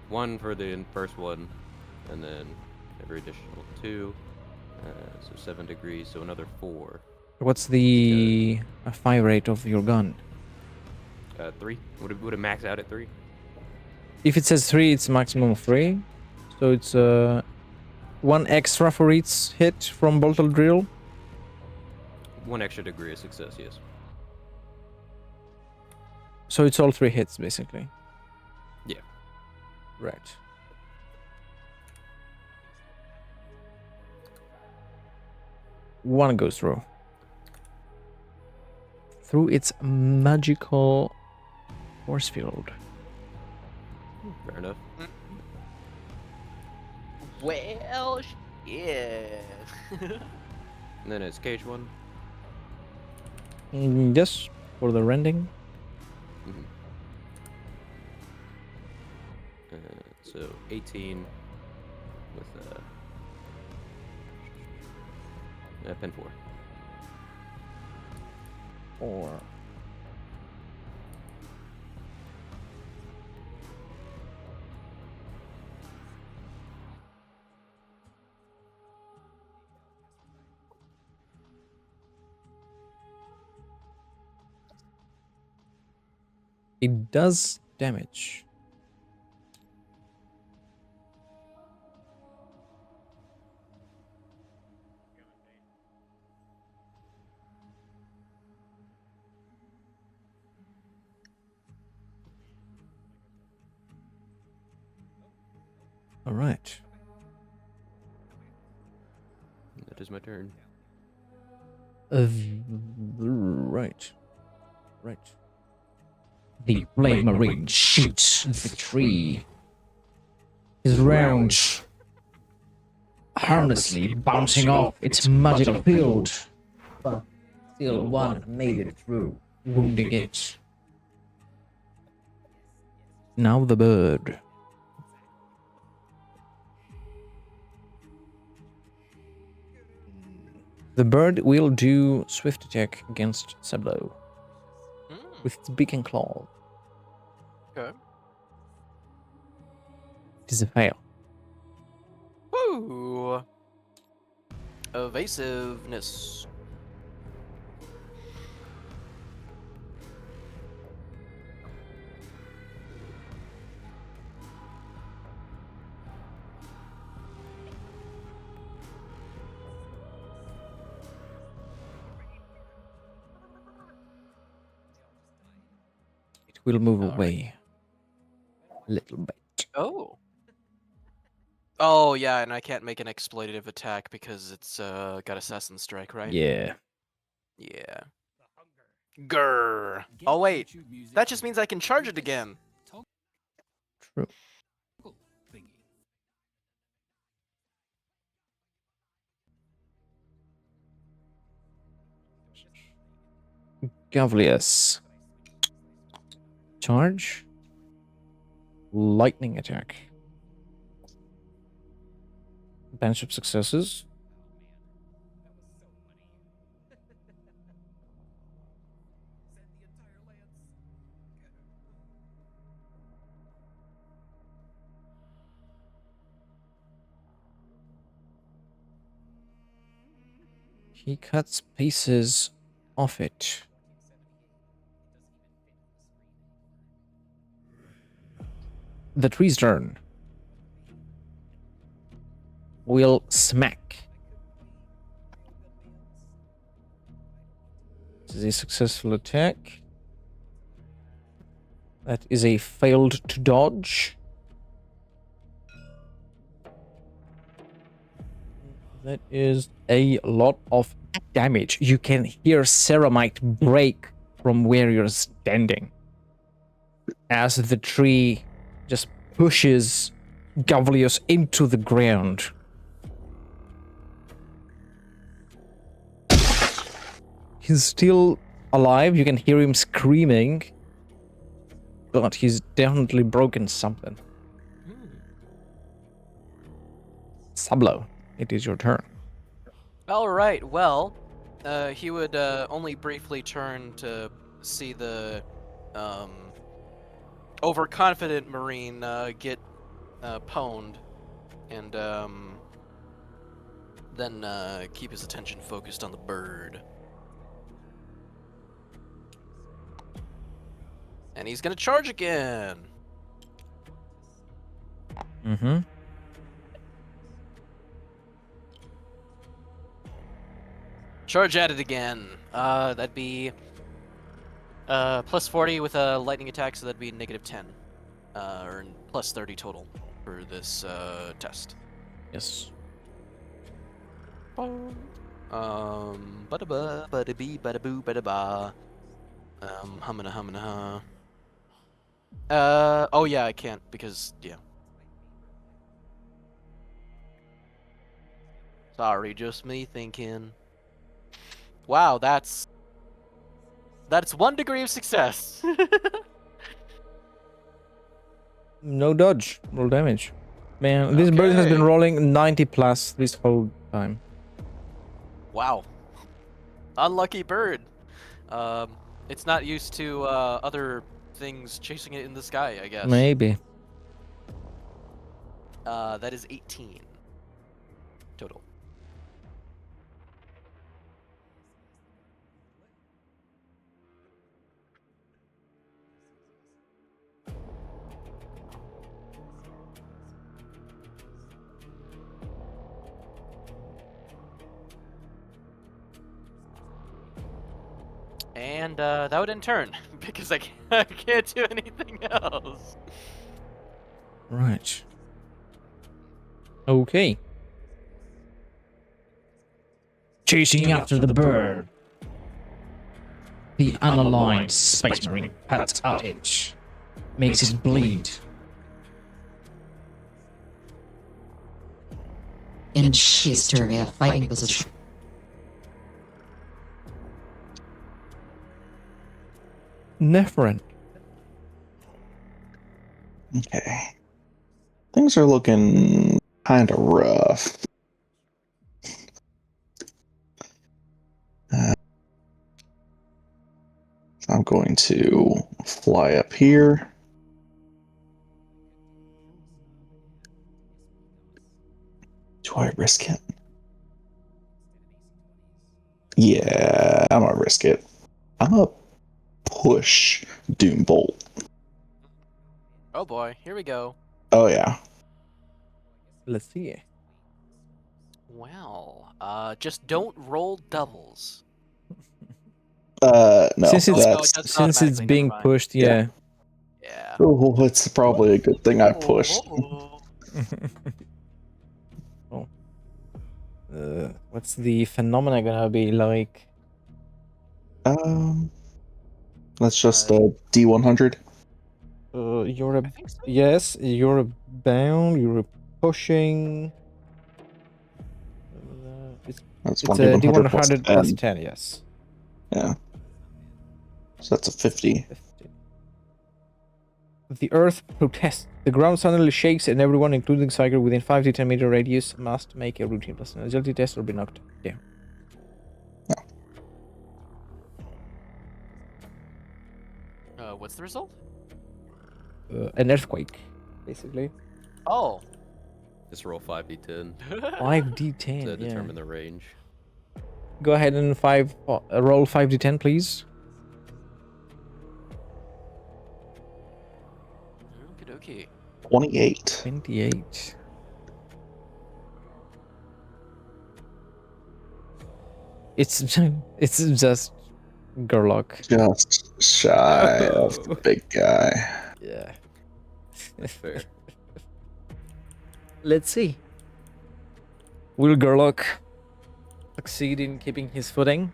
1 for the first one, and then every additional 2. So 7 degrees, so another 4. What's the fire rate of your gun? 3. Would it max out at 3? If it says 3, it's maximum of 3. So it's 1 extra for each hit from Bolter Drill. 1 extra degree of success, yes. So it's all 3 hits, basically. Yeah. Right. One goes through. Through its magical force field. Fair enough. Well, yeah. And then it's cage 1. Yes, for the rending. Mm-hmm. So 18 with pin 4. 4. It does damage. All right. That is my turn. Right. Right. The Blade Marine shoots the tree. His rounds harmlessly bouncing off its magical field, but still one made it through, wounding it. Now the bird. The bird will do swift attack against Sablo with its beak and claw. Okay. It is a fail. Woo! Evasiveness. It will move All right. away a little bit. Oh. Oh yeah, and I can't make an exploitative attack because it's got Assassin Strike, right? Yeah. Yeah. Grr. Oh wait, that just means I can charge it again. True. Gavlius. Charge. Lightning attack. Bunch of successes. He cuts pieces off it. The tree's turn. Will smack. This is a successful attack. That is a failed to dodge. That is a lot of damage. You can hear ceramite break from where you're standing as the tree just pushes Gavlius into the ground. He's still alive. You can hear him screaming, but he's definitely broken something. Sablo, it is your turn. All right. Well, he would only briefly turn to see the overconfident Marine get pwned, and then keep his attention focused on the bird. And he's gonna charge again. Mm-hmm. Charge at it again. That'd be plus 40 with a lightning attack, so that'd be -10, or plus 30 total for this test. Yes. Ba-da-ba, ba-da-bee, ba-da-boo, ba-da-ba. Humana. Oh yeah, I can't because yeah. Sorry, just me thinking. Wow, that's 1 degree of success. No dodge. Roll damage. Man, this bird has been Okay. rolling 90 plus this whole time. Wow. Unlucky bird. It's not used to other things chasing it in the sky, I guess. Maybe. That is 18 total. And that would end turn because I can't do anything else. Right. Okay. Chasing after the bird. The unaligned Space Marine cuts at it, makes it bleed. In history, fighting position. Nephrin. Okay. Things are looking kind of rough. I'm going to fly up here. Do I risk it? Yeah, I'm gonna risk it. I'm gonna push Doombolt. Oh boy, here we go. Oh yeah. Let's see. Well, just don't roll doubles. No. Since it's no, it does since it's automatically, being never mind. pushed, yeah. Yeah. Oh, it's probably a good thing I pushed. Oh. What's the phenomena gonna be like? That's just a D100. You're I a think so. yes. You're a bound. You're a pushing. That's It's a 1D100 D100 plus 10. Yes. Yeah. So that's a 50. 50. The earth protests. The ground suddenly shakes, and everyone, including Cyger, within 5 to 10 meter radius, must make a routine plus an agility test or be knocked down. What's the result? An earthquake, basically. Oh. Just roll 5d10 5d10. to Yeah. determine the range. Go ahead and roll 5d10, please. Okie dokie. 28. 28. It's just Gerlock. Just shy of the big guy. Yeah. That's fair. Let's see. Will Gerlock succeed in keeping his footing?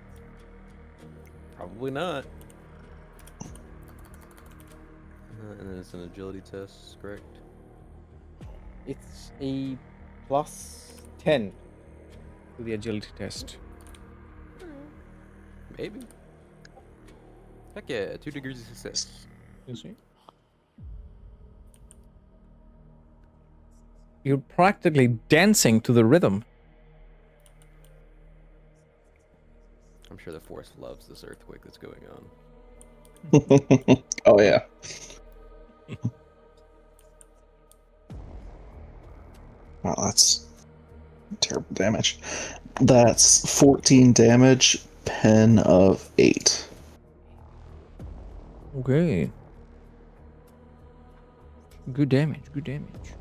Probably not. And then it's an agility test, correct? It's a plus 10 to the agility test. Maybe. Heck yeah, 2 degrees of success. You see? You're practically dancing to the rhythm. I'm sure the force loves this earthquake that's going on. Oh, yeah. Wow, that's terrible damage. That's 14 damage, pen of 8. Okay. Good damage, good damage.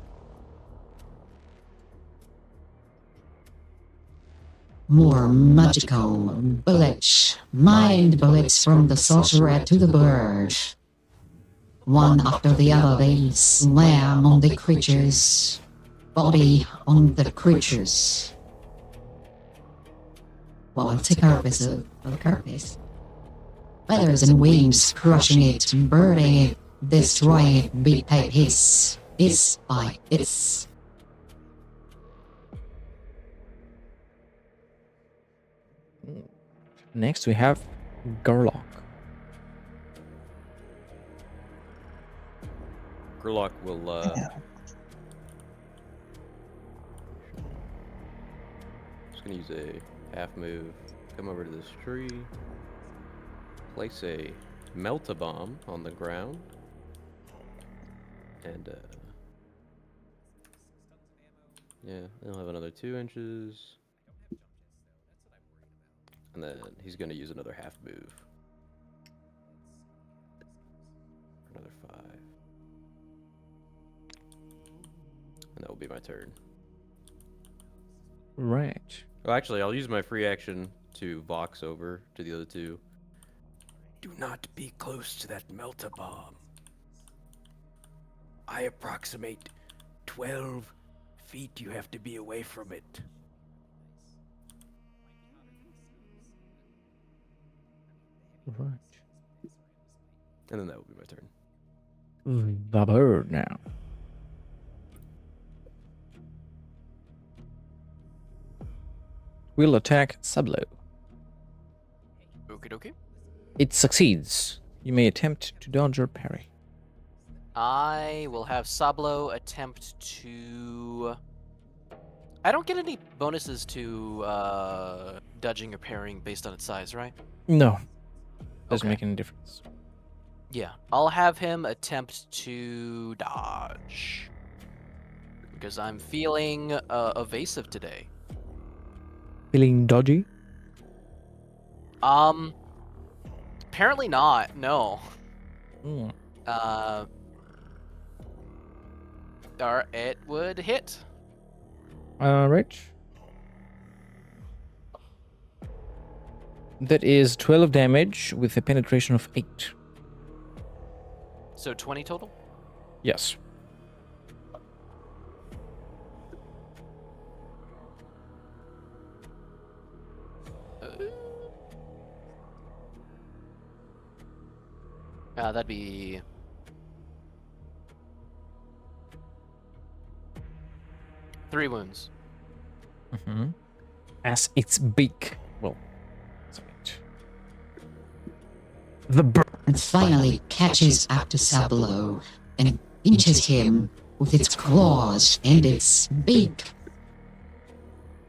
More magical bullets. Mind bullets from the sorcerer to the bird. One after the other, they slam on the creatures. Body on the creatures. While the carcass of the carcass. Feathers and wings crushing it, burning it, destroying it, bit by hiss by hiss. Next we have Gerlock. Gerlock will just gonna use a half move, come over to this tree, place a melt-a-bomb on the ground, and yeah, he'll have another 2 inches. And then he's going to use another half move. Another 5. And that will be my turn. Right. Oh, actually, I'll use my free action to Vox over to the other 2. Do not be close to that melt-a-bomb. I approximate 12 feet you have to be away from it. Right. And then that will be my turn. The bird now. Will attack Sablo. Okie dokie. It succeeds. You may attempt to dodge or parry. I will have Sablo attempt to... I don't get any bonuses to dodging or parrying based on its size, right? No. Doesn't Okay. make any difference. Yeah, I'll have him attempt to dodge. Because I'm feeling evasive today. Feeling dodgy? Apparently not, no. Mm. Or it would hit. Right. That is 12 damage with a penetration of 8. So 20 total? Yes. That'd be... Three wounds. Mm-hmm. As its beak. Well, sorry. The bird. And finally catches up to Sablo and pinches him with its claws and its beak,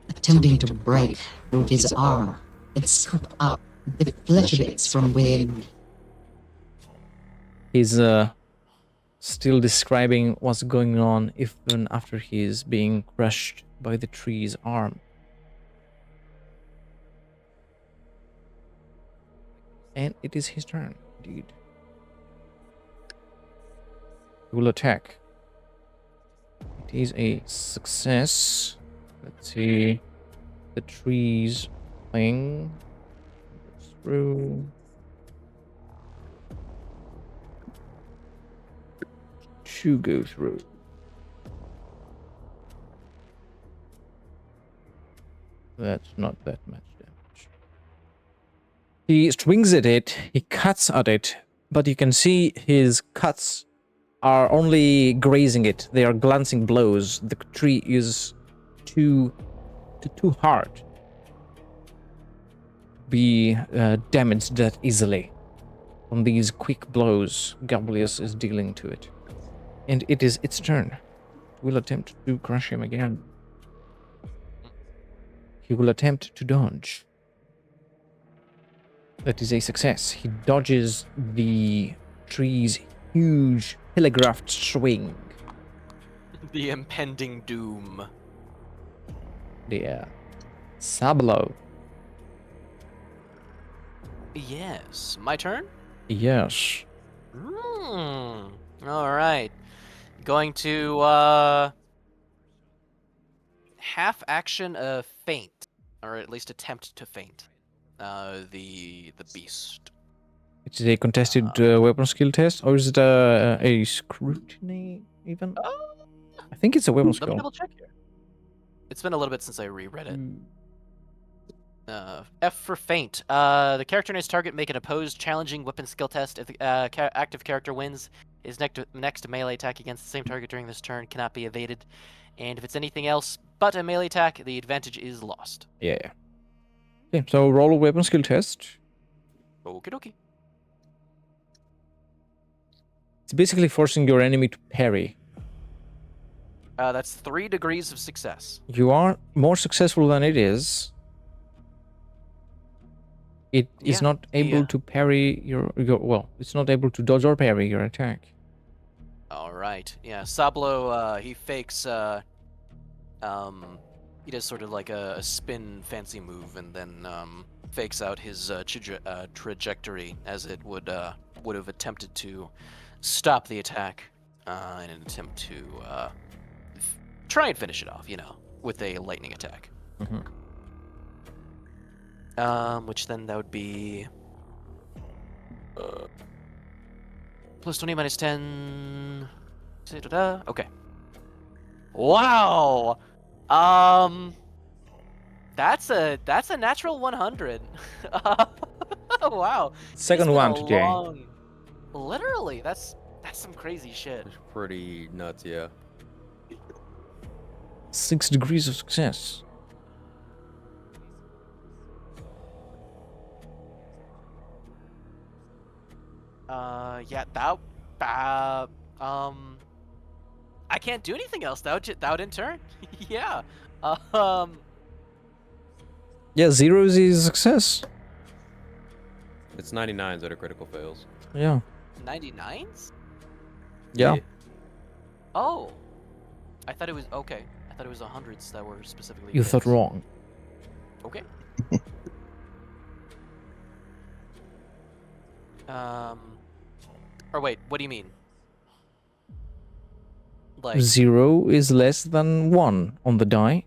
attempting to break through his armor and scoop up the flesh bits from within. He's still describing what's going on even after he's being crushed by the tree's arm. And it is his turn, indeed. He will attack. It is a success. Let's see. The trees thing. Goes through. 2 go through. That's not that much damage. He swings at it, he cuts at it, but you can see his cuts are only grazing it. They are glancing blows. The tree is too hard to be damaged that easily. On these quick blows, Gablius is dealing to it. And it is its turn. It will attempt to crush him again. He will attempt to dodge. That is a success. He dodges the tree's huge telegraphed swing. The impending doom. Yeah. Sablo. Yes. My turn? Yes. Alright. Going to, half action feint. Or at least attempt to feint. The beast. It's a contested weapon skill test, or is it a scrutiny even? I think it's a weapon Let skill. me double check here. It's been a little bit since I reread it. F for feint. The character and his target make an opposed challenging weapon skill test. If the active character wins, his next melee attack against the same target during this turn cannot be evaded. And if it's anything else but a melee attack, the advantage is lost. Yeah. Okay, so roll a weapon skill test. Okie dokie. It's basically forcing your enemy to parry. That's 3 degrees of success. You are more successful than it is. It is not able to parry your well, it's not able to dodge or parry your attack. All right. Yeah, Sablo, he fakes, he does sort of like a spin fancy move and then fakes out his trajectory as it would have attempted to stop the attack in an attempt to try and finish it off, you know, with a lightning attack. Mm-hmm. Which then that would be plus 20 minus 10. Okay. Wow. That's a natural 100. Wow. Second one today. Literally, that's some crazy shit. It's pretty nuts, yeah. 6 degrees of success. Yeah, I can't do anything else. That would in turn. Yeah. Yeah, 0 is a success. It's 99s that are critical fails. Yeah. 99s? Yeah. Oh. I thought it was okay. I thought it was 100s that were specifically. You thought wrong. Okay. Or wait, what do you mean? Like 0 is less than 1 on the die.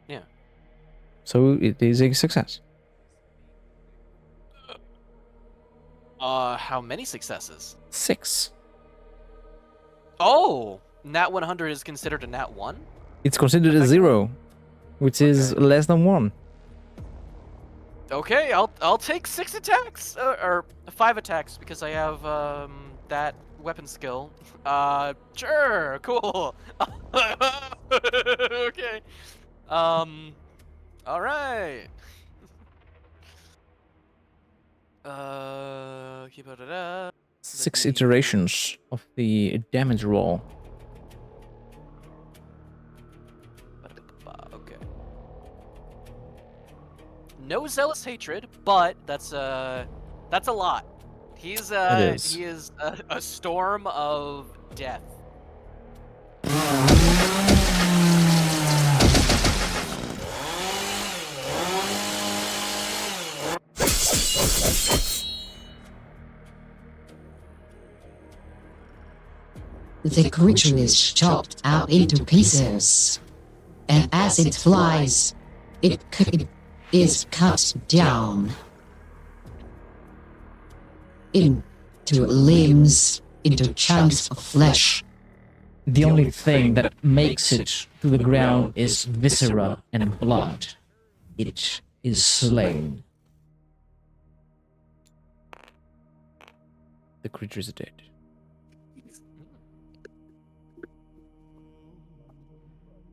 Yeah. So it is a success. How many successes? 6. Oh, nat 100 is considered a nat 1? It's considered a 0, which is less than 1. Okay, I'll take 6 attacks or 5 attacks because I have that weapon skill. Sure, cool. Okay. All right. Keep it up. 6 iterations of the damage roll. Okay. No zealous hatred, but that's a lot. He is a storm of death. The creature is chopped up into pieces, and as it flies, it is cut down into limbs, into chunks of flesh. The only thing that makes it to the ground is viscera and blood. It is slain. The creature is dead.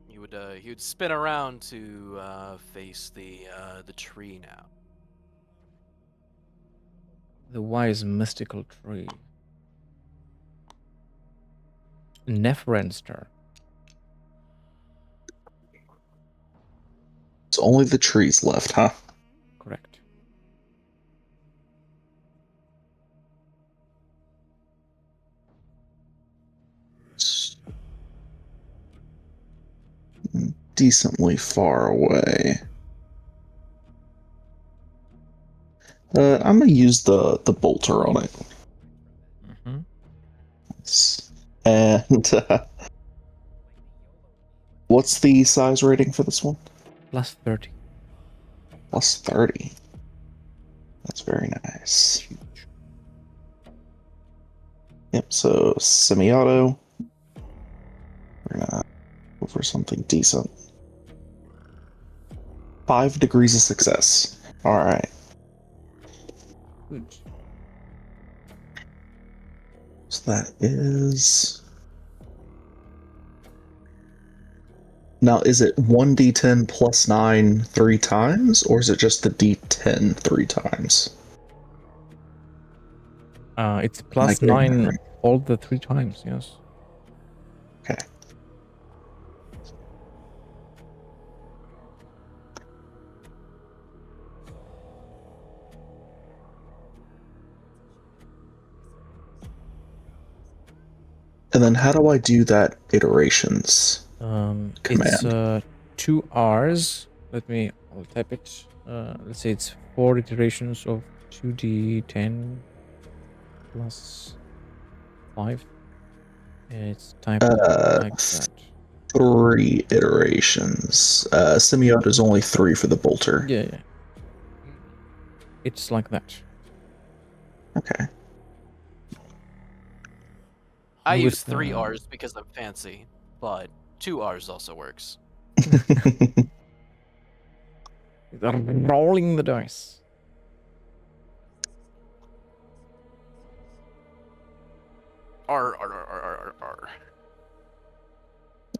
He would spin around to face the tree now. The wise mystical tree. Nephrenster. So only the trees left, huh? Correct. Decently far away. I'm gonna use the bolter on it. Mm-hmm. And what's the size rating for this one? Plus 30. Plus 30. That's very nice. Yep, so semi-auto. We're gonna go for something decent. 5 degrees of success. Alright. Good. So that is... Now, is it 1d10 plus 9 3 times, or is it just the d10 3 times? It's Am I plus getting that 9 right? all the 3 times, yes. Okay. And then how do I do that iterations It's command? 2 R's. I'll type it. Let's say it's 4 iterations of 2d10 plus 5. It's typed like that. 3 iterations. Semi-auto is only 3 for the bolter. Yeah. It's like that. Okay. I And with use 3 R's because I'm fancy, but 2 R's also works. Rolling the dice. R.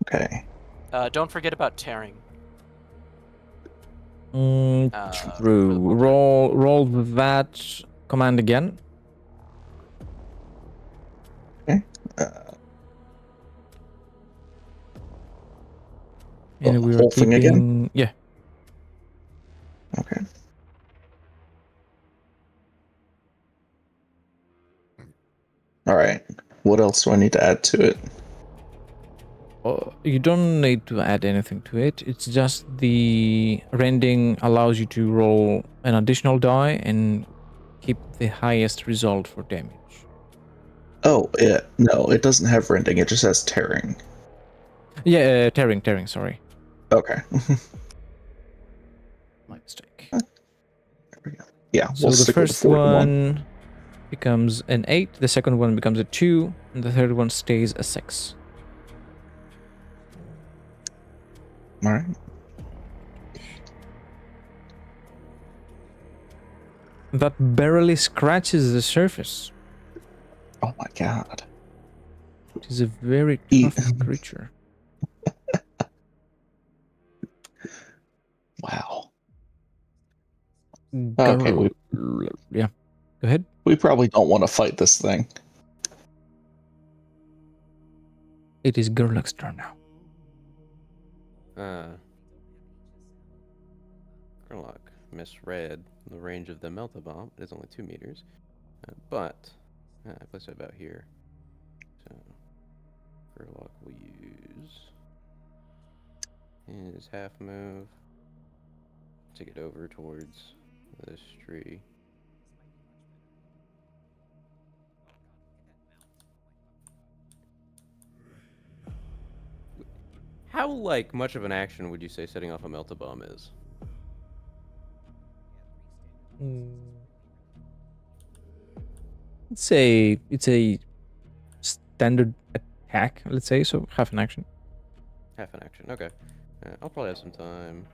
Okay. Don't forget about tearing. True. For the bolter. Roll that command again. Okay. And we are whole thing again? keeping... Yeah. Okay. Alright. What else do I need to add to it? You don't need to add anything to it. It's just the rending allows you to roll an additional die and keep the highest result for damage. Oh, no, it doesn't have rending, it just has tearing. Yeah, tearing, sorry. Okay. My mistake. There we go. Yeah, So we'll the stick with the first fourth one becomes an 8, the second one becomes a 2, and the third one stays a 6. Alright. That barely scratches the surface. Oh my god. It is a very Eat. tough creature. Wow. Okay, Yeah. Go ahead. we probably don't want to fight this thing. It is Gerlach's turn now. Gerlach misread the range of the melta bomb. It is only 2 meters, but I placed it about here. So Gerlach will use his half move to get over towards this tree. How like much of an action would you say setting off a melta bomb is? It's a standard attack, let's say, so half an action. Half an action. Okay. I'll probably have some time.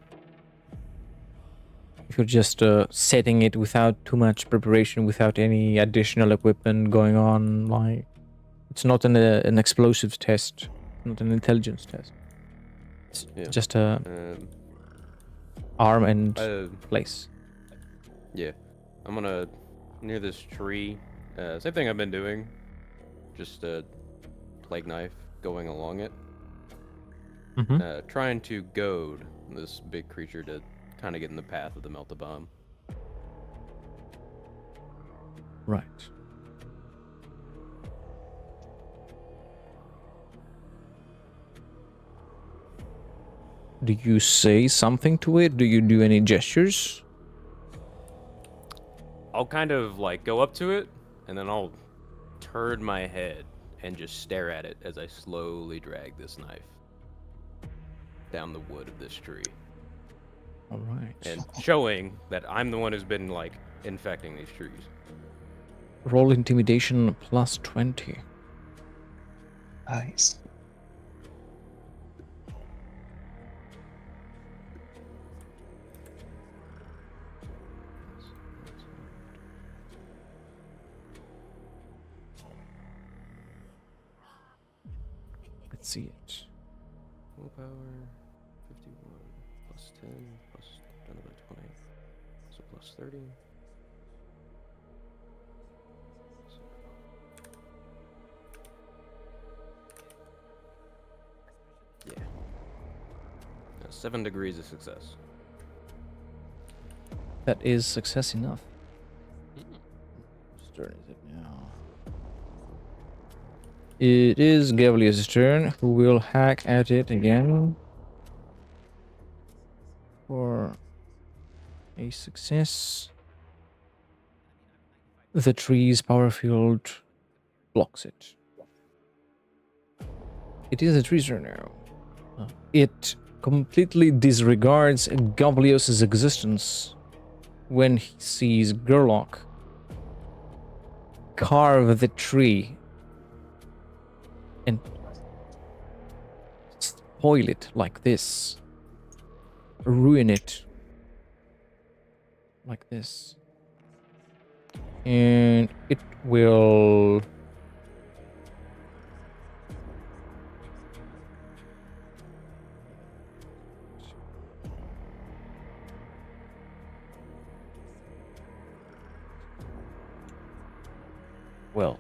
If you're just setting it without too much preparation, without any additional equipment going on, like it's not an explosives test, not an intelligence test. It's Yeah. just a arm and place. Yeah. I'm gonna near this tree. Same thing I've been doing. Just a plague knife going along it. Trying to goad this big creature to kind of get in the path of the melta bomb. Right. Do you say something to it? Do you do any gestures? I'll kind of like go up to it, and then I'll turn my head and just stare at it as I slowly drag this knife down the wood of this tree. All right. And showing that I'm the one who's been like infecting these trees. Roll intimidation plus 20. Nice. Let's see it. Willpower, 51, plus 10, plus another 20, so plus 30. Yeah. 7 degrees of success. That is success enough. Whose turn is it now? It is Gavlia's turn, who will hack at it again. For a success. The tree's power field blocks it. It is a tree's turn now. It completely disregards Gablios' existence when he sees Gerlock carve the tree and spoil it like this. Ruin it like this. And it will well,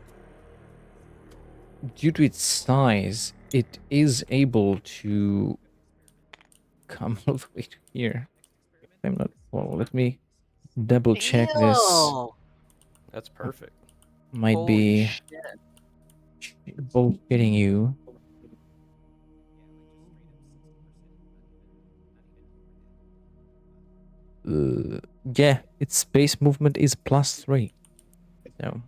due to its size, it is able to come all the way to here. I'm not. Well, let me double check this. Ew. That's perfect. Might Holy be shit. both hitting you. Yeah, its base movement is +3. So.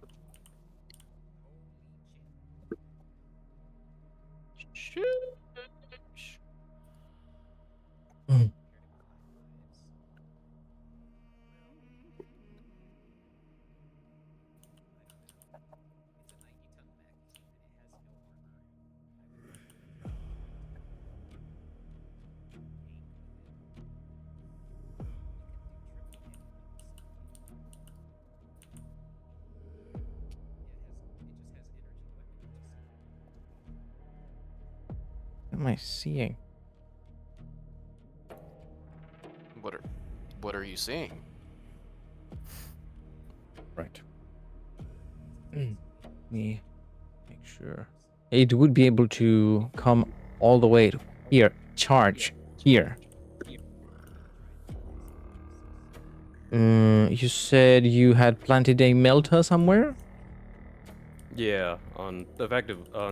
What am I seeing? What are you seeing? Right. Let me make sure. It would be able to come all the way to here. Charge here. You said you had planted a melta somewhere? Yeah, on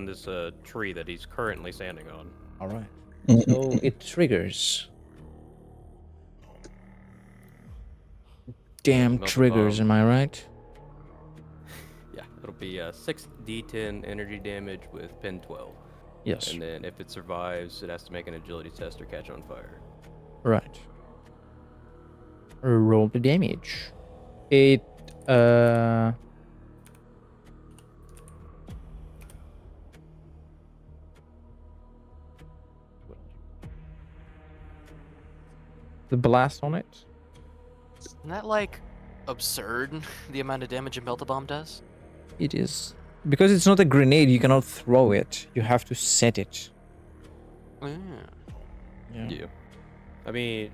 this tree that he's currently standing on. All right. So it triggers. Damn Melta triggers, bomb. am I right? Yeah, it'll be 6d10 energy damage with pin 12. Yes. And then if it survives, it has to make an agility test or catch on fire. Right. Roll the damage. It the blast on it. Isn't that like absurd? The amount of damage a melta bomb does. It is because it's not a grenade. You cannot throw it. You have to set it. Yeah. Yeah. I mean,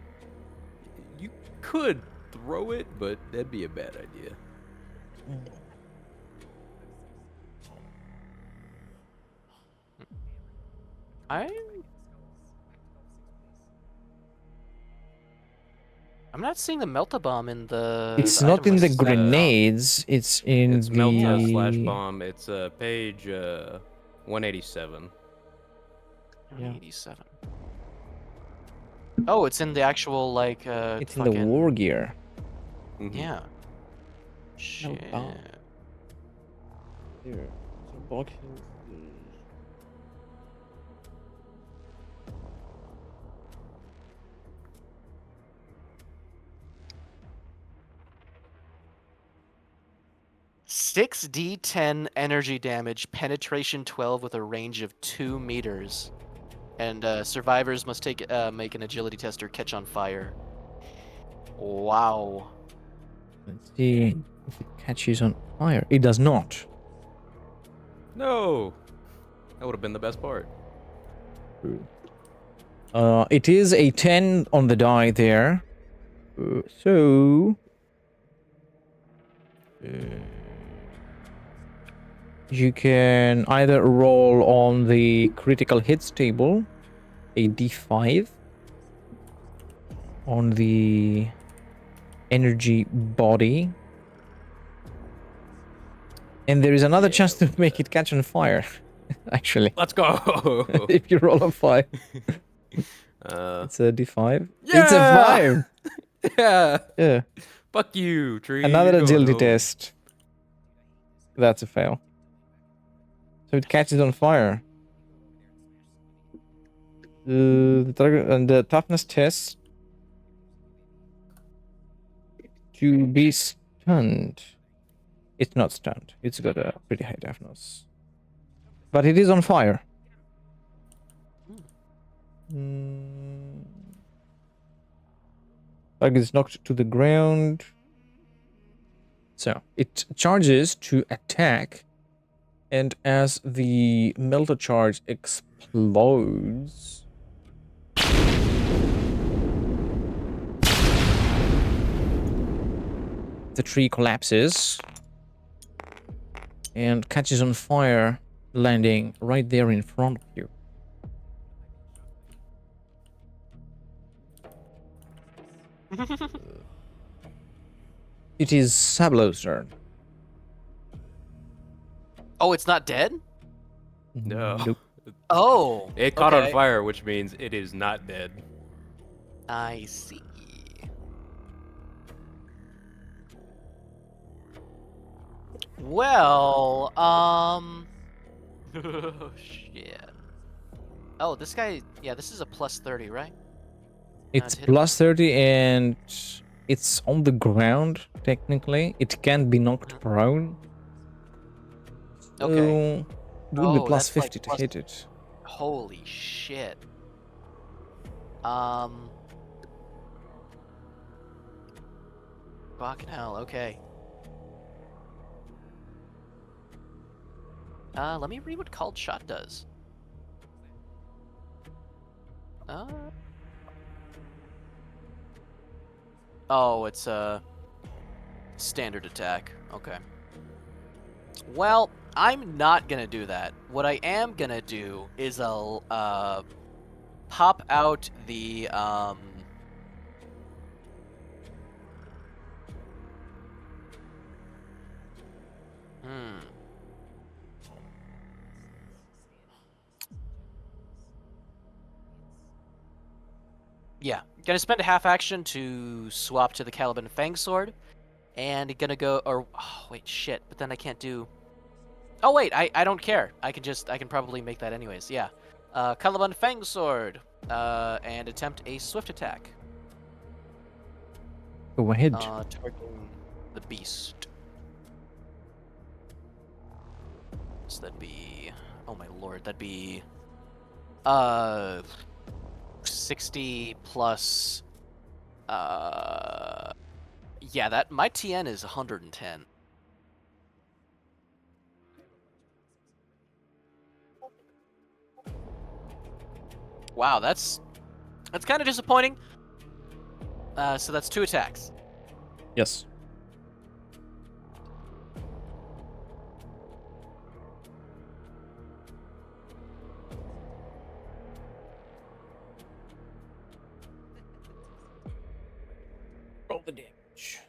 you could throw it, but that'd be a bad idea. I'm not seeing the melta bomb in the. It's the not item in the list. grenades. It's in It's Melta slash the. bomb. It's page 187. Yeah. 187. Oh, it's in the actual like. It's in the war gear. Mhm. Yeah. No Shit. bomb. Here. Boxes. 6d10 energy damage, penetration 12 with a range of 2 meters. And survivors must make an agility test or catch on fire. Wow. Let's see if it catches on fire. It does not. No! That would have been the best part. It is a 10 on the die there. So. You can either roll on the critical hits table a d5 on the energy body, and there is another chance to make it catch on fire. Actually, Let's go! if you roll a 5, it's a d5. It's a 5. Yeah! Yeah. Fuck you, tree. Another You're going agility home. test. That's a fail. So it catches on fire. The target and the toughness test to be stunned. It's not stunned. It's got a pretty high toughness, but it is on fire. Target is knocked to the ground. So it charges to attack, and as the melter charge explodes, the tree collapses and catches on fire, landing right there in front of you. It is Sablo's turn. Oh, it's not dead? No. Nope. Oh. It caught on okay. fire, which means it is not dead. I see. Well, oh, shit. Oh, this guy, yeah, this is a plus 30, right? It's hit him. plus 30 and it's on the ground, technically. It can be knocked prone. Okay. So it would be Oh, plus that's like 50 to plus- hit it. Holy shit. Fucking hell, okay. Let me read what Called Shot does. Oh, it's a standard attack. Okay. Well, I'm not gonna do that. What I am gonna do is I'll pop out the Yeah, gonna spend a half action to swap to the Caliban Fang Sword, and gonna go. Or oh wait, shit! But then I can't do. Oh wait, I don't care. I can probably make that anyways. Yeah. Caliban Fang Sword. And attempt a swift attack. Go ahead. Targeting the beast. So that'd be, oh my lord, that'd be 60 plus yeah, that my TN is 110. Wow, that's kind of disappointing. So that's 2 attacks. Yes. Roll the damage.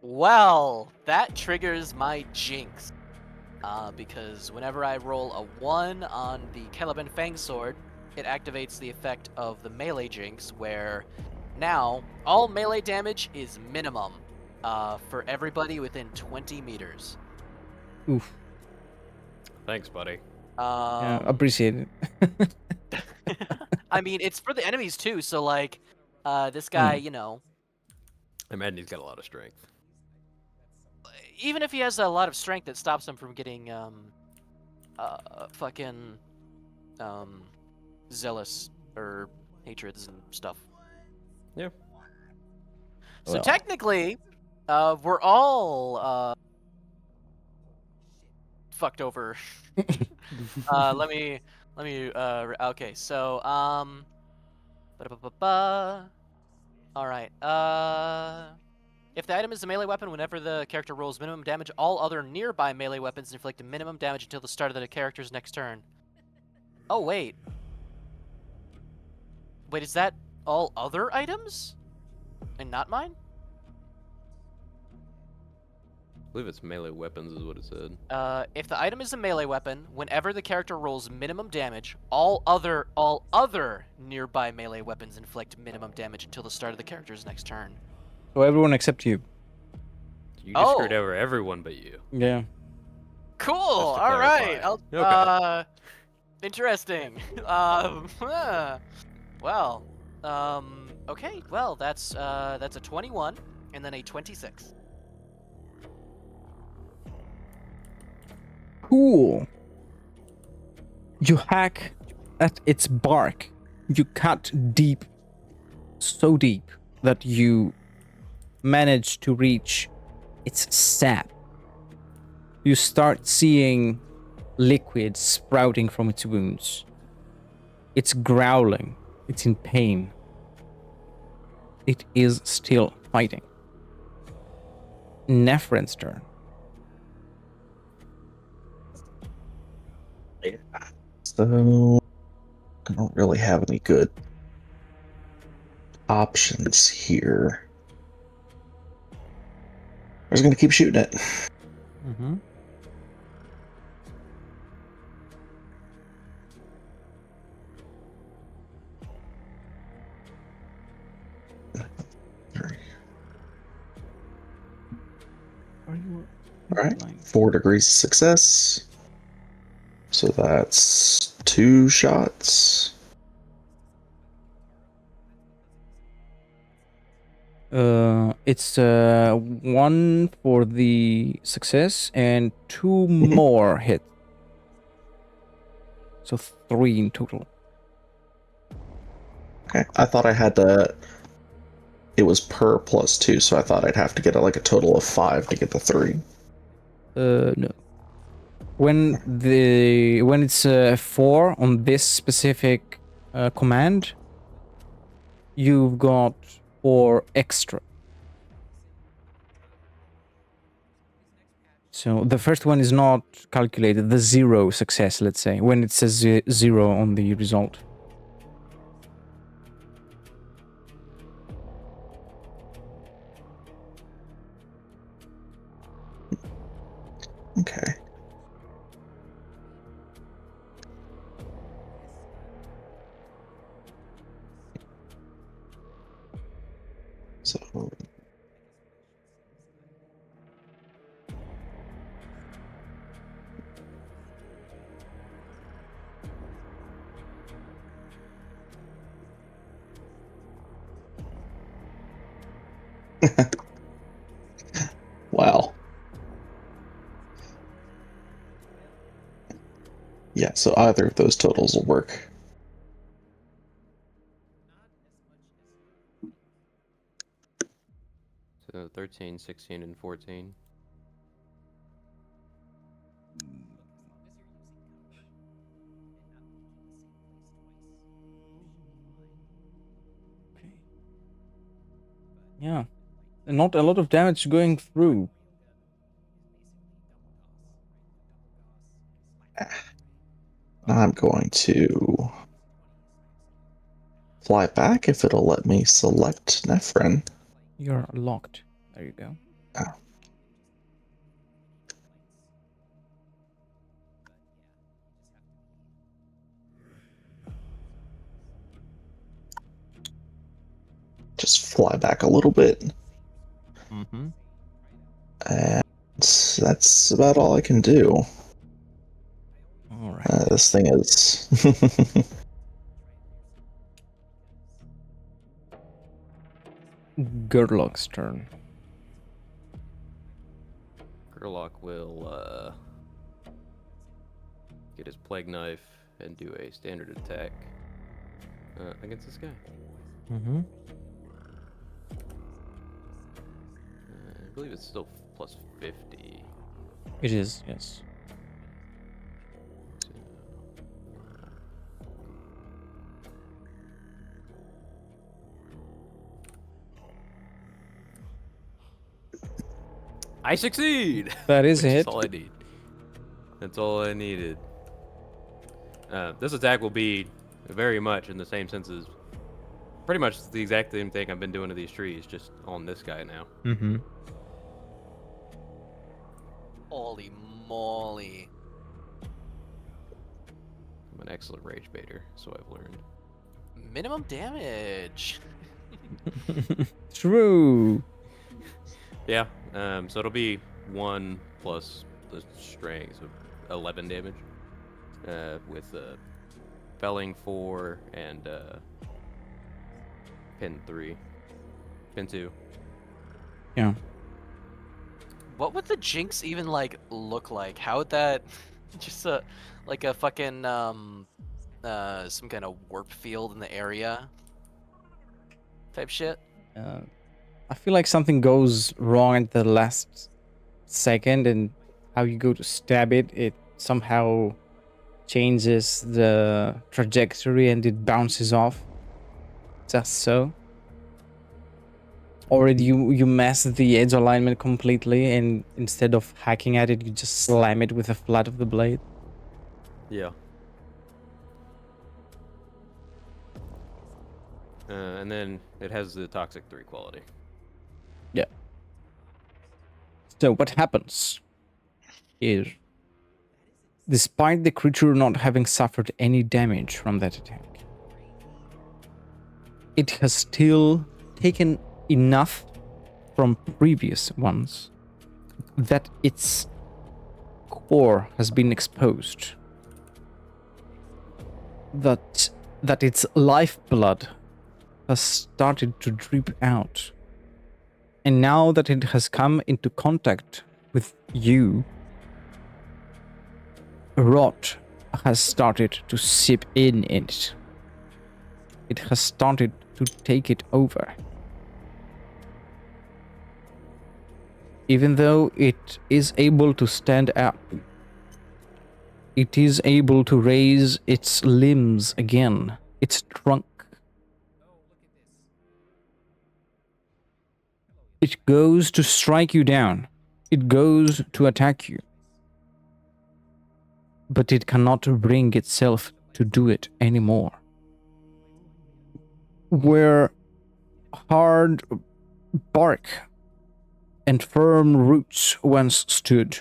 Well, that triggers my jinx. Because whenever I roll a 1 on the Caliban Fang Sword, it activates the effect of the melee jinx, where now all melee damage is minimum for everybody within 20 meters. Oof. Thanks, buddy. Yeah, appreciate it. I mean, it's for the enemies too, so like, this guy, you know, I imagine he's got a lot of strength. even if he has a lot of strength, that stops him from getting, fucking, zealous or hatreds and stuff. Yeah. So Well. technically, we're all, fucked over. Let me, okay, so, ba-da-ba-ba-ba. Alright, if the item is a melee weapon, whenever the character rolls minimum damage, all other nearby melee weapons inflict minimum damage until the start of the character's next turn. Oh, wait. Wait, is that all other items? And not mine? I believe it's melee weapons is what it said. If the item is a melee weapon, whenever the character rolls minimum damage, all other nearby melee weapons inflict minimum damage until the start of the character's next turn. So everyone except you. You just screwed over everyone but you. Yeah. Cool. Just to All right. clarify. Okay. Interesting. Well. Okay. Well, that's a 21 and then a 26. Cool. You hack at its bark. You cut deep, so deep that you manage to reach its sap. You start seeing liquid sprouting from its wounds. It's growling. It's in pain. It is still fighting. Nephrin's turn. So I don't really have any good options here. I was gonna keep shooting it. Mm-hmm. Alright, 4 degrees of success. So that's 2 shots. It's 1 for the success and 2 more hit. So 3 in total. Okay, I thought I had to. It was per +2, so I thought I'd have to get a total of 5 to get the 3. No. When it's 4 on this specific command, you've got 4 extra. So the first one is not calculated. The 0 success, let's say, when it says 0 on the result. Okay. So Wow. Yeah, so either of those totals will work. So 13, 16, and 14. Okay. Yeah. And not a lot of damage going through. I'm going to fly back if it'll let me select Nephrin. You're locked. There you go. Oh. Just fly back a little bit. Mm-hmm. And that's about all I can do. All right. This thing is... Gurlok's turn. Gerlach will get his plague knife and do a standard attack against this guy. Mm-hmm. I believe it's still plus 50. It is, yes. I succeed! That is Which it. is all I need. That's all I needed. This attack will be very much in the same sense as pretty much the exact same thing I've been doing to these trees, just on this guy now. Mm-hmm. Holy moly. I'm an excellent rage baiter, so I've learned. Minimum damage. True. Yeah, so it'll be 1 plus the strength, so 11 damage. With felling 4 and pin 3. Pin 2. Yeah. What would the jinx even like look like? How would that just like a fucking some kind of warp field in the area type shit? I feel like something goes wrong at the last second, and how you go to stab it, it somehow changes the trajectory and it bounces off. Just so. Or you mess the edge alignment completely, and instead of hacking at it, you just slam it with the flat of the blade. Yeah. And then it has the toxic 3 quality. Yeah. So what happens is, despite the creature not having suffered any damage from that attack, it has still taken enough from previous ones that its core has been exposed, that its lifeblood has started to drip out. And now that it has come into contact with you, rot has started to seep in it. It has started to take it over. Even though it is able to stand up, it is able to raise its limbs again, its trunk. It goes to strike you down. It goes to attack you. But it cannot bring itself to do it anymore. Where hard bark and firm roots once stood,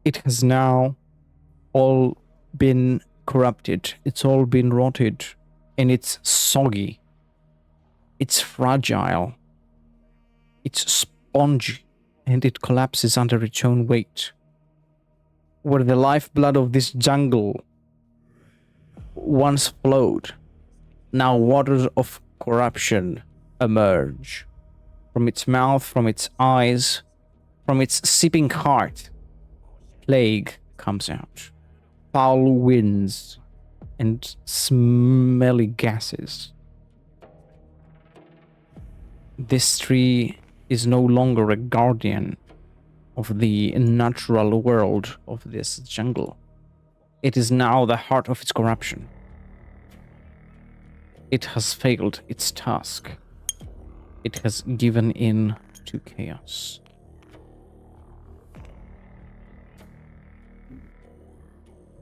it has now all been corrupted. It's all been rotted, and it's soggy. It's fragile. It's spongy, and it collapses under its own weight. Where the lifeblood of this jungle once flowed, now waters of corruption emerge From its mouth, from its eyes, from its seeping heart, plague comes out. Foul winds and smelly gases. This tree is no longer a guardian of the natural world of this jungle. It is now the heart of its corruption. It has failed its task. It has given in to chaos.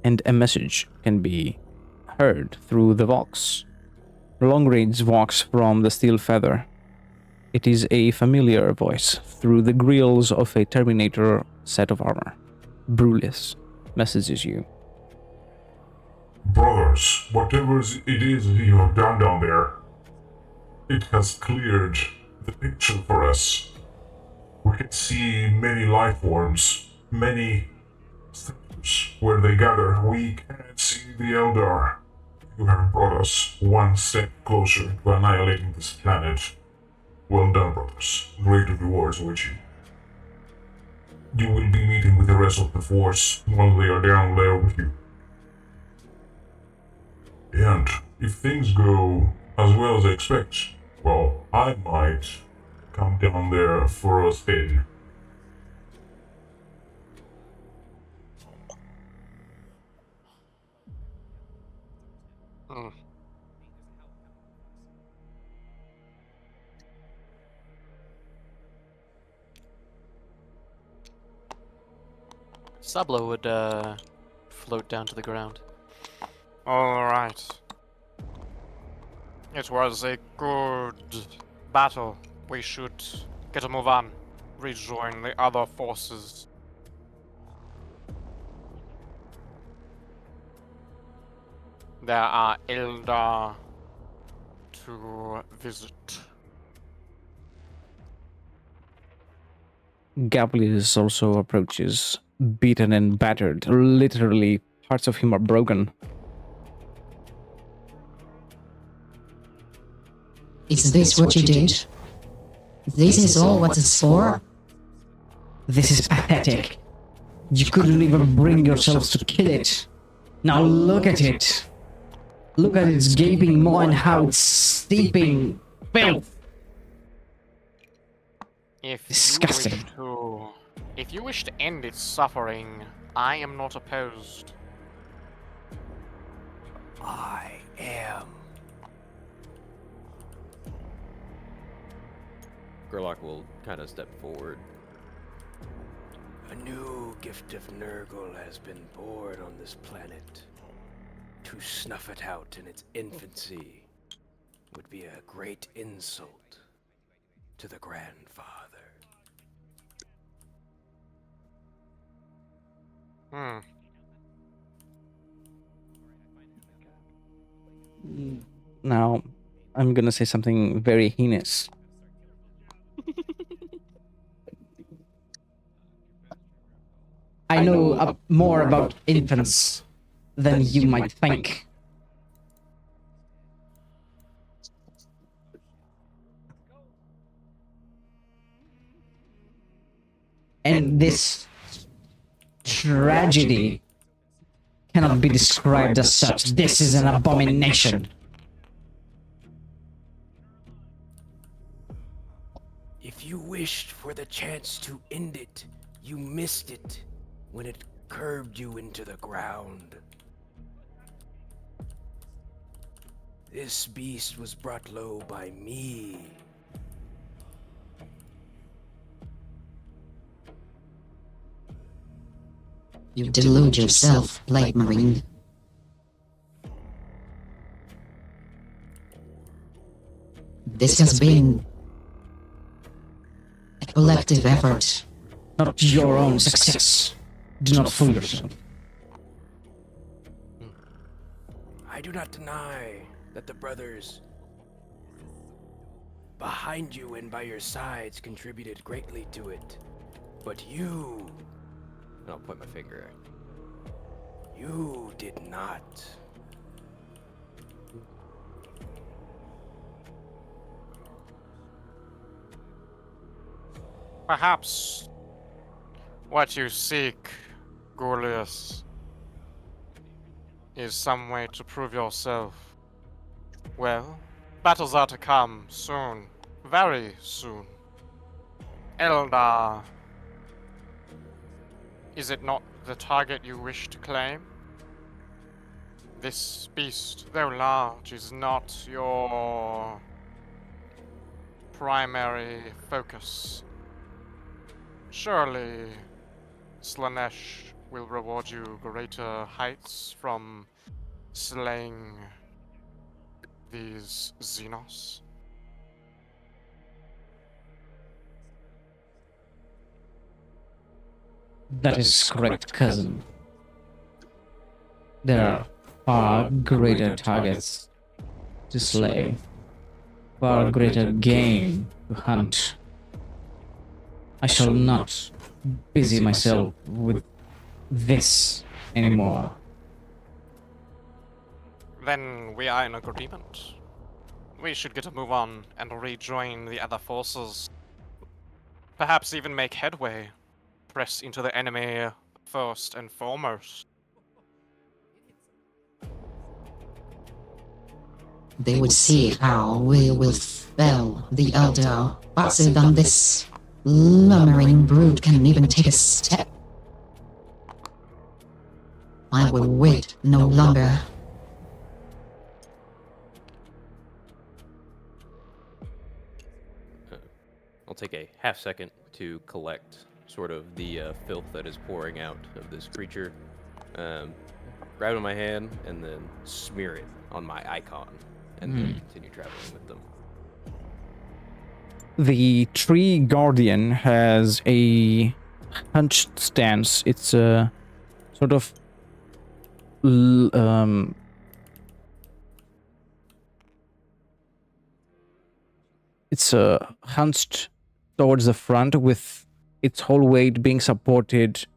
And a message can be heard through the vox. Long-range vox from the steel feather. It is a familiar voice through the grills of a Terminator set of armor. Brulis messages you. Brothers, whatever it is you have done down there, it has cleared the picture for us. We can see many life forms, many sectors where they gather. We cannot see the Eldar. You have brought us one step closer to annihilating this planet. Well done, brothers. Great rewards await you. You will be meeting with the rest of the force while they are down there with you. And if things go as well as I expect, well, I might come down there for a spin. Hmm. Sablo would float down to the ground. Alright. It was a good battle. We should get a move on. Rejoin the other forces. There are Eldar to visit. Gablius also approaches, beaten and battered. Literally, parts of him are broken. Is this what you did? This is all what it's for? This is pathetic. You couldn't even bring yourselves to kill it. Now look at it. Look at its gaping maw and how it's steeping filth. Disgusting. If you wish to end its suffering, I am not opposed. I am. Gerlach will kind of step forward. A new gift of Nurgle has been born on this planet. To snuff it out in its infancy would be a great insult to the grandfather. Hmm. Now, I'm gonna say something very heinous. I know more about infants than you might think. And this tragedy cannot be described as such. This is an abomination. If you wished for the chance to end it, you missed it when it curved you into the ground. This beast was brought low by me. You delude yourself, Light Marine. This has been a collective effort. Not your own success. Do not fool yourself. I do not deny that the brothers behind you and by your sides contributed greatly to it. But you, And I'll point my finger. you did not. Perhaps what you seek, Gorlius, is some way to prove yourself. Well, battles are to come soon. Very soon. Eldar. Is it not the target you wish to claim? This beast, though large, is not your primary focus. Surely, Slanesh will reward you greater heights from slaying these Xenos. That is correct, cousin. There are far greater targets to slay, far greater game to hunt. I shall not busy myself with this anymore. Then we are in agreement. We should get a move on and rejoin the other forces. Perhaps even make headway. Press into the enemy first and foremost. They would see how we will fell the elder, faster than this lumbering brood can even take a step. I will wait no longer. I'll take a half second to collect sort of the filth that is pouring out of this creature. Grab it in my hand and then smear it on my icon, and then continue traveling with them. The tree guardian has a hunched stance. It's a sort of it's hunched towards the front with its whole weight being supported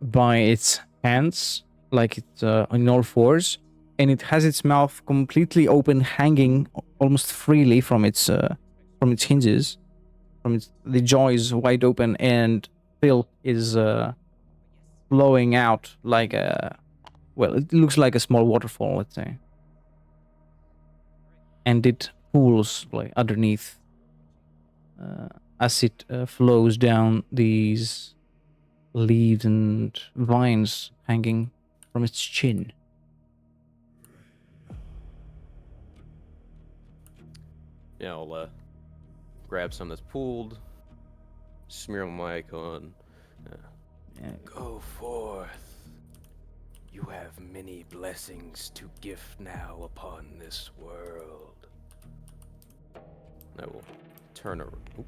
by its hands, like it's on all fours, and it has its mouth completely open, hanging almost freely from its hinges, the jaw is wide open, and filth is flowing out like a, well, it looks like a small waterfall, let's say, and it pools like underneath as it flows down these leaves and vines hanging from its chin. Yeah, I'll grab some that's pooled, smear on my icon. Go forth. You have many blessings to gift now upon this world. I will turn around.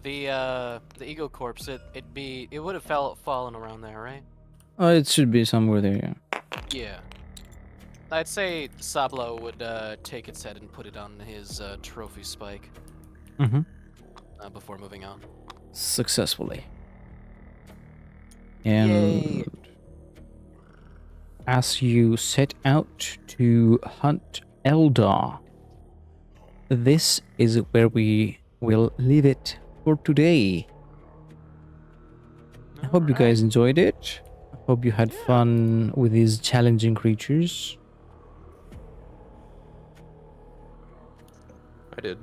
The ego corpse. It would have fallen around there, right? It should be somewhere there, yeah. Yeah. I'd say Sablo would take its head and put it on his trophy spike before moving on. Successfully. And Yay. as you set out to hunt Eldar, this is where we will leave it for today. I hope you guys enjoyed it. I hope you had fun with these challenging creatures. I did.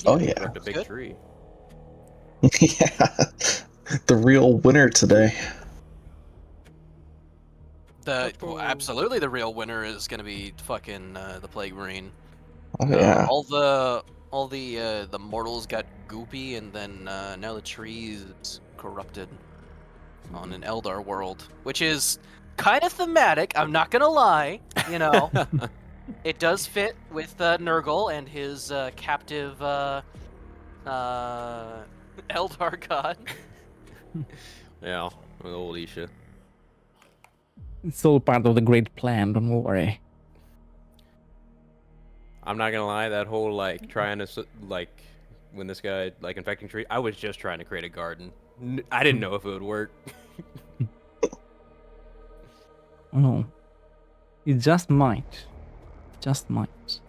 Oh yeah. Marked a big tree. Yeah. The real winner today. Absolutely the real winner is gonna be fucking the Plague Marine. Oh yeah. All the mortals got goopy, and then now the tree is corrupted on an Eldar world, which is kind of thematic. I'm not gonna lie, you know. It does fit with Nurgle and his captive Eldar god. Yeah, old Isha. It's all part of the great plan, don't worry. I'm not gonna lie, that whole like trying to when this guy like infecting tree, I was just trying to create a garden. I didn't know if it would work. Oh, it just might. Just might.